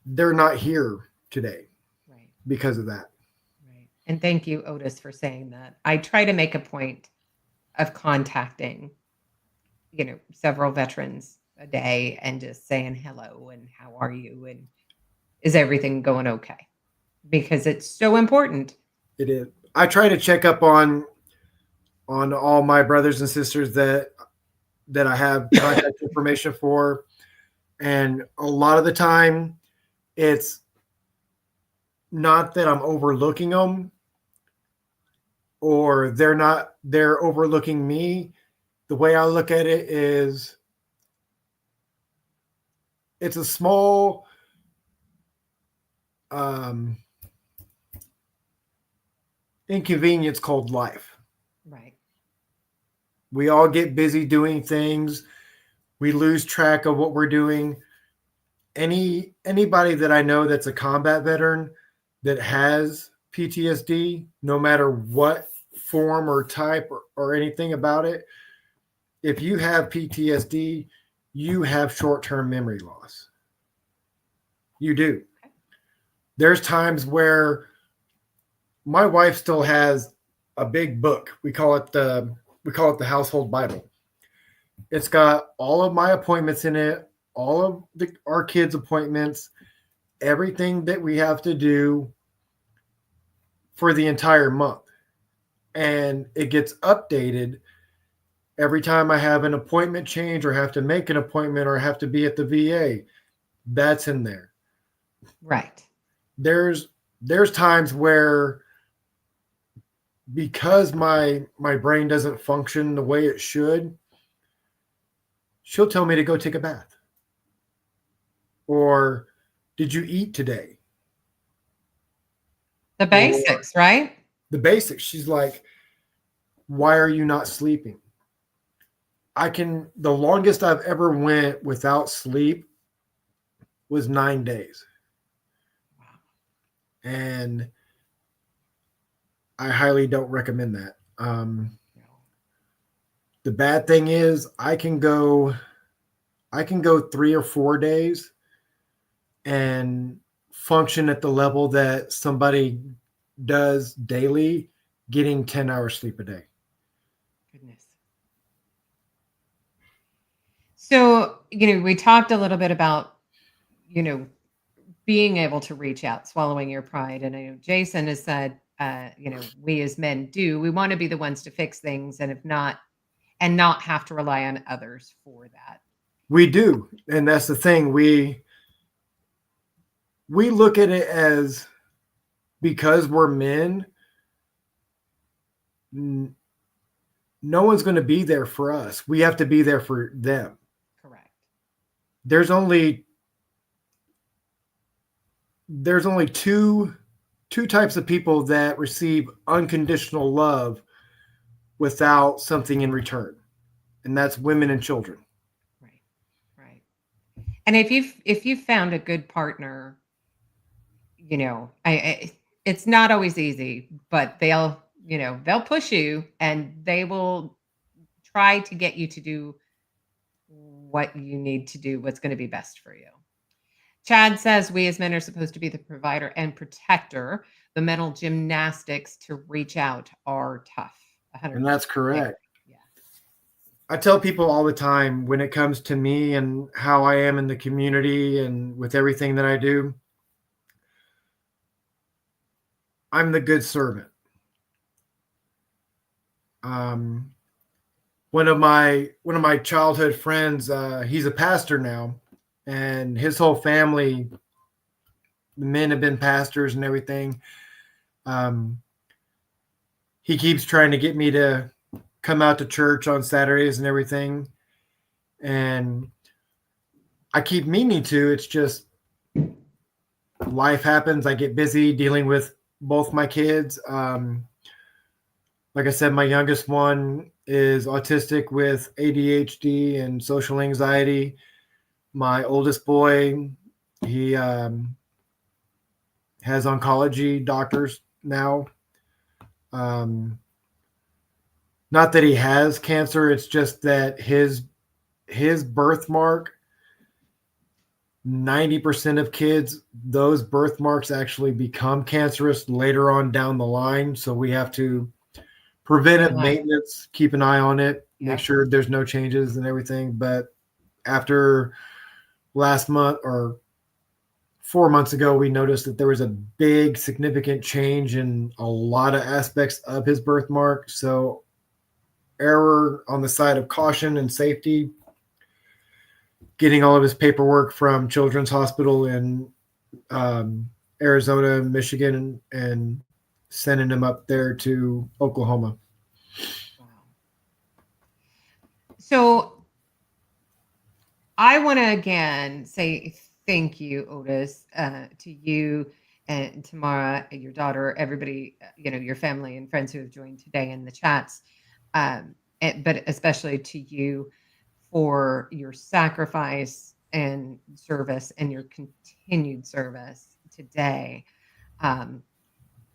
they're not here today, right, because of that. Right. And thank you, Otis, for saying that. I try to make a point of contacting, several veterans a day and just saying hello and how are you and is everything going okay? Because it's so important. It is. I try to check up on all my brothers and sisters that that I have contact information for. And a lot of the time, it's not that I'm overlooking them or they're overlooking me. The way I look at it is it's a small inconvenience called life. Right. We all get busy doing things. We lose track of what we're doing. Anybody that I know that's a combat veteran that has PTSD, no matter what form or type or anything about it, if you have PTSD, you have short-term memory loss. You do. There's times where my wife still has a big book. We call it the household Bible. It's got all of my appointments in it, all of our kids' appointments, everything that we have to do for the entire month. And it gets updated every time I have an appointment change or have to make an appointment or have to be at the VA. That's in there. Right. There's times where, because my brain doesn't function the way it should, she'll tell me to go take a bath. Or, did you eat today? The basics, right? The basics. She's like, why are you not sleeping? The longest I've ever went without sleep was 9 days. Wow. And I highly don't recommend that. The bad thing is I can go 3 or 4 days and function at the level that somebody does daily, getting 10 hours sleep a day. Goodness. So, we talked a little bit about, being able to reach out, swallowing your pride. And I know Jason has said, we as men we want to be the ones to fix things, and not have to rely on others for that. We do. And that's the thing. We look at it as, because we're men, no one's going to be there for us. We have to be there for them. Correct. There's only two types of people that receive unconditional love without something in return. And that's women and children. Right. And if you've found a good partner, it's not always easy, but they'll push you, and they will try to get you to do what you need to do, what's going to be best for you. Chad says we as men are supposed to be the provider and protector. The mental gymnastics to reach out are tough. 100%. And that's correct. Yeah. I tell people all the time, when it comes to me and how I am in the community and with everything that I do, I'm the good servant. One of my childhood friends, he's a pastor now, and his whole family, the men have been pastors and everything. He keeps trying to get me to come out to church on Saturdays and everything. And I keep meaning to. It's just life happens. I get busy dealing with both my kids. Like I said, my youngest one is autistic with ADHD and social anxiety. My oldest boy, he has oncology doctors now. Not that he has cancer, it's just that his birthmark, 90% of kids, those birthmarks actually become cancerous later on down the line. So we have to preventive maintenance, keep an eye on it, make sure there's no changes and everything. But after last month or 4 months ago, we noticed that there was a big significant change in a lot of aspects of his birthmark. So error on the side of caution and safety, getting all of his paperwork from Children's Hospital in Arizona, Michigan, and sending him up there to Oklahoma. Wow. So I want to again say thank you, Otis, to you and Tamara, your daughter, everybody, your family and friends who have joined today in the chats, but especially to you for your sacrifice and service and your continued service today.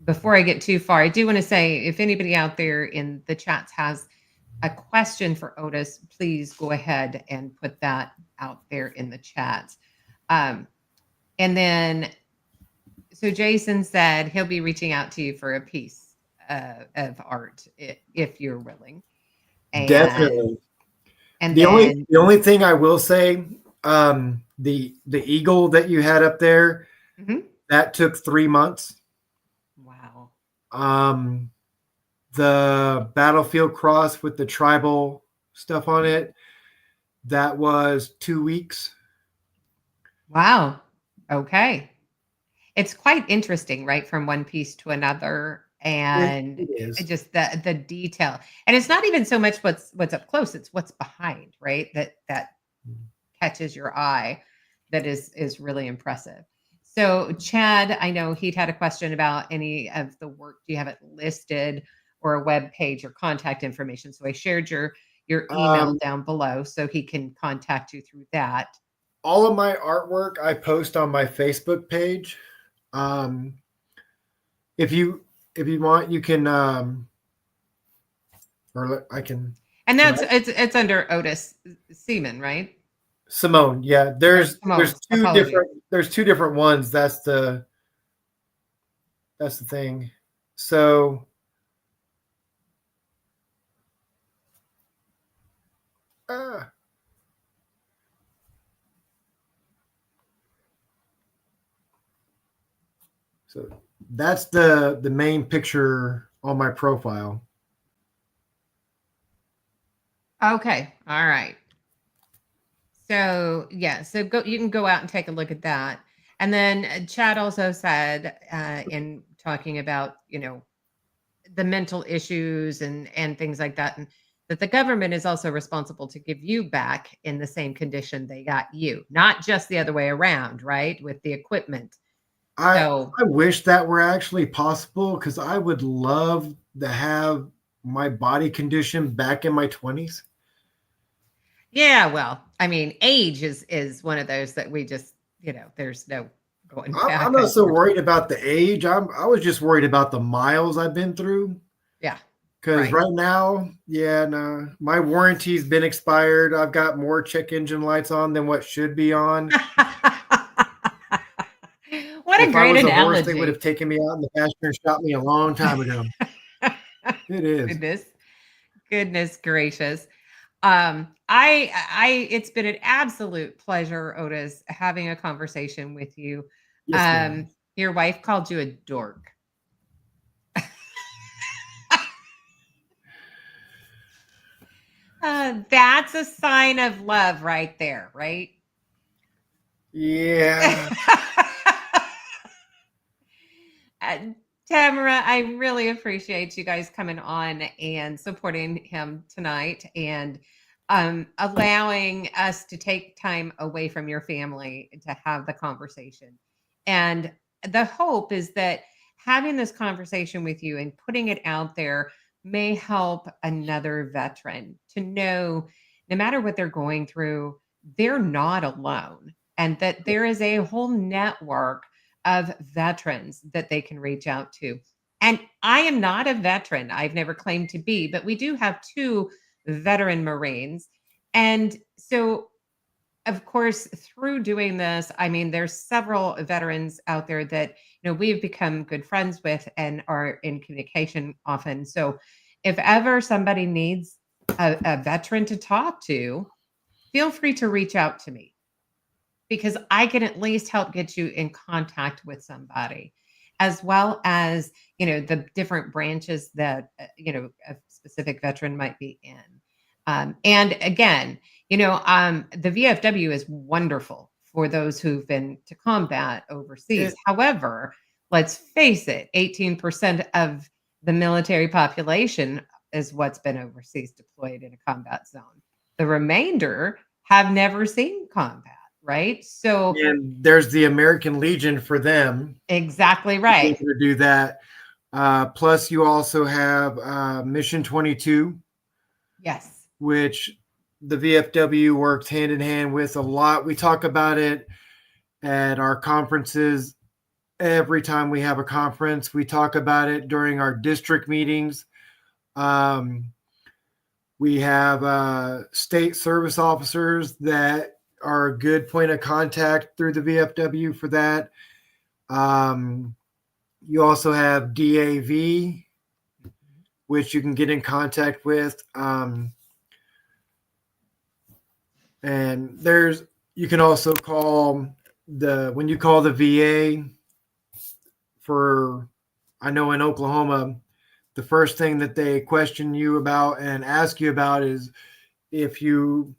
Before I get too far, I do want to say, if anybody out there in the chats has a question for Otis, please go ahead and put that out there in the chat. And then, so Jason said he'll be reaching out to you for a piece of art if you're willing. And, Definitely. And the only thing I will say, the eagle that you had up there, that took 3 months. Wow. The battlefield cross with the tribal stuff on it, that was 2 weeks. Wow. Okay. It's quite interesting, right? From one piece to another. And it is. Just the detail. And it's not even so much what's up close, it's what's behind, right? That catches your eye, that is really impressive. So Chad, I know he'd had a question about any of the work. Do you have it listed or a web page or contact information? So I shared your email down below so he can contact you through that. All of my artwork I post on my Facebook page. If you want, you can, or I can. And that's it's under Otis Seamon, right? Simone, yeah. There's Apologies. two different ones. That's the thing. So so that's the main picture on my profile. Okay. All right. So yeah, you can go out and take a look at that. And then Chad also said in talking about, the mental issues and things like that, and that the government is also responsible to give you back in the same condition they got you, not just the other way around, right? With the equipment. I wish that were actually possible, because I would love to have my body condition back in my 20s. Yeah, well, I mean, age is one of those that we just, there's no going back. I'm not so worried about the age. I was just worried about the miles I've been through. Yeah. Because right now, no, my warranty's been expired. I've got more check engine lights on than what should be on. What a great analogy. Horse, they would have taken me out in the pasture and shot me a long time ago. It is. Goodness gracious. It's been an absolute pleasure, Otis, having a conversation with you. Yes, your wife called you a dork. That's a sign of love right there, right? Yeah. Tamara, I really appreciate you guys coming on and supporting him tonight, and allowing us to take time away from your family to have the conversation. And the hope is that having this conversation with you and putting it out there may help another veteran to know, no matter what they're going through, they're not alone, and that there is a whole network of veterans that they can reach out to. And I am not a veteran. I've never claimed to be, but we do have 2 veteran Marines. And so, of course, through doing this, I mean, there's several veterans out there that, we've become good friends with and are in communication often. So if ever somebody needs a veteran to talk to, feel free to reach out to me, because I can at least help get you in contact with somebody, as well as, the different branches that, specific veteran might be in. And again, the VFW is wonderful for those who've been to combat overseas. It, However, let's face it, 18% of the military population is what's been overseas deployed in a combat zone. The remainder have never seen combat, right? So, and there's the American Legion for them. exactly right. To do that. Plus, you also have Mission 22, Yes. which the VFW works hand in hand with a lot. We talk about it at our conferences. Every time we have a conference, we talk about it during our district meetings. We have state service officers that are a good point of contact through the VFW for that. You also have DAV, which you can get in contact with. And you can also call when you call the VA I know in Oklahoma, the first thing that they question you about and ask you about is if you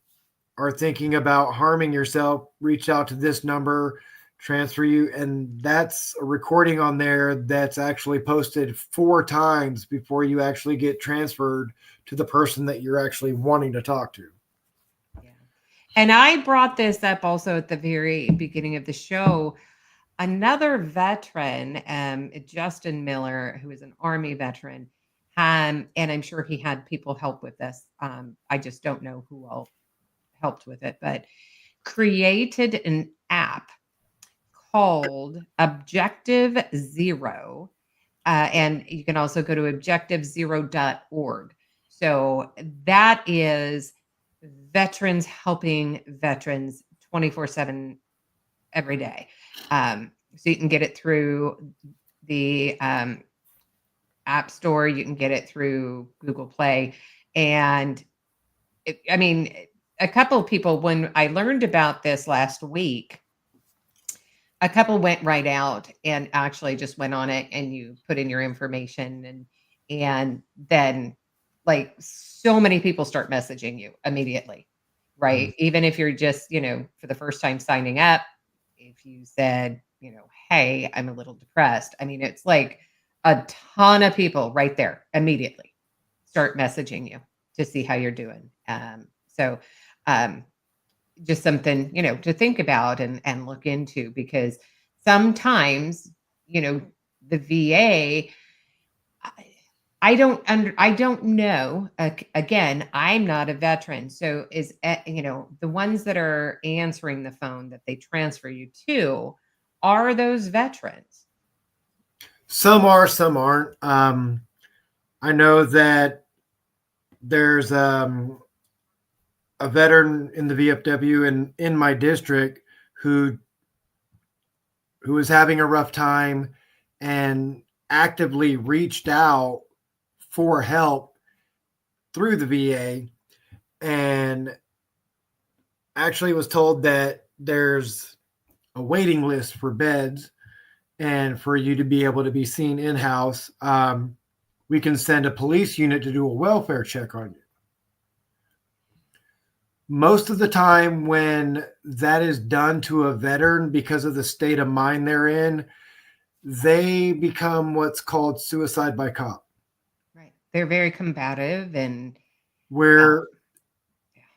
are thinking about harming yourself, reach out to this number, transfer you. And that's a recording on there that's actually posted 4 times before you actually get transferred to the person that you're actually wanting to talk to. Yeah. And I brought this up also at the very beginning of the show. Another veteran, Justin Miller, who is an Army veteran, and I'm sure he had people help with this. I just don't know who all helped with it, but created an app called Objective Zero. And you can also go to objectivezero.org. So that is veterans helping veterans 24/7 every day. So you can get it through the App Store. You can get it through Google Play. And a couple of people, when I learned about this last week, a couple went right out and actually just went on it, and you put in your information, and then like so many people start messaging you immediately, right? Even if you're just, for the first time signing up, if you said, hey, I'm a little depressed. It's like a ton of people right there immediately start messaging you to see how you're doing. So just something, to think about and look into, because sometimes, the VA, I don't know. Again, I'm not a veteran. So the ones that are answering the phone that they transfer you to, are those veterans? Some are, some aren't. I know that there's a veteran in the VFW and in my district who was having a rough time and actively reached out for help through the VA, and actually was told that there's a waiting list for beds, and for you to be able to be seen in-house, we can send a police unit to do a welfare check on you. Most of the time when that is done to a veteran, because of the state of mind they're in, they become what's called suicide by cop. Right. They're very combative, and We're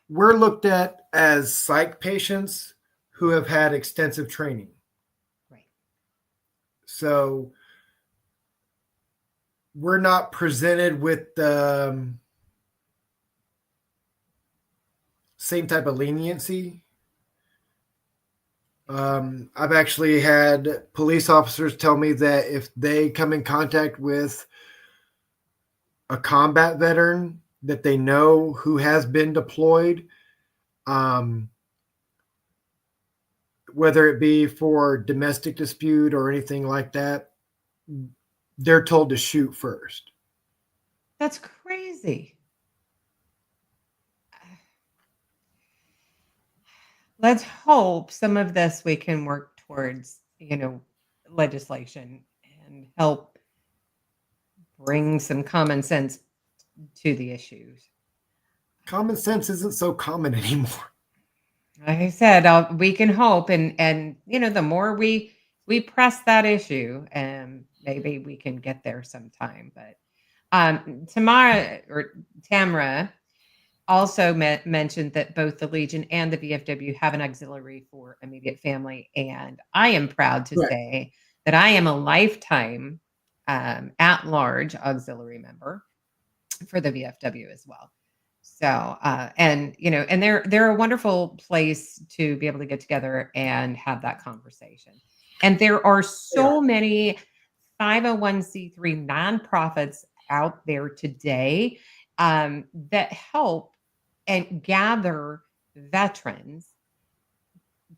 looked at as psych patients who have had extensive training. right. So we're not presented with the same type of leniency. I've actually had police officers tell me that if they come in contact with a combat veteran that they know who has been deployed, whether it be for domestic dispute or anything like that, they're told to shoot first. That's crazy. Let's hope some of this we can work towards, legislation, and help bring some common sense to the issues. Common sense isn't so common anymore. Like I said, we can hope, and the more we press that issue, maybe we can get there sometime. But Tamara also mentioned that both the Legion and the VFW have an auxiliary for immediate family, and I am proud to Right. say that I am a lifetime at-large auxiliary member for the VFW as well. So, and they're a wonderful place to be able to get together and have that conversation. And there are so many 501c3 nonprofits out there today that help and gather veterans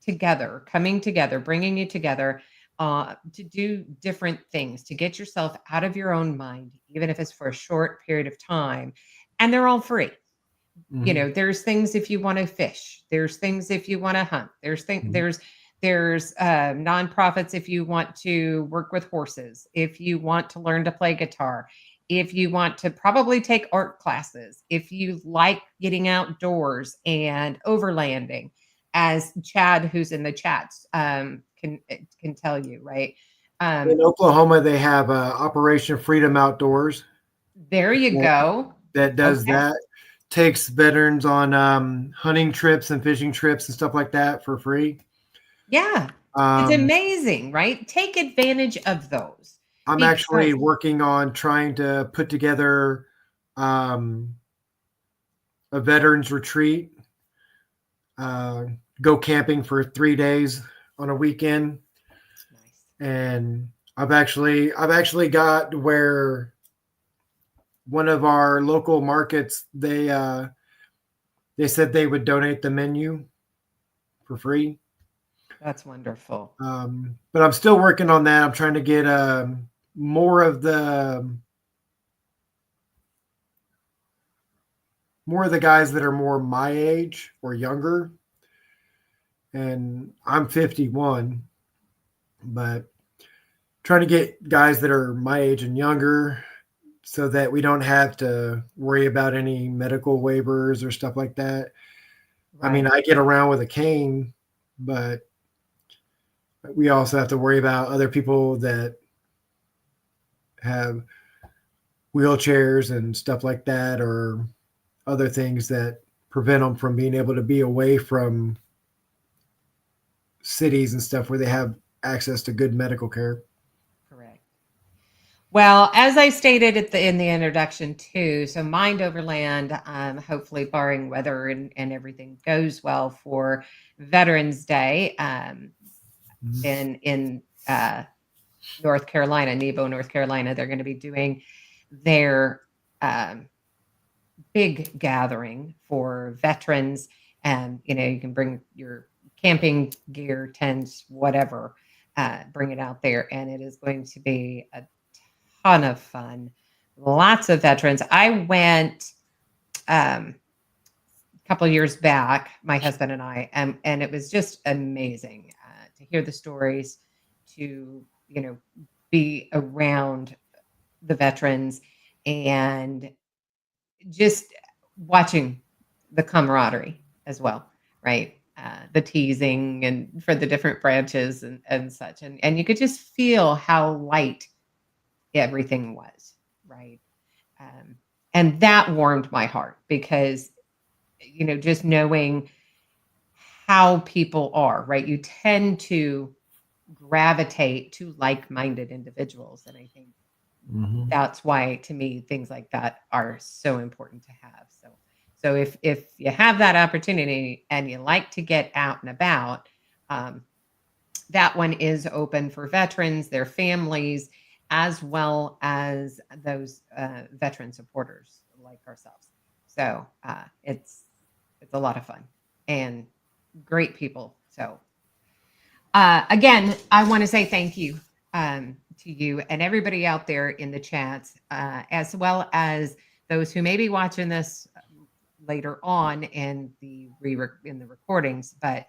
together, coming together, bringing you together to do different things, to get yourself out of your own mind, even if it's for a short period of time. And they're all free. Mhm. There's things if you want to fish, there's things if you want to hunt, Mhm. there's nonprofits if you want to work with horses, if you want to learn to play guitar, if you want to probably take art classes, if you like getting outdoors and overlanding, as Chad, who's in the chats, can tell you, right? In Oklahoma, they have Operation Freedom Outdoors There you that, go. that does Okay. that. Takes veterans on hunting trips and fishing trips and stuff like that for free. Yeah. It's Um, amazing, right? Take advantage of those I'm actually because working on trying to put together um, a veterans retreat. Go camping for 3 days on a weekend, nice. and I've actually got where one of our local markets they said they would donate the menu for free. That's wonderful. But I'm still working on that. I'm trying to get more of the guys that are more my age or younger. And I'm 51, but trying to get guys that are my age and younger so that we don't have to worry about any medical waivers or stuff like that. I mean, I get around with a cane, but we also have to worry about other people that have wheelchairs and stuff like that, or other things that prevent them from being able to be away from cities and stuff where they have access to good medical care. Correct. Well, as I stated in the introduction too, so Mind Overland, hopefully barring weather and everything goes well for Veterans Day in North Carolina, Nebo, North Carolina, they're going to be doing their big gathering for veterans. And, you can bring your camping gear, tents, whatever, bring it out there. And it is going to be a ton of fun. Lots of veterans. I went a couple years back, my husband and I, and it was just amazing to hear the stories, to, be around the veterans and just watching the camaraderie as well, right? The teasing and for the different branches and such. And you could just feel how light everything was, right? Um, and that warmed my heart because, just knowing how people are, right? You tend to gravitate to like-minded individuals. And I think that's why, to me, things like that are so important to have. So if you have that opportunity and you like to get out and about, that one is open for veterans, their families, as well as those veteran supporters like ourselves. So it's a lot of fun and great people. So again, I want to say thank you to you and everybody out there in the chats, as well as those who may be watching this later on in the recordings. But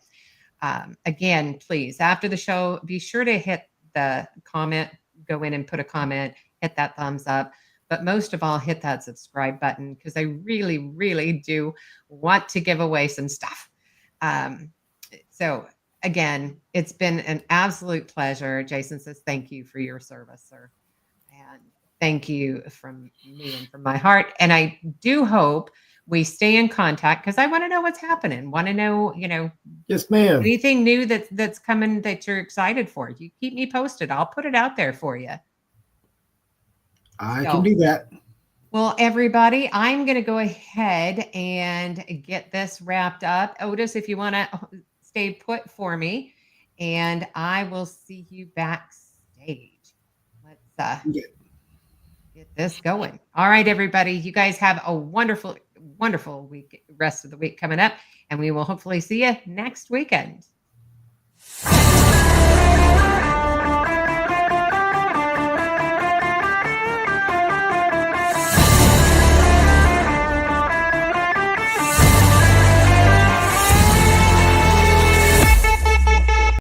again, please, after the show, be sure to hit the comment, go in and put a comment, hit that thumbs up. but most of all, hit that subscribe button because I really, really do want to give away some stuff. So again, it's been an absolute pleasure. Jason says, thank you for your service, sir. And thank you from me and from my heart. And I do hope we stay in contact because I want to know what's happening. Want to know, Yes, ma'am. anything new that's coming that you're excited for. You keep me posted. I'll put it out there for you. I can do that. Well, everybody, I'm going to go ahead and get this wrapped up. Otis, if you want to stay put for me, and I will see you backstage. Let's get this going. All right, everybody. You guys have a wonderful, wonderful week, rest of the week coming up, and we will hopefully see you next weekend.